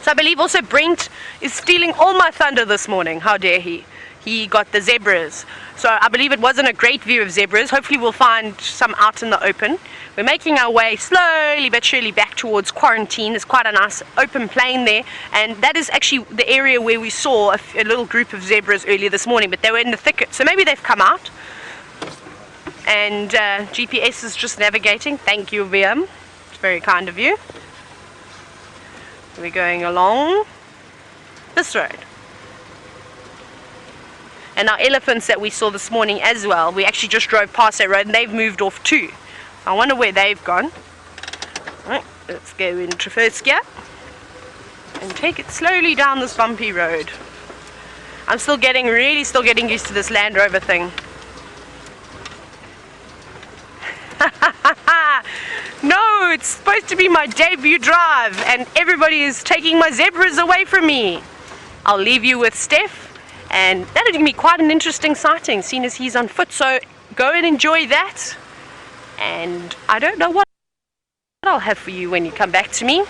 So I believe also Brent is stealing all my thunder this morning. How dare he? He got the zebras. So I believe it wasn't a great view of zebras. Hopefully we'll find some out in the open. We're making our way slowly but surely back towards Quarantine. There's quite a nice open plain there. And that is actually the area where we saw a little group of zebras earlier this morning. But they were in the thicket. So maybe they've come out. And GPS is just navigating. Thank you, VM. It's very kind of you. We're going along this road. And our elephants that we saw this morning as well, we actually just drove past that road and they've moved off too. I wonder where they've gone. Right, let's go into first gear and take it slowly down this bumpy road. I'm still getting used to this Land Rover thing. No, it's supposed to be my debut drive and everybody is taking my zebras away from me. I'll leave you with Steph. And that'll give me quite an interesting sighting, seeing as he's on foot. So go and enjoy that. And I don't know what I'll have for you when you come back to me.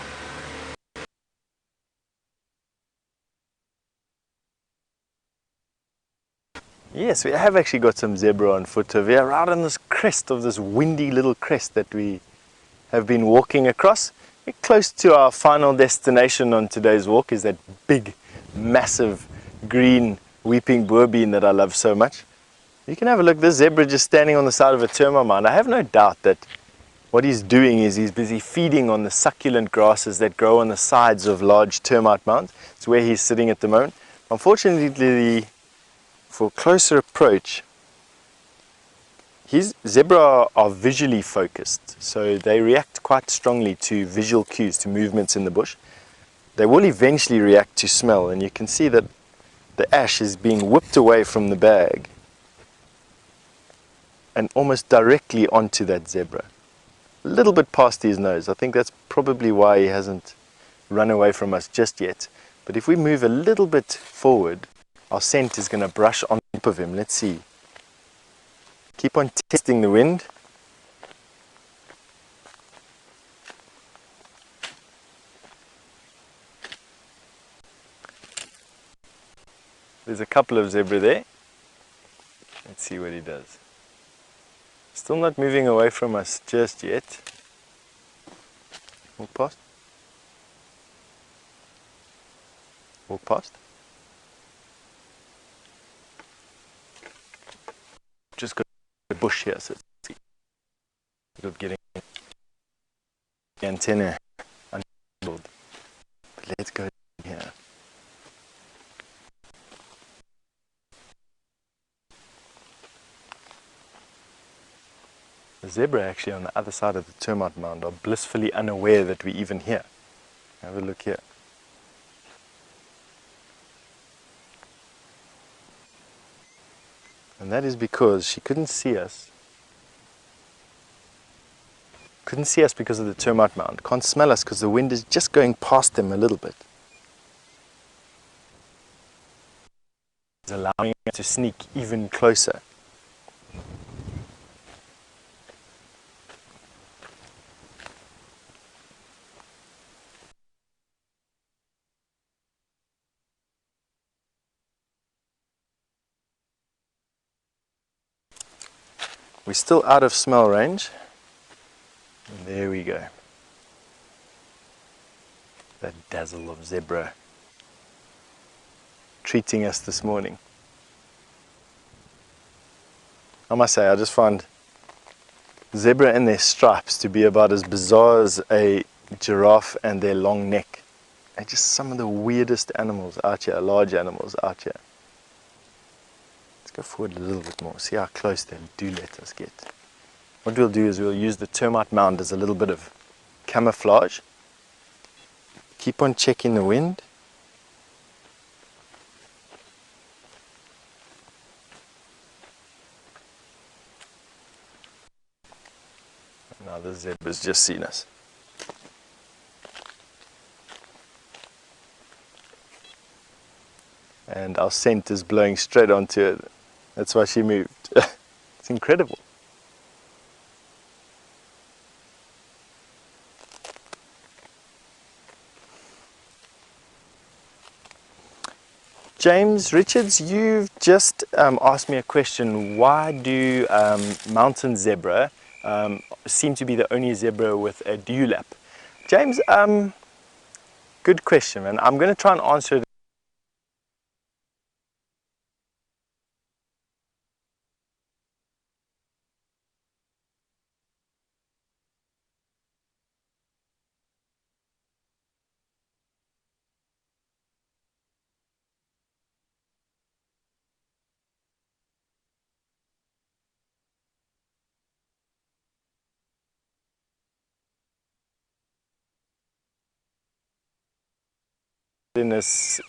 Yes, we have actually got some zebra on foot over here, right on this crest of this windy little crest that we have been walking across. We're close to our final destination on today's walk, is that big, massive green weeping boerbean that I love so much. You can have a look. This zebra just standing on the side of a termite mound. I have no doubt that what he's doing is he's busy feeding on the succulent grasses that grow on the sides of large termite mounds. It's where he's sitting at the moment. Unfortunately, for closer approach, his zebra are visually focused, so they react quite strongly to visual cues, to movements in the bush. They will eventually react to smell, and you can see that the ash is being whipped away from the bag and almost directly onto that zebra. A little bit past his nose. I think that's probably why he hasn't run away from us just yet. But if we move a little bit forward, our scent is going to brush on top of him. Let's see. Keep on testing the wind. There's a couple of zebra there. Let's see what he does. Still not moving away from us just yet. Walk past. Walk past. Just got a bush here, so it's getting the antenna untangled. But let's go here. The zebra actually on the other side of the termite mound are blissfully unaware that we're even here. Have a look here. And that is because she couldn't see us. Couldn't see us because of the termite mound. Can't smell us because the wind is just going past them a little bit. It's allowing us to sneak even closer. We're still out of smell range. And there we go. That dazzle of zebra treating us this morning. I must say, I just find zebra and their stripes to be about as bizarre as a giraffe and their long neck. They're just some of the weirdest animals out here, large animals out here. Let's go forward a little bit more, see how close they do let us get. What we'll do is we'll use the termite mound as a little bit of camouflage. Keep on checking the wind. Now the zebra's just seen us. And our scent is blowing straight onto it. That's why she moved. It's incredible. James Richards, you've just asked me a question. Why do mountain zebra seem to be the only zebra with a dewlap? James, good question, and I'm going to try and answer it. Is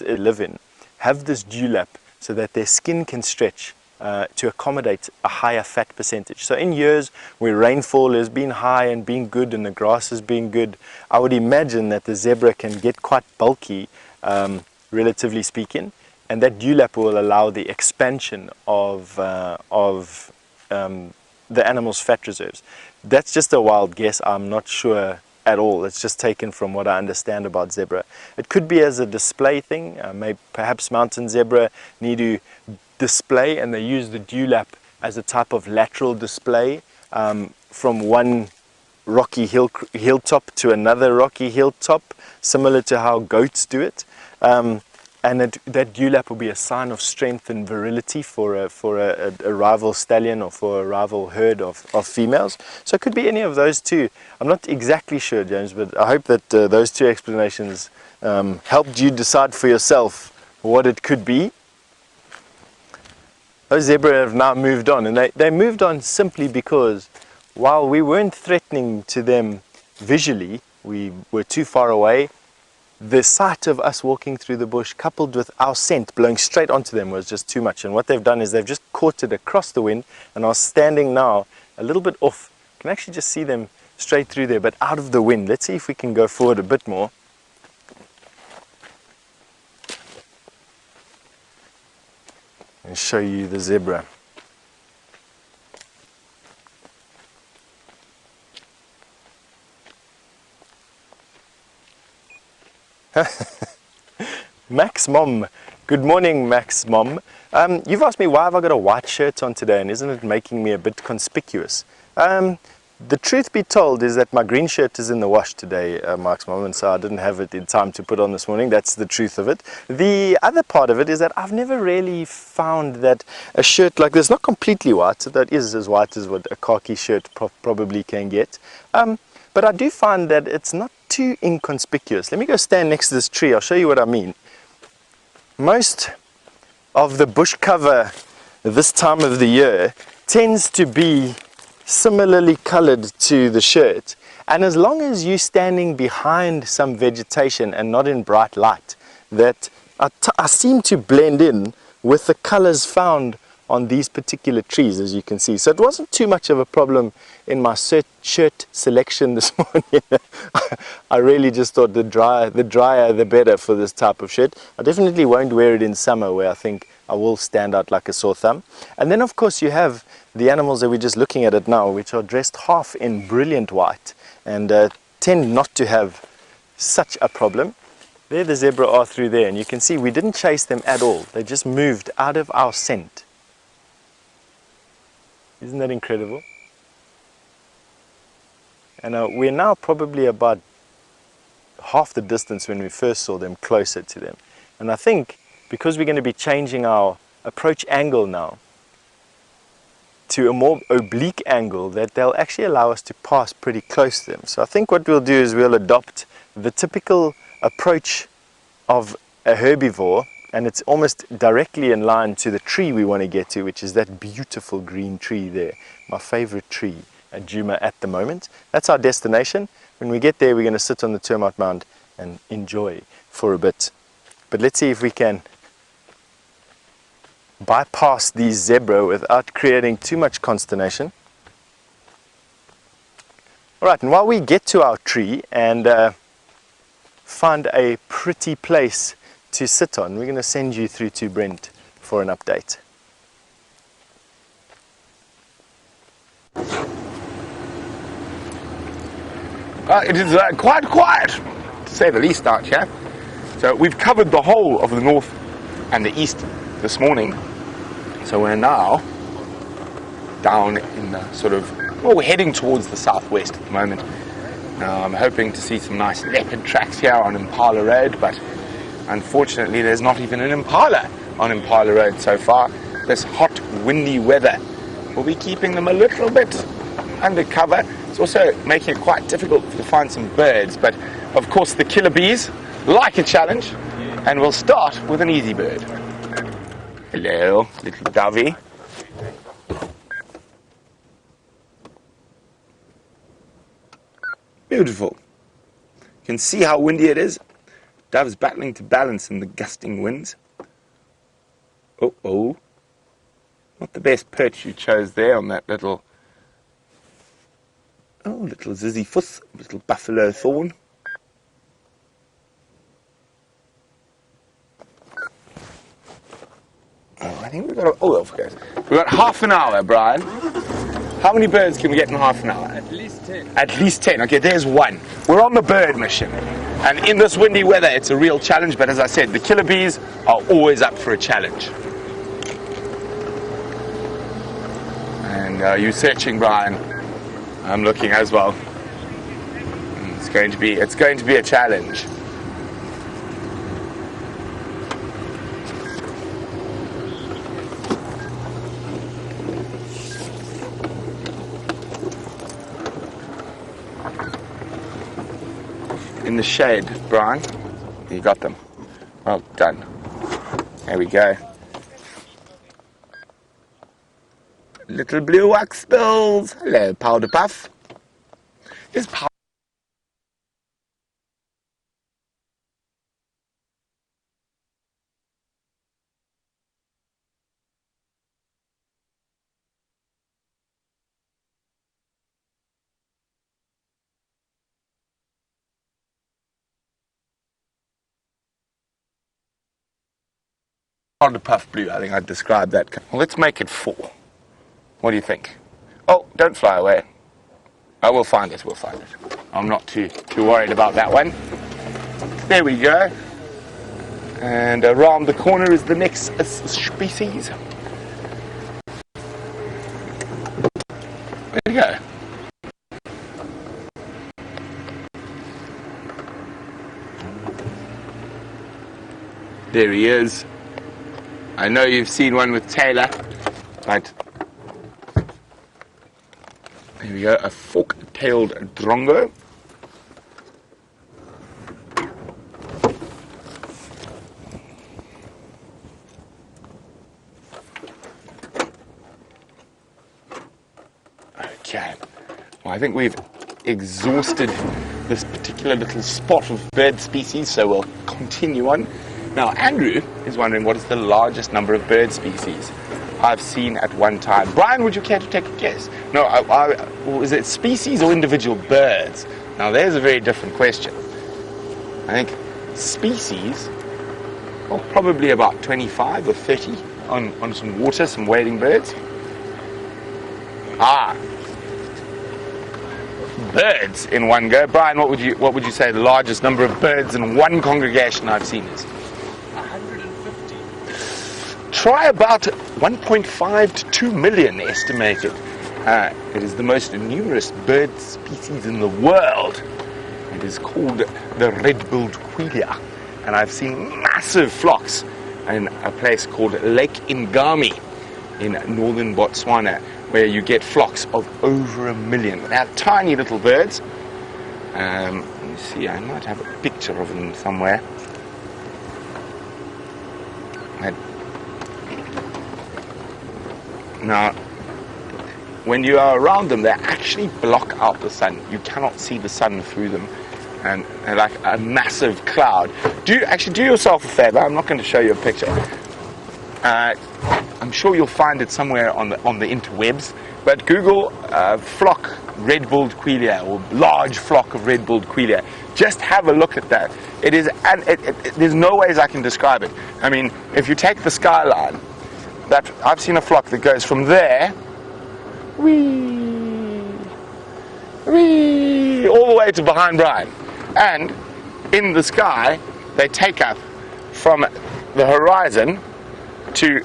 live in have this dewlap so that their skin can stretch to accommodate a higher fat percentage. So in years where rainfall has been high and been good and the grass has been good, I would imagine that the zebra can get quite bulky, relatively speaking, and that dewlap will allow the expansion of the animal's fat reserves. That's just a wild guess. I'm not sure at all. It's just taken from what I understand about zebra. It could be as a display thing. Perhaps mountain zebra need to display, and they use the dewlap as a type of lateral display from one rocky hilltop to another rocky hilltop, similar to how goats do it. And that dewlap will be a sign of strength and virility for a rival stallion or for a rival herd of females. So it could be any of those two. I'm not exactly sure, James, but I hope that those two explanations helped you decide for yourself what it could be. Those zebra have now moved on, and they moved on simply because while we weren't threatening to them visually, we were too far away. The sight of us walking through the bush coupled with our scent blowing straight onto them was just too much. And what they've done is they've just caught it across the wind and are standing now a little bit off. You can actually just see them straight through there, but out of the wind. Let's see if we can go forward a bit more. And show you the zebra. Max Mom. Good morning, Max Mom. You've asked me why have I got a white shirt on today, and isn't it making me a bit conspicuous? The truth be told is that my green shirt is in the wash today, Max Mom, and so I didn't have it in time to put on this morning. That's the truth of it. The other part of it is that I've never really found that a shirt like this, not completely white, so that is as white as what a khaki shirt probably can get, but I do find that it's not too inconspicuous. Let me go stand next to this tree. I'll show you what I mean. Most of the bush cover this time of the year tends to be similarly colored to the shirt, and as long as you're standing behind some vegetation and not in bright light, that I seem to blend in with the colors found on these particular trees, as you can see. So it wasn't too much of a problem in my shirt selection this morning. I really just thought the drier the better for this type of shirt. I definitely won't wear it in summer, where I think I will stand out like a sore thumb. And then of course you have the animals that we're just looking at it now, which are dressed half in brilliant white and tend not to have such a problem. There the zebra are through there, and you can see we didn't chase them at all. They just moved out of our scent. Isn't that incredible? And we're now probably about half the distance when we first saw them, closer to them. And I think because we're going to be changing our approach angle now to a more oblique angle, that they'll actually allow us to pass pretty close to them. So I think what we'll do is we'll adopt the typical approach of a herbivore, and it's almost directly in line to the tree we want to get to, which is that beautiful green tree there, my favorite tree at Djuma at the moment. That's our destination. When we get there, we're going to sit on the termite mound and enjoy for a bit. But let's see if we can bypass these zebra without creating too much consternation. Alright, and while we get to our tree and find a pretty place to sit on, we're going to send you through to Brent for an update. It is quite quiet, to say the least, out here. So we've covered the whole of the north and the east this morning. So we're now down in the sort of, well, we're heading towards the southwest at the moment. Now I'm hoping to see some nice leopard tracks here on Impala Road, but unfortunately there's not even an impala on Impala Road so far. This hot, windy weather will be keeping them a little bit undercover. It's also making it quite difficult to find some birds, but of course the killer bees like a challenge, and we'll start with an easy bird. Hello, little dovey. Beautiful. You can see how windy it is. Dove's battling to balance in the gusting winds. Oh. Not the best perch you chose there on that little ziziphus, little buffalo thorn. Oh, I think we've got half an hour, Brian. How many birds can we get in half an hour? At least 10. At least 10. Okay, there's one. We're on the bird mission. And in this windy weather, it's a real challenge. But as I said, the killer bees are always up for a challenge. And you searching, Brian? I'm looking as well. It's going to be a challenge. In the shade, Brian. You got them. Well done. There we go. Little blue wax bills. Hello, powder puff. Is powder puff blue? I think I'd describe that. Well, let's make it 4. What do you think? Oh, don't fly away. Oh, we'll find it. I'm not too worried about that one. There we go. And around the corner is the next species. There you go. There he is. I know you've seen one with Tayla, but there we go, a fork-tailed drongo. Okay, well, I think we've exhausted this particular little spot of bird species, so we'll continue on. Now, Andrew is wondering what is the largest number of bird species I've seen at one time. Brian, would you care to take a guess? No, is it species or individual birds? Now, there's a very different question. I think species, well, probably about 25 or 30 on some water, some wading birds. Birds in one go. Brian, what would you say the largest number of birds in one congregation I've seen is? 150. Try about 1.5 to 2 million estimated. It is the most numerous bird species in the world. It is called the red-billed quillia, and I've seen massive flocks in a place called Lake Ngami in northern Botswana, where you get flocks of over 1 million. They're tiny little birds. Let me see, I might have a picture of them somewhere. Now, when you are around them, they actually block out the sun. You cannot see the sun through them, and they're like a massive cloud. Do yourself a favor. I'm not going to show you a picture. I'm sure you'll find it somewhere on the interwebs, but Google flock red-billed quillia or large flock of red-billed quillia. Just have a look at that. It is, and there's no ways I can describe it. I mean, if you take the skyline, that I've seen a flock that goes from there, wee, all the way to behind Brian, and in the sky they take up from the horizon to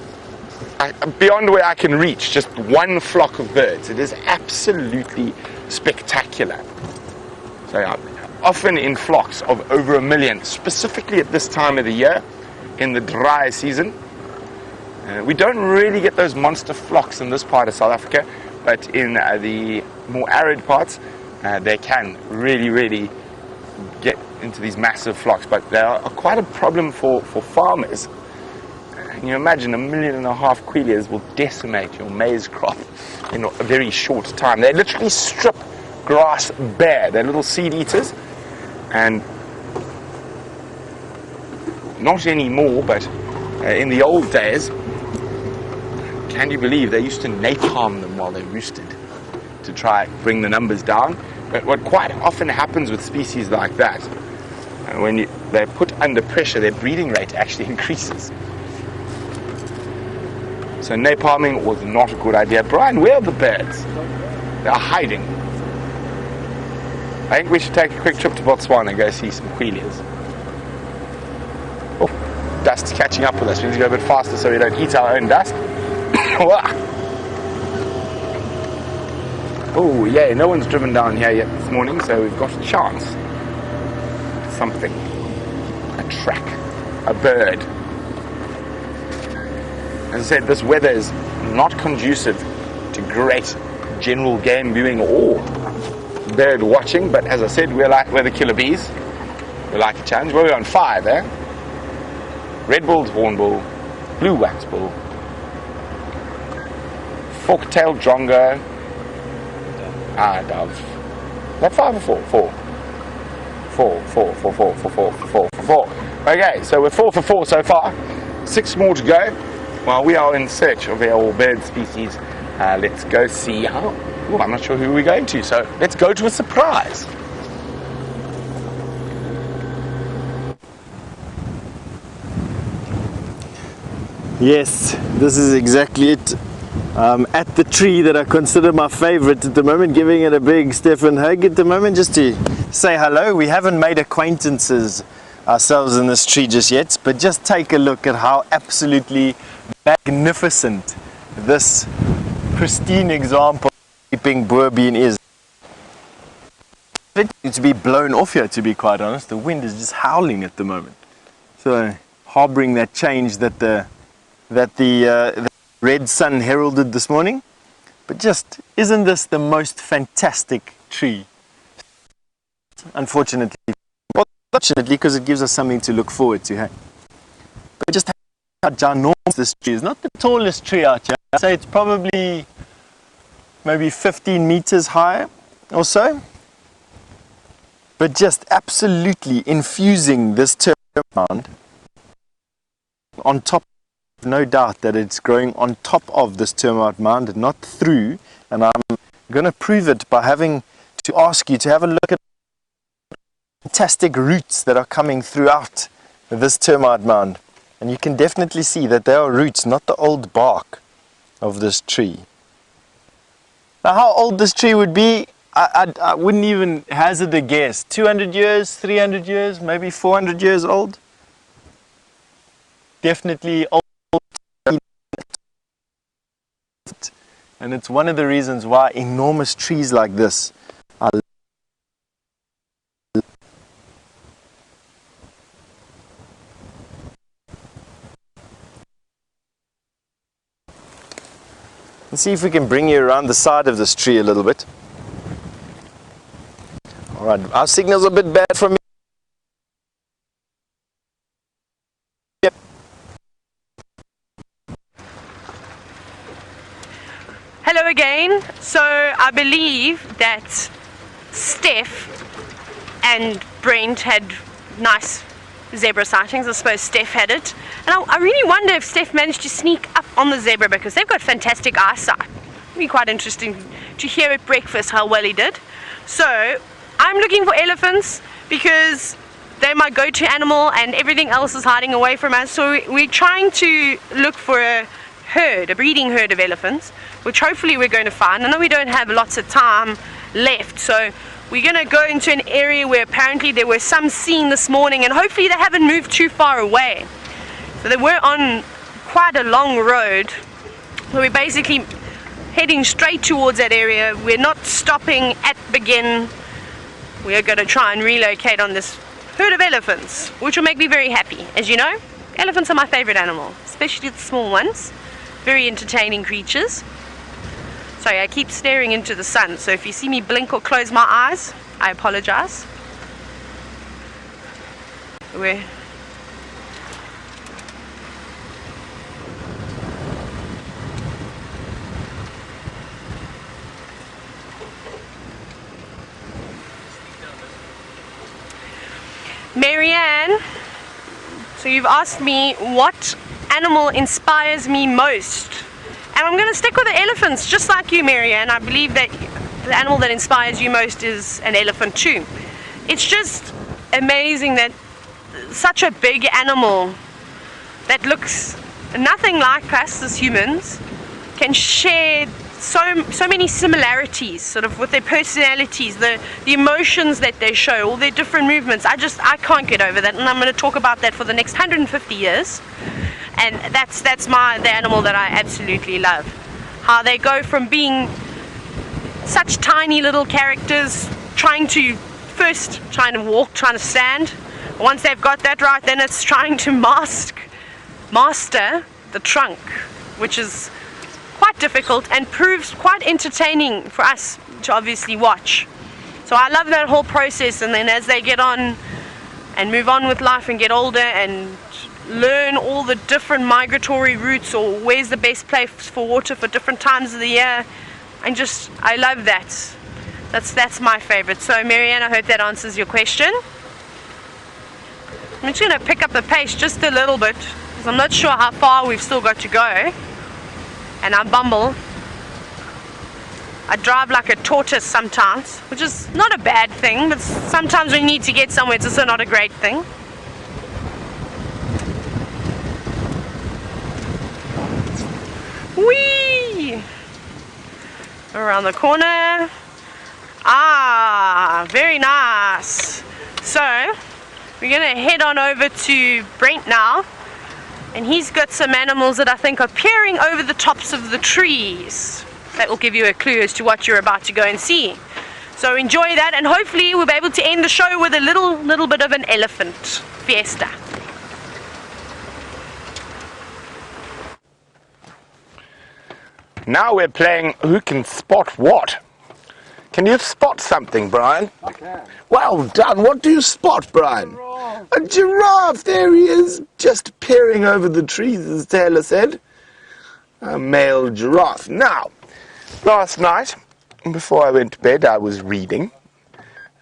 beyond where I can reach, just one flock of birds. It is absolutely spectacular. So often in flocks of over 1 million, specifically at this time of the year, in the dry season. We don't really get those monster flocks in this part of South Africa, but in the more arid parts, they can really get into these massive flocks. But they are quite a problem for farmers. Can you imagine 1.5 million quillias will decimate your maize crop in a very short time? They literally strip grass bare. They're little seed eaters, and not anymore, but in the old days, can you believe they used to napalm them while they roosted to try bring the numbers down? But what quite often happens with species like that, when they're put under pressure, their breeding rate actually increases. So napalming was not a good idea. Brian, where are the birds? They're hiding. I think we should take a quick trip to Botswana and go see some quillias. Oh, dust's catching up with us. We need to go a bit faster so we don't eat our own dust. Oh, yeah, no one's driven down here yet this morning, so we've got a chance. Something. A track. A bird. As I said, this weather is not conducive to great general game viewing or bird watching, but as I said, we're the killer bees. We like a challenge. Well, we're on 5, eh? Red-billed hornbill, blue waxbill, fork-tailed drongo, dove. Is that 5 or 4? 4. Okay, so we're 4 for 4 so far. 6 more to go. While we are in search of our bird species, let's go see how. Well, I'm not sure who we're going to, so let's go to a surprise. Yes, this is exactly it. At the tree that I consider my favorite at the moment, giving it a big Stefan hug at the moment just to say hello. We haven't made acquaintances ourselves in this tree just yet, but just take a look at how absolutely magnificent this pristine example of sleeping boer bean is. It needs to be blown off here, to be quite honest. The wind is just howling at the moment, so harboring that change that the red sun heralded this morning. But just, isn't this the most fantastic tree? Unfortunately, well, fortunately, because it gives us something to look forward to. Hey? But just how ginormous this tree is. Not the tallest tree out here. I'd say it's probably maybe 15 meters high or so. But just absolutely infusing this termite mound on top. No doubt that it's growing on top of this termite mound, not through, and I'm going to prove it by having to ask you to have a look at fantastic roots that are coming throughout this termite mound, and you can definitely see that they are roots, not the old bark of this tree. Now, how old this tree would be, I wouldn't even hazard a guess. 200 years, 300 years, maybe 400 years old. Definitely old. And it's one of the reasons why enormous trees like this are let's see if we can bring you around the side of this tree a little bit. Alright, our signal's a bit bad from me. Hello again. So I believe that Steph and Brent had nice zebra sightings. I suppose Steph had it. And I really wonder if Steph managed to sneak up on the zebra, because they've got fantastic eyesight. It'd be quite interesting to hear at breakfast how well he did. So I'm looking for elephants because they're my go-to animal and everything else is hiding away from us. So we're trying to look for a breeding herd of elephants, which hopefully we're going to find. I know we don't have lots of time left, so we're going to go into an area where apparently there were some seen this morning, and hopefully they haven't moved too far away. So they were on quite a long road, so we're basically heading straight towards that area. We're not stopping at Begin. We are going to try and relocate on this herd of elephants, which will make me very happy. As you know, elephants are my favorite animal, especially the small ones. Very entertaining creatures. Sorry, I keep staring into the sun, so if you see me blink or close my eyes, I apologize. Marianne, so you've asked me what animal inspires me most, and I'm going to stick with the elephants, just like you, Marianne. I believe that the animal that inspires you most is an elephant too. It's just amazing that such a big animal that looks nothing like us as humans can share so many similarities sort of with their personalities, the emotions that they show, all their different movements. I can't get over that, and I'm going to talk about that for the next 150 years. And that's the animal that I absolutely love. How they go from being such tiny little characters, trying to walk, trying to stand. Once they've got that right, then it's trying to master the trunk, which is quite difficult and proves quite entertaining for us to obviously watch. So I love that whole process, and then as they get on and move on with life and get older and learn all the different migratory routes, or where's the best place for water for different times of the year, I love that. That's my favorite. So Marianne, I hope that answers your question. I'm just going to pick up the pace just a little bit, because I'm not sure how far we've still got to go, and I bumble. I drive like a tortoise sometimes, which is not a bad thing, but sometimes when you need to get somewhere, it's also not a great thing. Whee! Around the corner. Ah, very nice. So, We're gonna head on over to Brent now, and he's got some animals that I think are peering over the tops of the trees. That will give you a clue as to what you're about to go and see. So enjoy that, and hopefully we'll be able to end the show with a little bit of an elephant fiesta. Now we're playing who can spot what. Can you spot something, Brian? I can. Well done. What do you spot, Brian? Giraffe. A giraffe. There he is, just peering over the trees, as Tayla said. A male giraffe. Now, last night, before I went to bed, I was reading,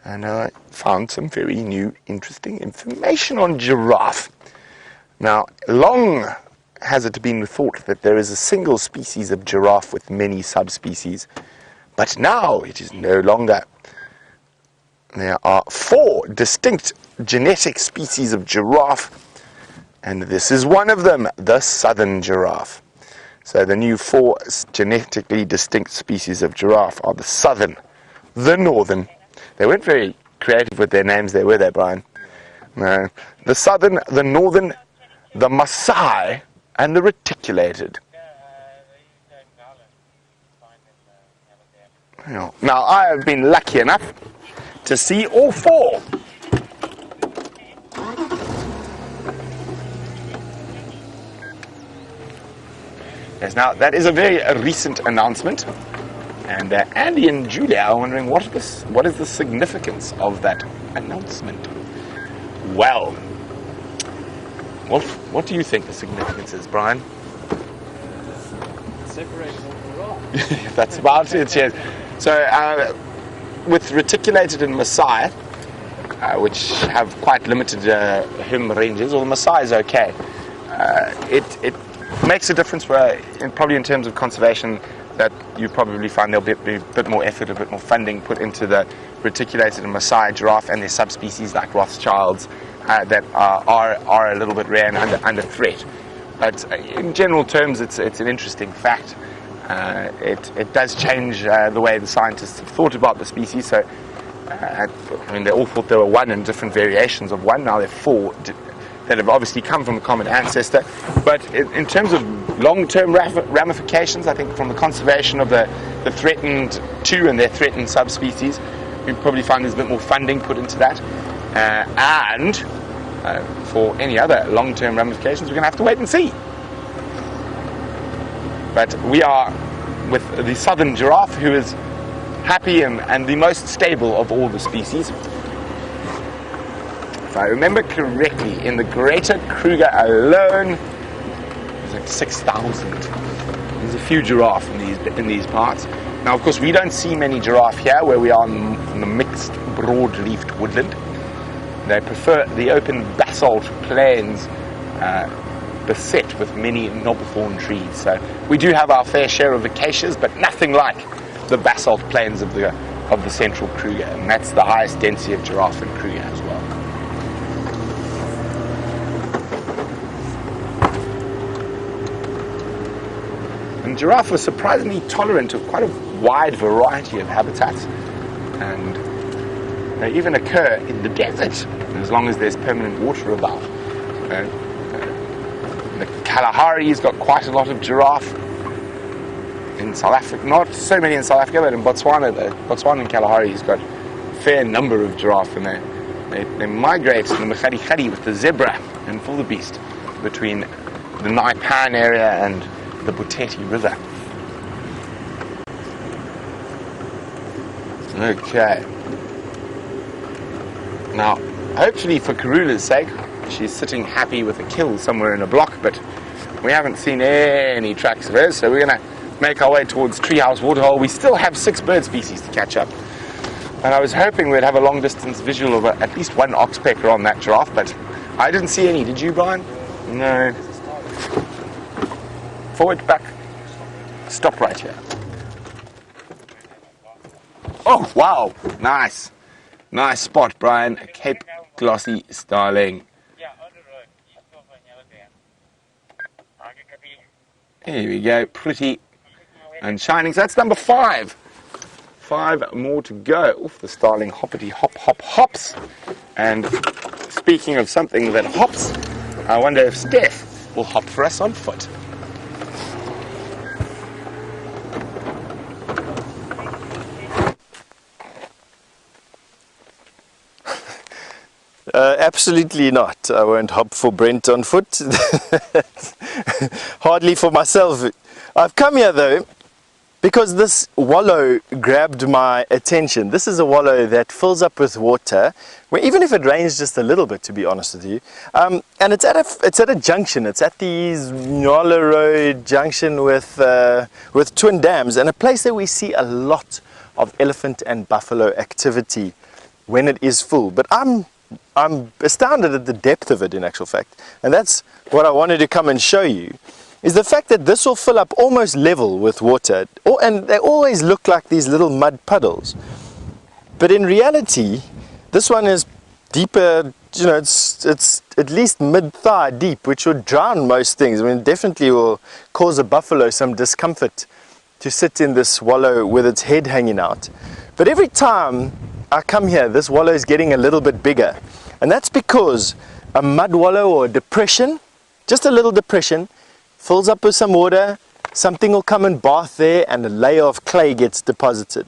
and I found some very new, interesting information on giraffe. Now, long has it been thought that there is a single species of giraffe with many subspecies, but now it is no longer. There are 4 distinct genetic species of giraffe, and this is one of them, the southern giraffe. So the new 4 genetically distinct species of giraffe are the southern, the northern. They weren't very creative with their names there, were they, Brian? No. The southern, the northern, the Maasai, and the reticulated. Now, I have been lucky enough to see all 4. Yes, now, that is a very recent announcement, and Andy and Julia are wondering what is the significance of that announcement. Well, what do you think the significance is, Brian? Separated from giraffe. That's about it, yes. So, with reticulated and Maasai, which have quite limited him ranges, or the Maasai is okay, it makes a difference probably in terms of conservation, that you probably find there'll be a bit more effort, a bit more funding put into the reticulated and Maasai giraffe and their subspecies like Rothschilds that are a little bit rare and under threat. But in general terms, it's an interesting fact. It does change the way the scientists have thought about the species. So, they all thought there were 1 and different variations of 1. Now there are 4 that have obviously come from a common ancestor. But in terms of long-term ramifications, I think from the conservation of the threatened 2 and their threatened subspecies, we probably find there's a bit more funding put into that. And for any other long-term ramifications, we're going to have to wait and see. But we are with the southern giraffe, who is happy and the most stable of all the species. If I remember correctly, in the greater Kruger alone, there's like 6,000. There's a few giraffe in these parts. Now, of course, we don't see many giraffe here, where we are in the mixed, broad-leafed woodland. They prefer the open basalt plains beset with many knobthorn trees. So we do have our fair share of acacias, but nothing like the basalt plains of the central Kruger, and that's the highest density of giraffe in Kruger as well. And giraffe are surprisingly tolerant of quite a wide variety of habitats, and they even occur in the desert as long as there's permanent water about. The Kalahari's got quite a lot of giraffe. In South Africa, not so many in South Africa, but in Botswana and Kalahari's got a fair number of giraffe, and they migrate to the Machadi with the zebra and wildebeest between the Naipan area and the Buteti River. Okay. Now, hopefully for Karula's sake, she's sitting happy with a kill somewhere in a block, but we haven't seen any tracks of hers, so we're going to make our way towards Treehouse Waterhole. We still have 6 bird species to catch up, and I was hoping we'd have a long distance visual of at least 1 oxpecker on that giraffe, but I didn't see any. Did you, Brian? No. Forward, back, stop right here. Oh, wow, nice spot, Brian. A Cape Glossy starling. Here we go, pretty and shining. So that's number 5. 5 more to go. Oof, the starling hoppity hop hops, and speaking of something that hops, I wonder if Steph will hop for us on foot. Absolutely not. I won't hop for Brent on foot. Hardly for myself. I've come here though because this wallow grabbed my attention. This is a wallow that fills up with water, where even if it rains just a little bit, to be honest with you, and it's at a junction. It's at the Nyola Road junction with twin dams, and a place that we see a lot of elephant and buffalo activity when it is full. But I'm astounded at the depth of it, in actual fact, and that's what I wanted to come and show you, is the fact that this will fill up almost level with water, and they always look like these little mud puddles, but in reality this one is deeper. You know, it's at least mid-thigh deep, which would drown most things. I mean, it definitely will cause a buffalo some discomfort to sit in this wallow with its head hanging out. But every time I come here, this wallow is getting a little bit bigger, and that's because a mud wallow or a depression, just a little depression, fills up with some water, something will come and bath there, and a layer of clay gets deposited,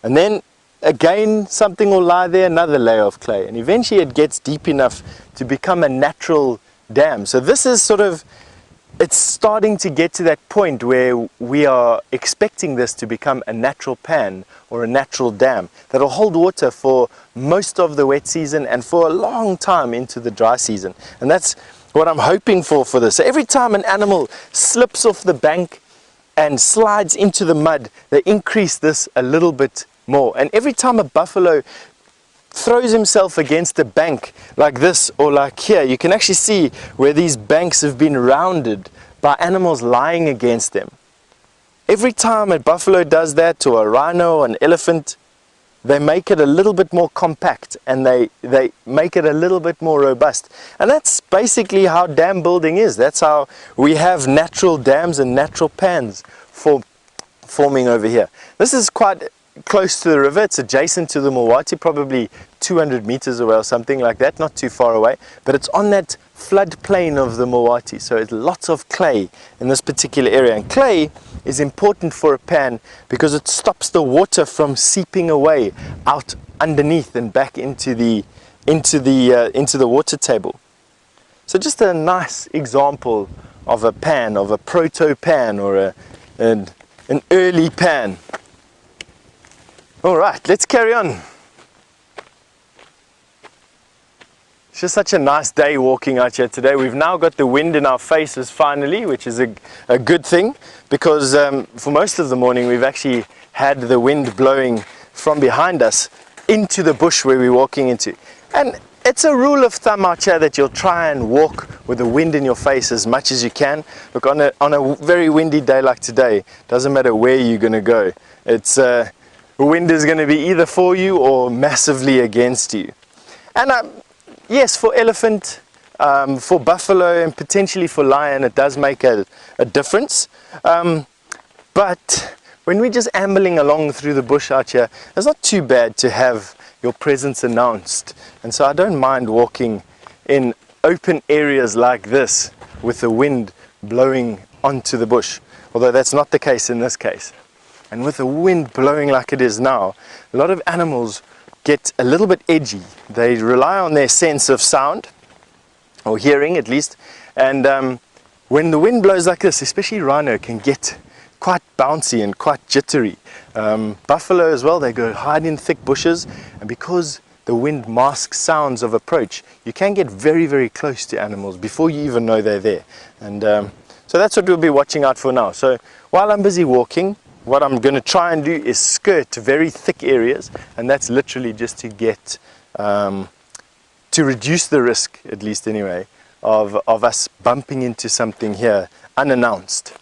and then again something will lie there, another layer of clay, and eventually it gets deep enough to become a natural dam. So this is sort of, it's starting to get to that point where we are expecting this to become a natural pan or a natural dam that will hold water for most of the wet season and for a long time into the dry season. And that's what I'm hoping for this. So every time an animal slips off the bank and slides into the mud, they increase this a little bit more. And every time a buffalo throws himself against a bank like this or like here, you can actually see where these banks have been rounded by animals lying against them. Every time a buffalo does that, or a rhino or an elephant, they make it a little bit more compact, and they make it a little bit more robust. And that's basically how dam building is. That's how we have natural dams and natural pans forming over here. This is quite close to the river. It's adjacent to the Mulwati, probably 200 meters away or something like that, not too far away, but it's on that floodplain of the Mulwati, so it's lots of clay in this particular area. And clay is important for a pan because it stops the water from seeping away out underneath and back into the water table. So just a nice example of a pan, of a proto pan, or an early pan. All right, let's carry on. It's just such a nice day walking out here today. We've now got the wind in our faces finally, which is a good thing, because for most of the morning we've actually had the wind blowing from behind us into the bush where we're walking into. And it's a rule of thumb out here that you'll try and walk with the wind in your face as much as you can. Look, on a very windy day like today, doesn't matter where you're going to go. It's the wind is going to be either for you or massively against you. And yes, for elephant, for buffalo, and potentially for lion, it does make a difference. But when we're just ambling along through the bush out here, it's not too bad to have your presence announced. And so I don't mind walking in open areas like this with the wind blowing onto the bush, although that's not the case in this case. And with the wind blowing like it is now, a lot of animals get a little bit edgy. They rely on their sense of sound, or hearing at least, and when the wind blows like this, especially rhino can get quite bouncy and quite jittery. Buffalo as well, they go hide in thick bushes, and because the wind masks sounds of approach, you can get very, very close to animals before you even know they're there. And so that's what we'll be watching out for now. So while I'm busy walking, what I'm going to try and do is skirt very thick areas, and that's literally just to get, to reduce the risk, at least anyway, of us bumping into something here unannounced.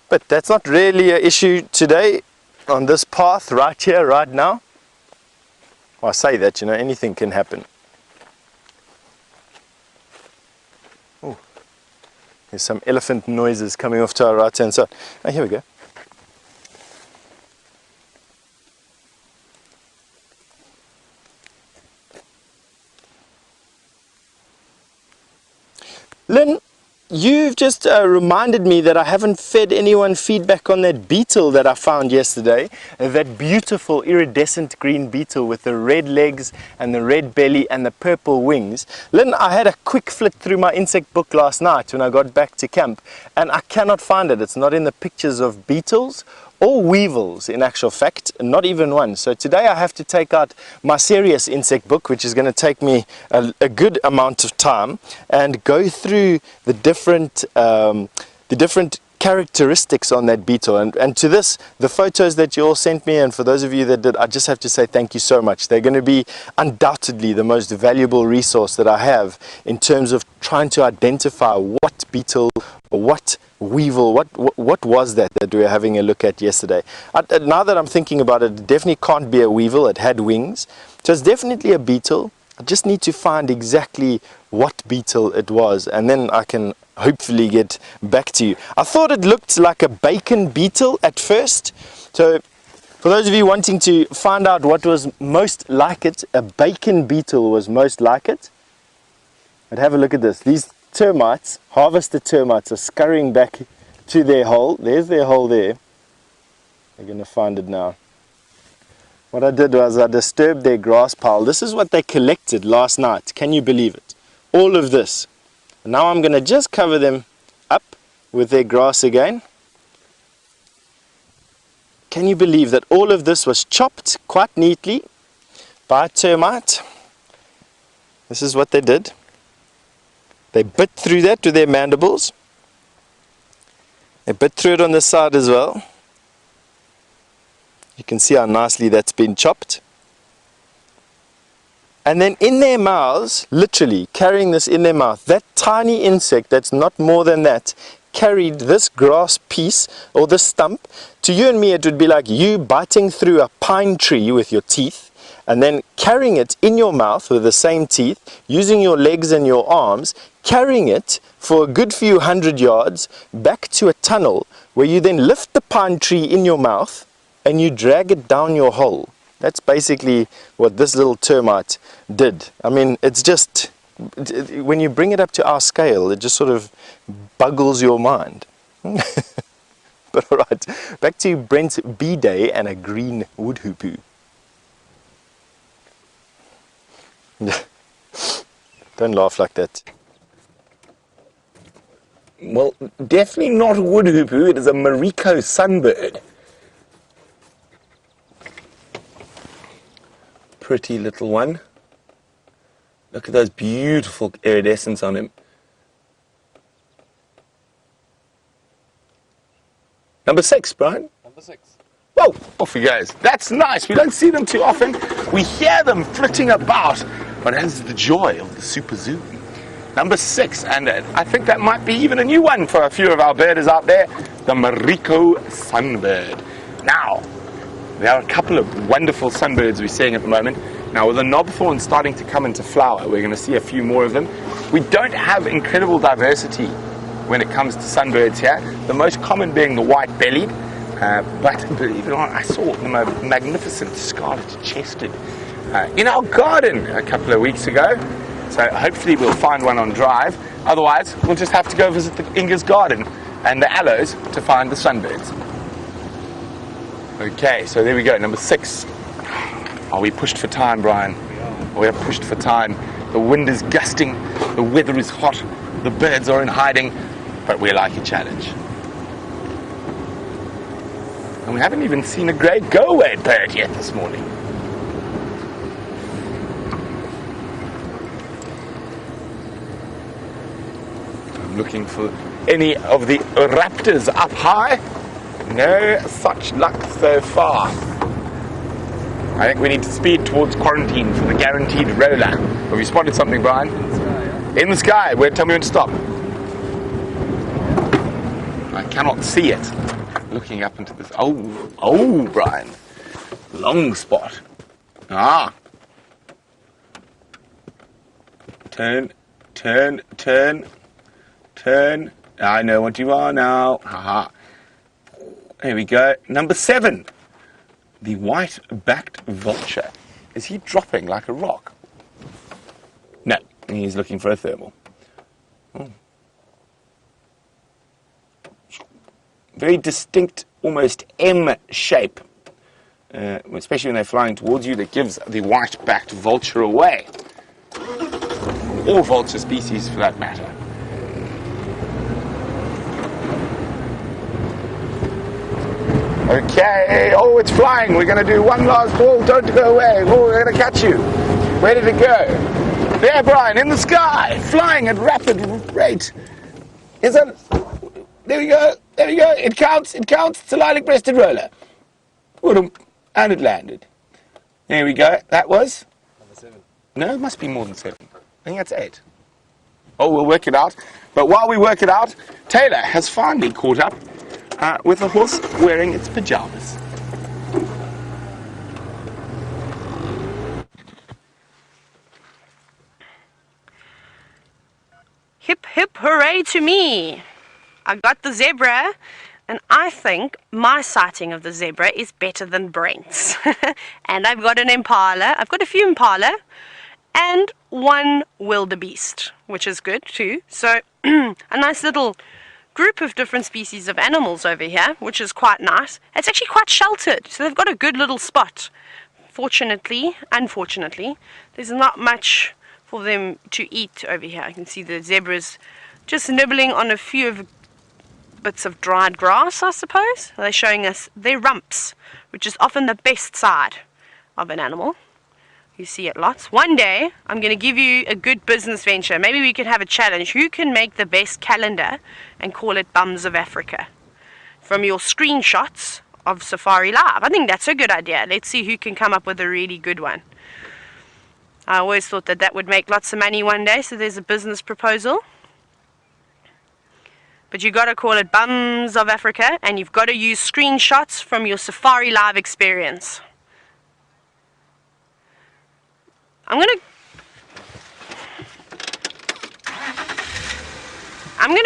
But that's not really an issue today on this path right here, right now. Well, I say that, you know, anything can happen. There's some elephant noises coming off to our right hand side. Oh, here we go. Lynn, you've just reminded me that I haven't fed anyone feedback on that beetle that I found yesterday. That beautiful iridescent green beetle with the red legs and the red belly and the purple wings. Lynn, I had a quick flick through my insect book last night when I got back to camp, and I cannot find it. It's not in the pictures of beetles or weevils, in actual fact, not even one. So today I have to take out my serious insect book, which is going to take me a good amount of time, and go through the different characteristics on that beetle. And to this, the photos that you all sent me, and for those of you that did, I just have to say thank you so much. They're going to be undoubtedly the most valuable resource that I have in terms of trying to identify what beetle or what weevil, what was that we were having a look at yesterday. Now that I'm thinking about it, it definitely can't be a weevil. It had wings, so it's definitely a beetle. I just need to find exactly what beetle it was, and then I can hopefully get back to you. I thought it looked like a bacon beetle at first, so for those of you wanting to find out what was most like it, a bacon beetle was most like it. But have a look at this. These termites, harvested termites, are scurrying back to their hole. There's their hole there. They're going to find it now. What I did was I disturbed their grass pile. This is what they collected last night. Can you believe it? All of this. Now I'm going to just cover them up with their grass again. Can you believe that all of this was chopped quite neatly by a termite? This is what they did. They bit through that with their mandibles. They bit through it on the side as well. You can see how nicely that's been chopped. And then in their mouths, literally carrying this in their mouth, that tiny insect that's not more than that, carried this grass piece or this stump. To you and me, it would be like you biting through a pine tree with your teeth, and then carrying it in your mouth with the same teeth, using your legs and your arms, carrying it for a good few 100 yards back to a tunnel where you then lift the pine tree in your mouth and you drag it down your hole. That's basically what this little termite did. I mean, it's just, when you bring it up to our scale, it just sort of boggles your mind. But all right, back to Brent's B-Day and a green woodhoopoo. Don't laugh like that. Well, definitely not a woodhoopoo. It is a Mariko sunbird. Pretty little one. Look at those beautiful iridescence on him. Number 6, Brian. Number 6. Whoa, off he goes. That's nice. We don't see them too often. We hear them flitting about, but that is the joy of the super zoo. Number 6, and I think that might be even a new one for a few of our birders out there, the Mariko sunbird. Now, there are a couple of wonderful sunbirds we're seeing at the moment. Now, with the knobthorn starting to come into flower, we're going to see a few more of them. We don't have incredible diversity when it comes to sunbirds here. The most common being the white-bellied, but believe it or not, I saw the magnificent scarlet-chested in our garden a couple of weeks ago. So hopefully we'll find one on drive. Otherwise, we'll just have to go visit the Inga's garden and the aloes to find the sunbirds. Okay, so there we go, number 6. Are we pushed for time, Brian? We are pushed for time. The wind is gusting, the weather is hot, the birds are in hiding, but we like a challenge. And we haven't even seen a great go-away bird yet this morning. I'm looking for any of the raptors up high. No such luck so far. I think we need to speed towards quarantine for the guaranteed roller. Have you spotted something, Brian? In the sky, yeah. In the sky. Where? Tell me when to stop. I cannot see it. Looking up into this. Oh, Brian. Long spot. Ah. Turn. I know what you are now. Haha. There we go. Number 7. The white-backed vulture. Is he dropping like a rock? No, he's looking for a thermal. Oh, very distinct, almost M shape, especially when they're flying towards you, that gives the white-backed vulture away. Or vulture species for that matter. Okay, oh, it's flying. We're going to do one last ball. Don't go away. Oh, we're going to catch you. Where did it go? There, Brian, in the sky, flying at rapid rate. Is that? There we go. There we go. It counts. It counts. It's a lilac-breasted roller. And it landed. There we go. That was? Number 7. No, it must be more than 7. I think that's 8. Oh, we'll work it out. But while we work it out, Tayla has finally caught up with a horse wearing its pajamas. Hip hip hooray to me! I got the zebra, and I think my sighting of the zebra is better than Brent's. And I've got an impala. I've got a few impala and one wildebeest, which is good too. So a nice little group of different species of animals over here, which is quite nice. It's actually quite sheltered, so they've got a good little spot. Fortunately, unfortunately, there's not much for them to eat over here. You can see the zebras just nibbling on a few of bits of dried grass, I suppose. They're showing us their rumps, which is often the best side of an animal. You see it lots. One day, I'm going to give you a good business venture. Maybe we could have a challenge. Who can make the best calendar and call it Bums of Africa? From your screenshots of Safari Live. I think that's a good idea. Let's see who can come up with a really good one. I always thought that that would make lots of money one day, so there's a business proposal. But you've got to call it Bums of Africa, and you've got to use screenshots from your Safari Live experience. I'm gonna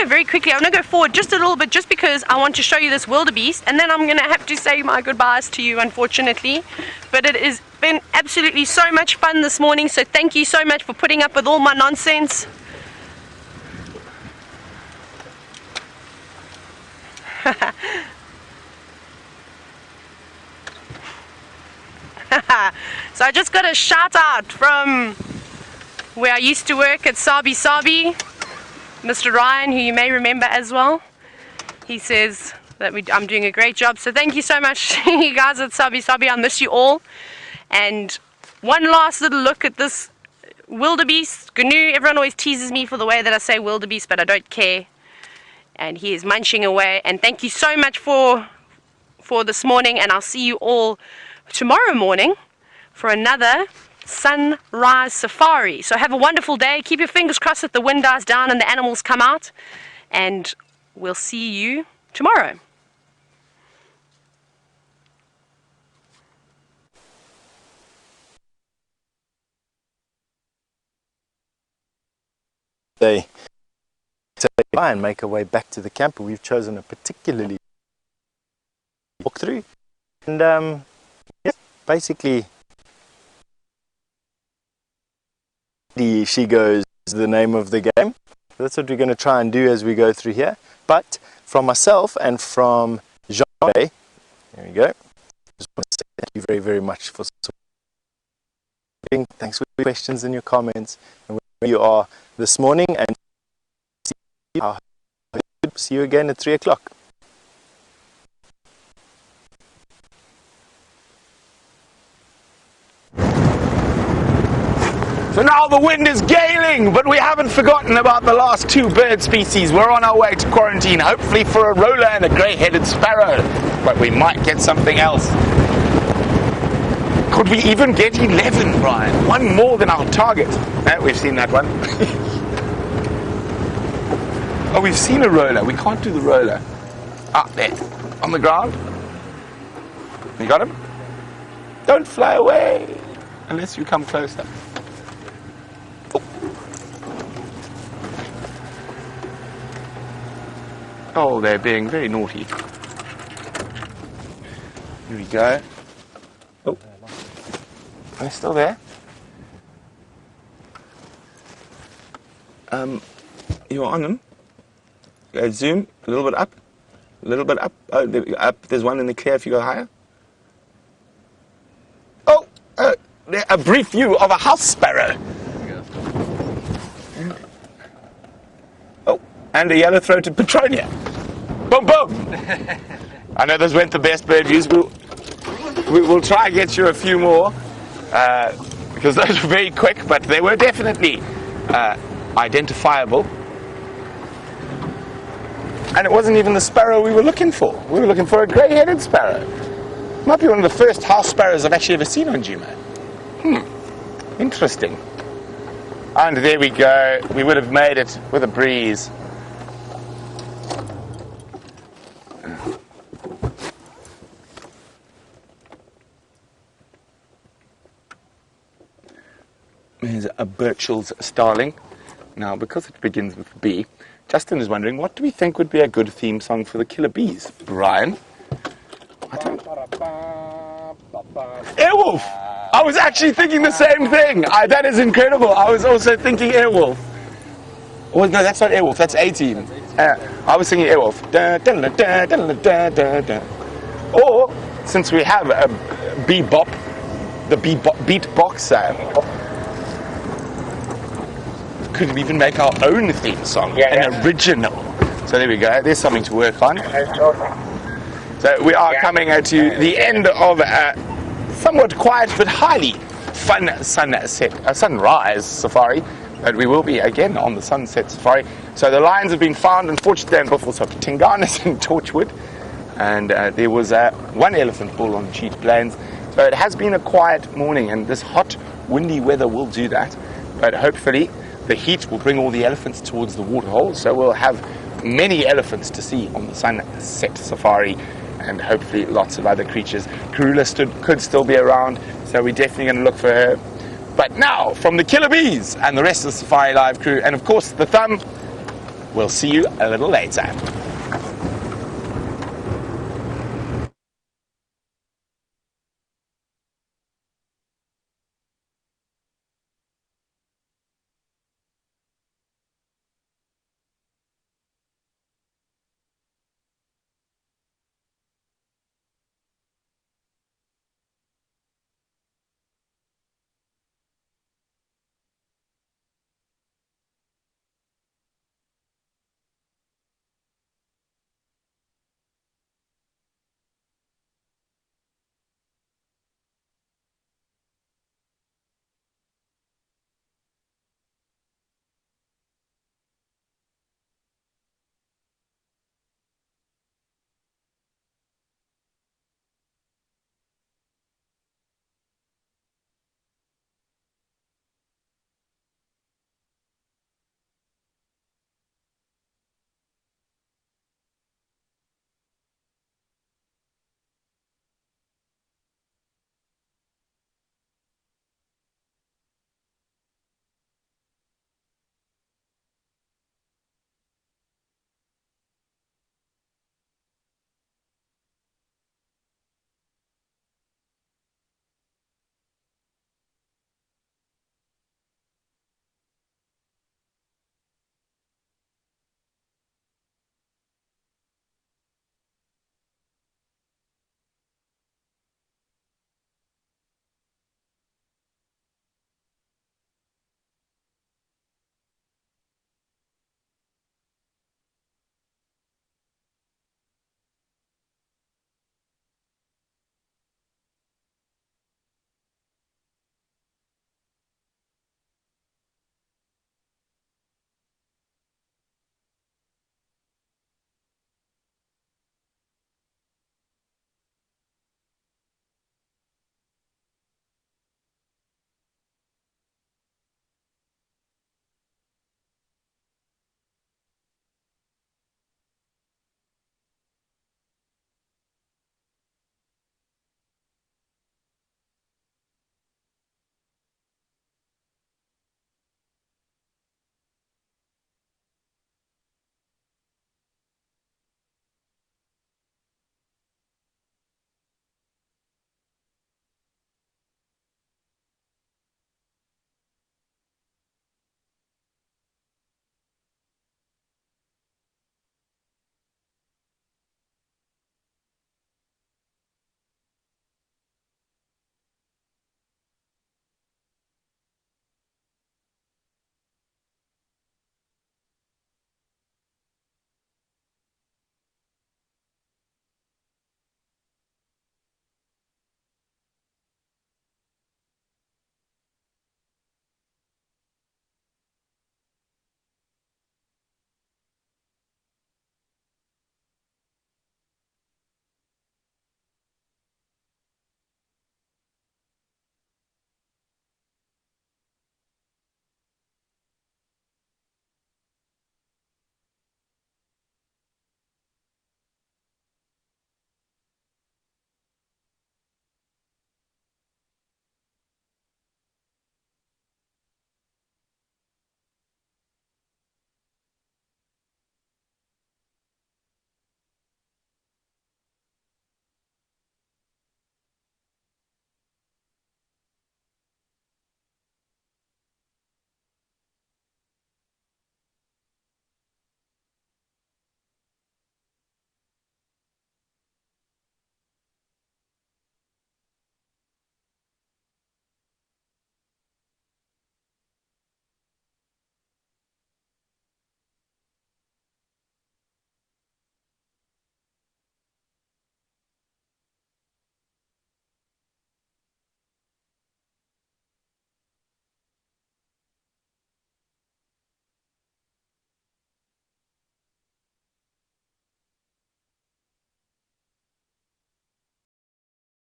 very quickly, I'm gonna go forward just a little bit just because I want to show you this wildebeest, and then I'm gonna have to say my goodbyes to you, unfortunately. But it has been absolutely so much fun this morning, so thank you so much for putting up with all my nonsense. So I just got a shout out from where I used to work at Sabi Sabi, Mr. Ryan, who you may remember as well. He says that I'm doing a great job, so thank you so much, you guys at Sabi Sabi. I miss you all. And one last little look at this wildebeest, Kudu. Everyone always teases me for the way that I say wildebeest, but I don't care. And he is munching away. And thank you so much for this morning, and I'll see you all tomorrow morning for another sunrise safari. So have a wonderful day. Keep your fingers crossed that the wind dies down and the animals come out, and we'll see you tomorrow. They try and make our way back to the camp. We've chosen a particularly walk through, and yeah, basically she goes is the name of the game. That's what we're going to try and do as we go through here. But from myself and from Jean, there we go. Just want to say thank you very, very much for supporting. Thanks for your questions and your comments and where you are this morning, and see you again at 3 o'clock. So now the wind is galing, but we haven't forgotten about the last 2 bird species. We're on our way to quarantine, hopefully for a roller and a grey-headed sparrow, but we might get something else. Could we even get 11, Brian? One more than our target. We've seen that one. Oh, we've seen a roller. We can't do the roller. Ah, there, on the ground. You got him? Don't fly away unless you come closer. Oh, they're being very naughty. Here we go. Oh, are they still there? You're on them. Go zoom a little bit up. A little bit up. Oh, up. There's one in the clear if you go higher. Oh, a brief view of a house sparrow. Oh, and a yellow-throated petronia. Boom, boom. I know those weren't the best bird views. We'll try and get you a few more because those were very quick, but they were definitely identifiable. And it wasn't even the sparrow we were looking for. We were looking for a grey-headed sparrow. Might be one of the first house sparrows I've actually ever seen on Jumo. Interesting. And there we go. We would have made it with a breeze. There's a Burchell's starling. Now, because it begins with B, Justin is wondering, what do we think would be a good theme song for the killer bees? Brian? I don't... Airwolf! I was actually thinking the same thing. That is incredible. I was also thinking Airwolf. Oh, no, that's not Airwolf. That's 18. I was thinking Airwolf. Or, since we have a bebop, the beatbox, could even make our own theme song, an original. So there we go. There's something to work on. So we are coming to the end of a somewhat quiet but highly fun sunrise safari. But we will be again on the sunset safari. So the lions have been found, unfortunately, in Buffalo Tinganas and Torchwood. And there was one elephant bull on Cheat Plains. So it has been a quiet morning, and this hot, windy weather will do that. But hopefully the heat will bring all the elephants towards the waterhole, so we'll have many elephants to see on the sunset safari, and hopefully lots of other creatures. Karula could still be around, so we're definitely going to look for her. But now, from the Killer Bees and the rest of the Safari Live crew, and of course the Thumb, we'll see you a little later.